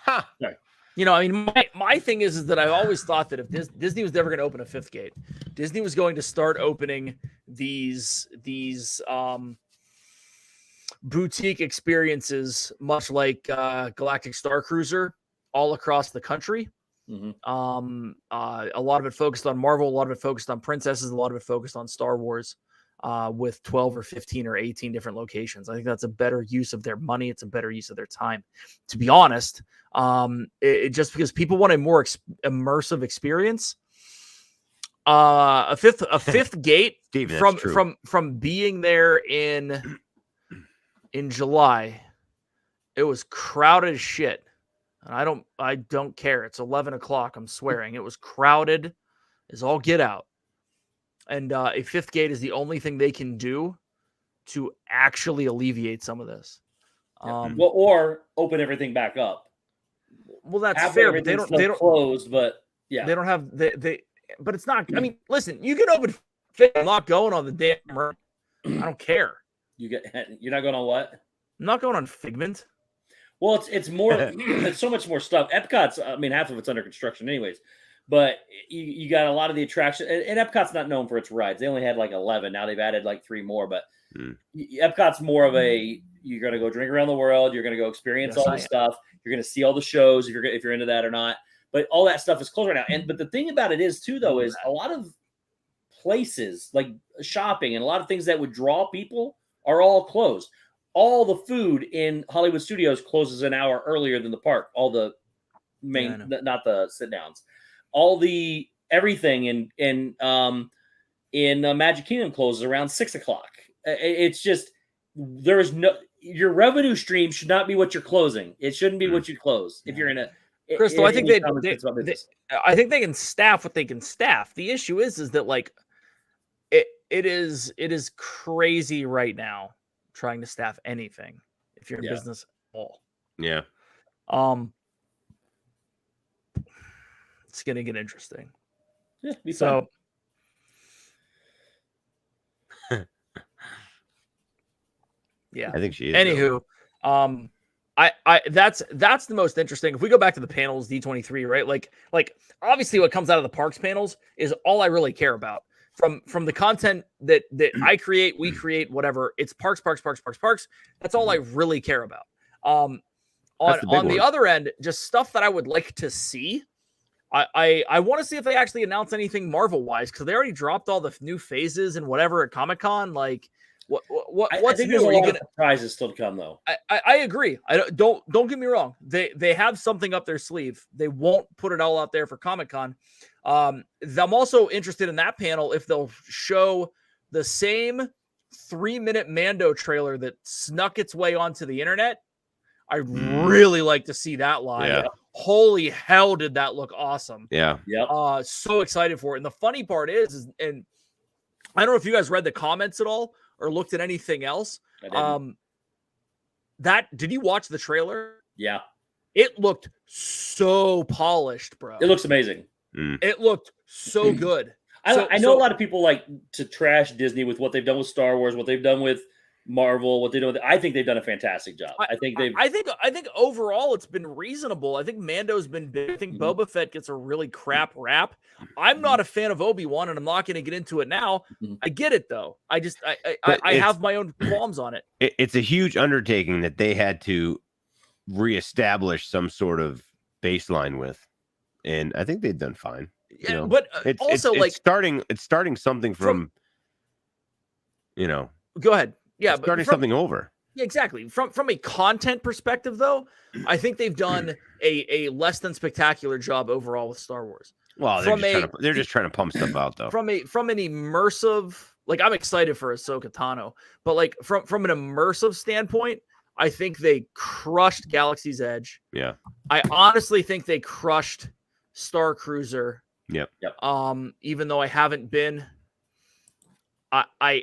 Sorry. You know, I mean, my thing is that I always thought that if Disney was never going to open a fifth gate, Disney was going to start opening these boutique experiences, much like Galactic Star Cruiser, all across the country. Mm-hmm. A lot of it focused on Marvel, a lot of it focused on princesses, a lot of it focused on Star Wars, with 12 or 15 or 18 different locations. I think that's a better use of their money. It's a better use of their time, to be honest. Just because people want a more immersive experience. A fifth gate Steven, from being there in July, it was crowded as shit. And I don't care. It's 11 o'clock. I'm swearing. It was crowded as all get out. And a fifth gate is the only thing they can do to actually alleviate some of this. Or open everything back up. Well, that's fair, but they don't closed, but yeah, they don't have but it's not. I mean, listen, you can open. I'm not going on the damn. I don't care. You're not going on what? I'm not going on Figment. Well, it's more. It's so much more stuff. Epcot's. I mean, half of it's under construction, anyways. But you got a lot of the attraction, and Epcot's not known for its rides. They only had like 11. Now they've added like 3 more. But Epcot's more of a. You're going to go drink around the world. You're going to go experience all the stuff. You're going to see all the shows if you're into that or not. But all that stuff is closed right now. But the thing about it is too, though, is a lot of places like shopping and a lot of things that would draw people are all closed. All the food in Hollywood Studios closes an hour earlier than the park. All the main, not the sit downs. All the everything in Magic Kingdom closes around 6 o'clock. It's just there is no. Your revenue stream should not be what you're closing. It shouldn't be what you close. If you're in a Crystal, I think I think they can staff what they can staff. The issue is that like it is crazy right now trying to staff anything if you're in business at all. Yeah. It's gonna get interesting. Yeah, so yeah, I think she is. Anywho, I that's the most interesting. If we go back to the panels, D23, right? Like obviously what comes out of the parks panels is all I really care about. From the content that I create, we create, whatever. It's parks. That's all I really care about. On the other end, just stuff that I would like to see. I want to see if they actually announce anything Marvel wise, because they already dropped all the new phases and whatever at Comic-Con. Like what's I think new? there's a lot of surprises still to come, though. I agree. Don't get me wrong. They have something up their sleeve. They won't put it all out there for Comic-Con. I'm also interested in that panel if they'll show the same 3-minute Mando trailer that snuck its way onto the internet. I'd really like to see that live. Yeah. Holy hell, did that look awesome? Yeah. So excited for it. And the funny part is, and I don't know if you guys read the comments at all or looked at anything else. Did you watch the trailer? Yeah. It looked so polished, bro. It looks amazing. It looked so good. I know a lot of people like to trash Disney with what they've done with Star Wars, what they've done with Marvel, what they do. I think they've done a fantastic job. I think overall it's been reasonable. I think Mando's been big. I think Boba Fett gets a really crap rap. I'm not a fan of Obi-Wan, and I'm not going to get into it now. I get it though. I have my own qualms on it. It's a huge undertaking that they had to reestablish some sort of baseline with, and I think they've done fine. Yeah, but it's starting something from Go ahead. Yeah, starting something over. Yeah, exactly. From a content perspective, though, I think they've done a less than spectacular job overall with Star Wars. Well, they're just trying to pump stuff out, though. From an immersive, like I'm excited for Ahsoka Tano, but like from an immersive standpoint, I think they crushed Galaxy's Edge. Yeah. I honestly think they crushed Star Cruiser. Yep. Even though I haven't been, I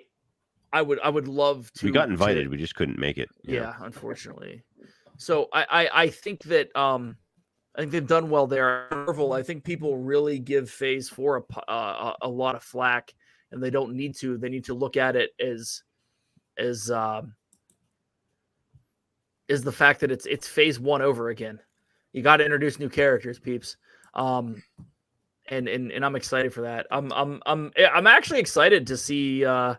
would love to. We got invited. We just couldn't make it. Yeah, unfortunately. So I think that I think they've done well there. Marvel, I think people really give Phase 4 a lot of flack, and they don't need to. They need to look at it as the fact that it's phase 1 over again. You got to introduce new characters, peeps. And I'm excited for that. I'm actually excited to see. I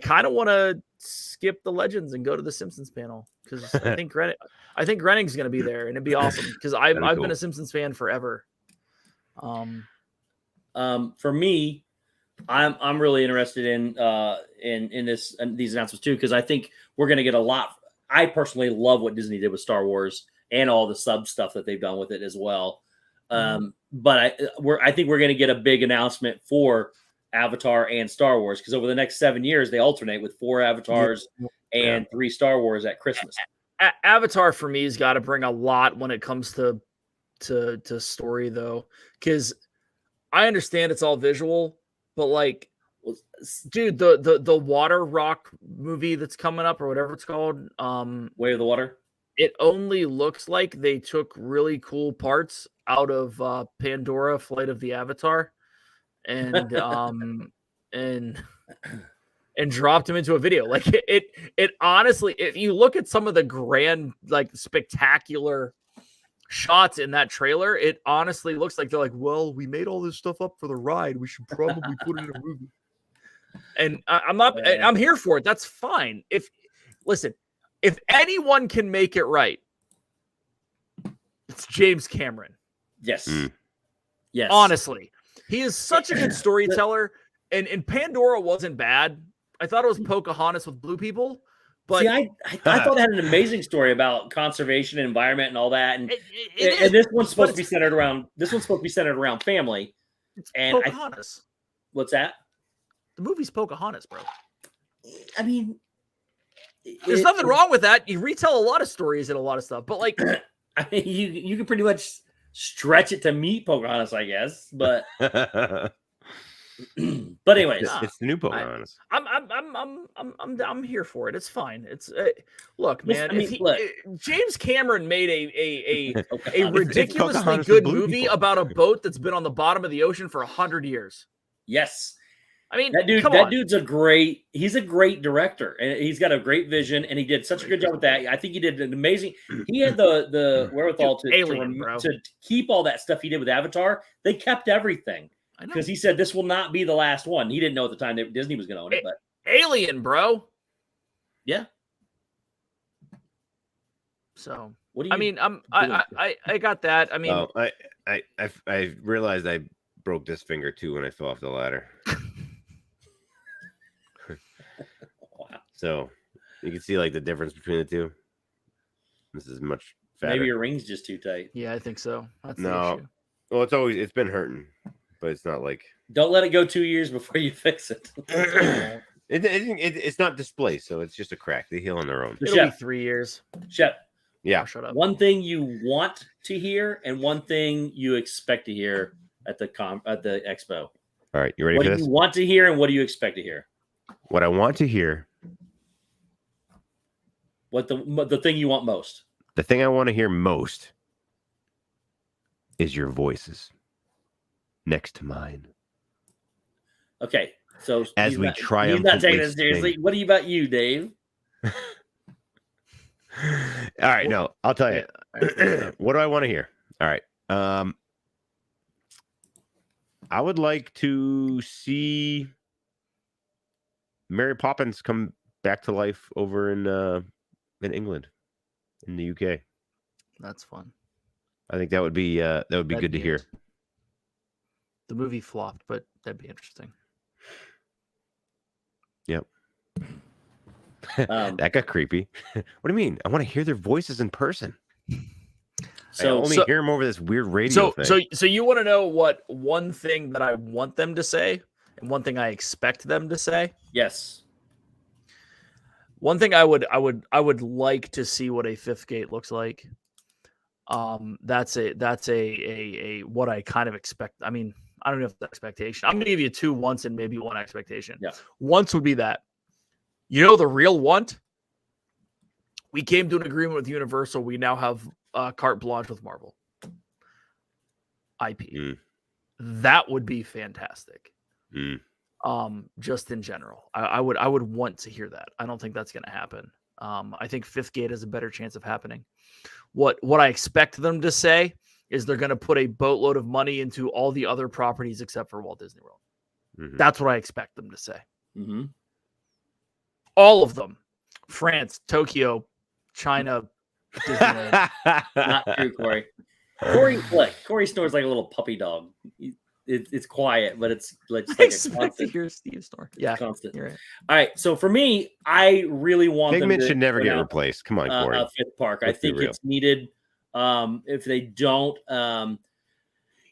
kind of want to skip the Legends and go to the Simpsons panel because I think Grenning's going to be there, and it'd be awesome because I've been a Simpsons fan forever. For me, I'm really interested in these announcements too, because I think we're going to get a lot. I personally love what Disney did with Star Wars and all the sub stuff that they've done with it as well. But I think we're going to get a big announcement for Avatar and Star Wars, because over the next 7 years they alternate with 4 Avatars and 3 Star Wars at Christmas. Avatar for me has got to bring a lot when it comes to story, though, because I understand it's all visual, but like, dude, the Water Rock movie that's coming up or whatever it's called, Way of the Water. It only looks like they took really cool parts out of Pandora: Flight of the Avatar, and dropped them into a video. Like it honestly, if you look at some of the grand, like spectacular shots in that trailer, it honestly looks like they're like, well, we made all this stuff up for the ride. We should probably put it in a movie. And I'm here for it. That's fine. If anyone can make it right, it's James Cameron. Yes. Yes. Honestly, he is such a good storyteller. And Pandora wasn't bad. I thought it was Pocahontas with blue people. But see, I thought it had an amazing story about conservation and environment and all that. And this one's supposed to be centered around family. It's and Pocahontas. What's that? The movie's Pocahontas, bro. I mean, there's nothing wrong with that. You retell a lot of stories and a lot of stuff, but like, I mean, you can pretty much stretch it to meet Pocahontas, I guess. But but anyways, it's the new Pocahontas. I'm here for it. It's fine. It's look, man. James Cameron made a ridiculously good movie about a boat that's been on the bottom of the ocean for 100 years. Yes. I mean, that dude's he's a great director, and he's got a great vision, and he did such a good job with that. I think he did an amazing. He had the wherewithal to keep all that stuff he did with Avatar. They kept everything because he said this will not be the last one. He didn't know at the time that Disney was going to own it, but Alien, bro. Yeah. So what do you? I mean, I got that. I mean, I realized I broke this finger too when I fell off the ladder. Wow. So you can see like the difference between the two. This is much fatter. Maybe your ring's just too tight. Yeah, I think so. That's no. the issue. Well, it's been hurting, but it's not like. Don't let it go 2 years before you fix it. It's not displaced, so it's just a crack. They heal on their own. It'll be 3 years. Shep. Yeah. Oh, shut up. One thing you want to hear and one thing you expect to hear at the expo. All right, you ready for this? What do you want to hear and what do you expect to hear? What I want to hear. What the thing you want most? The thing I want to hear most is your voices next to mine. Okay, so as we try, he's not taking it seriously. What about you, Dave? All right, no, I'll tell you. What do I want to hear? All right. I would like to see Mary Poppins come back to life over in England, in the UK. That's fun. I think that would be good to hear. The movie flopped, but that'd be interesting. Yep. That got creepy. What do you mean? I want to hear their voices in person. So I only hear them over this weird radio thing. So you want to know what one thing that I want them to say and one thing I expect them to say? Yes. One thing I would like to see what a fifth gate looks like. That's a what I kind of expect. I mean, I don't know if that's expectation. I'm going to give you 2 wants and maybe 1 expectation. Yeah. Once would be that. You know the real want? We came to an agreement with Universal. We now have carte blanche with Marvel. IP. That would be fantastic. Just in general, I would want to hear that. I don't think that's going to happen. I think Fifth Gate has a better chance of happening. What I expect them to say is they're going to put a boatload of money into all the other properties except for Walt Disney World. Mhm. That's what I expect them to say. Mm-hmm. All of them. France, Tokyo, China, Disneyland. Not true, Corey. Corey snores like a little puppy dog. It's quiet, but it's like I a expect to constant. hear Steve snore. Yeah, Constant. you're right. All right. So for me, I really want them Figment to should never get announce, replaced. Come on, Corey. a fifth park. Let's I be think real. it's needed. If they don't,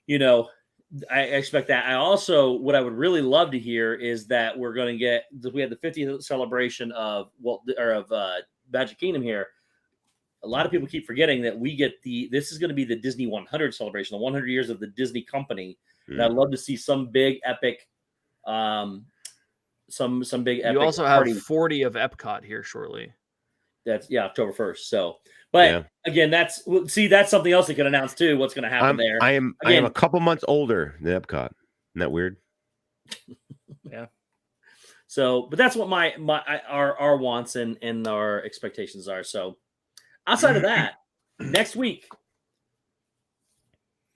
you know, I expect that. I also, what I would really love to hear is that we have the 50th celebration of Magic Kingdom here. A lot of people keep forgetting that this is going to be the Disney 100 celebration, the 100 years of the Disney company. And I'd love to see some big epic, some big epic. You also party. have 40 of Epcot here shortly. That's October 1st. So, but again, that's something else they could announce too. What's going to happen there? I am a couple months older than Epcot. Isn't that weird? Yeah. So, but that's what our wants and our expectations are. So, outside of that, next week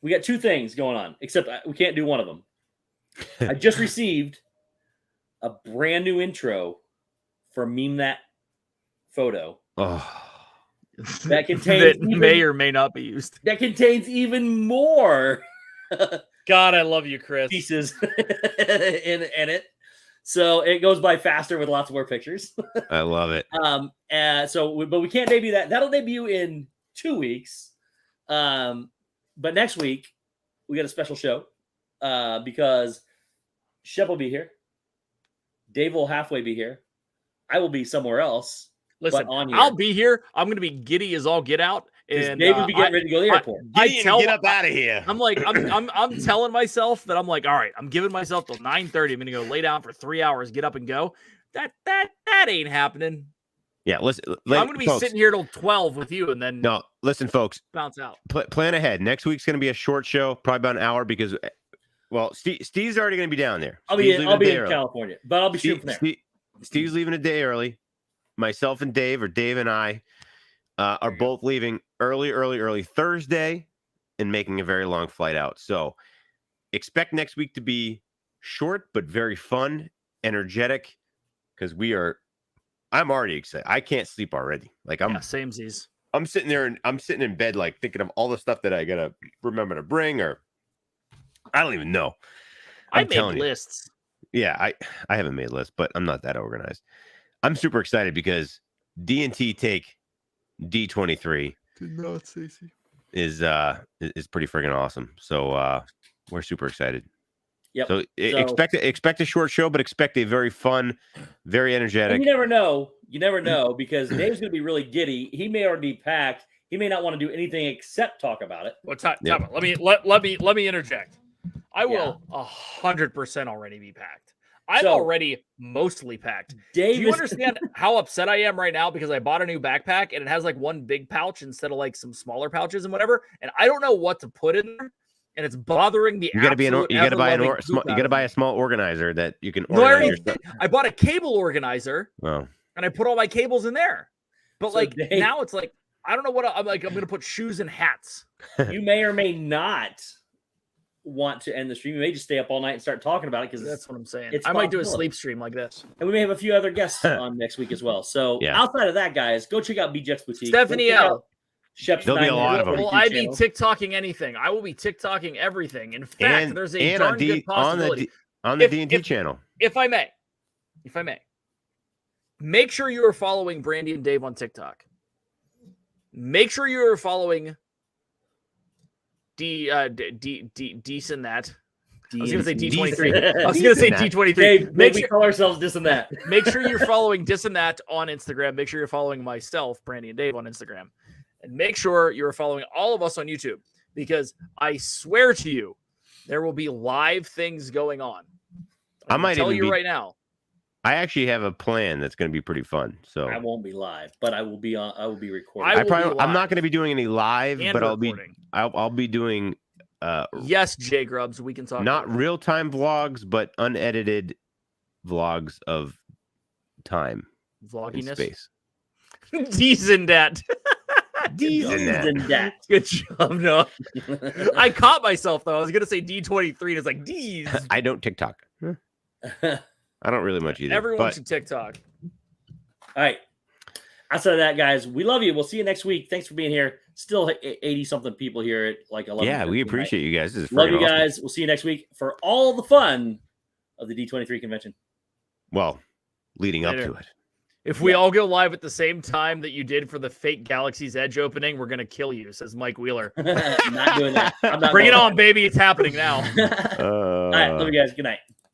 we got two things going on. Except we can't do one of them. I just received a brand new intro for Meme That Photo. Oh. That contains may or may not be used. That contains even more God, I love you, Chris. pieces in it. So it goes by faster with lots more pictures. I love it. But we can't debut that. That'll debut in 2 weeks. But next week we got a special show because Shep will be here. Dave will halfway be here. I will be somewhere else. Listen, on here. I'll be here. I'm going to be giddy as all get out. And Dave will be getting ready to go to the airport. Get up out of here. I'm like, I'm telling myself that I'm like, all right, I'm giving myself till 9:30. I'm gonna go lay down for 3 hours, get up and go. That ain't happening. Yeah, listen. I'm gonna be sitting here till 12 with you, and then listen, folks. Bounce out. Plan ahead. Next week's gonna be a short show, probably about an hour because, Steve's already gonna be down there. I'll be in California, but I'll be shooting from there. Steve's leaving a day early. Myself and Dave, or Dave and I, are both leaving early Thursday and making a very long flight out. So expect next week to be short, but very fun, energetic, because I'm already excited. I can't sleep already. Like samesies. I'm sitting there and I'm sitting in bed, like thinking of all the stuff that I got to remember to bring, or I don't even know. I made lists. Yeah, I haven't made lists, but I'm not that organized. I'm super excited because D&T take D23 is pretty freaking awesome. So we're super excited. Yep. So expect a short show, but expect a very fun, very energetic. And you never know because Dave's going to be really giddy. He may already be packed. He may not want to do anything except talk about it. Well, time out. Let me interject. I will 100% already be packed. I'm already mostly packed. Dave, do you understand how upset I am right now because I bought a new backpack and it has like one big pouch instead of like some smaller pouches and whatever, and I don't know what to put in there, and it's bothering the. You got to buy a small organizer that you can. I bought a cable organizer. Oh. And I put all my cables in there, but now it's like I don't know what I'm like. I'm going to put shoes and hats. You may or may not want to end the stream. You may just stay up all night and start talking about it because that's what I'm saying. I might do a sleep stream like this, and we may have a few other guests on next week as well. So outside of that, guys, go check out BJ's Boutique. Stephanie L. Shep's. There'll be a lot of them. Will I be TikToking anything? I will be TikToking everything. In fact, there's a darn good possibility on the D&T channel. If I may, make sure you are following Brandy and Dave on TikTok. Make sure you are following decent that. I was going to say D23. I was going to say D23. Dave, we call ourselves this and that. Make sure you're following dis and that on Instagram. Make sure you're following myself, Brandy and Dave, on Instagram. And make sure you're following all of us on YouTube because I swear to you, there will be live things going on. I might tell you right now. I actually have a plan that's going to be pretty fun. So I won't be live, but I will be recording. I'm not going to be doing any live, but I'll be doing. Yes, J Grubs, we can talk. Not real time vlogs, but unedited vlogs of time in Vlogginess. space. D's in that. Good job, no. I caught myself though. I was gonna say D23, and it's like D's. I don't TikTok. I don't really much either. Everyone should TikTok. All right. Outside of that, guys, we love you. We'll see you next week. Thanks for being here. Still 80-something people here at like 11. Yeah, we appreciate you guys. This is love you awesome. guys. We'll see you next week for all the fun of the D23 convention. Well, leading up to it. If we all go live at the same time that you did for the fake Galaxy's Edge opening, we're going to kill you, says Mike Wheeler. Not doing that. Bring it on, baby. It's happening now. All right. Love you guys. Good night.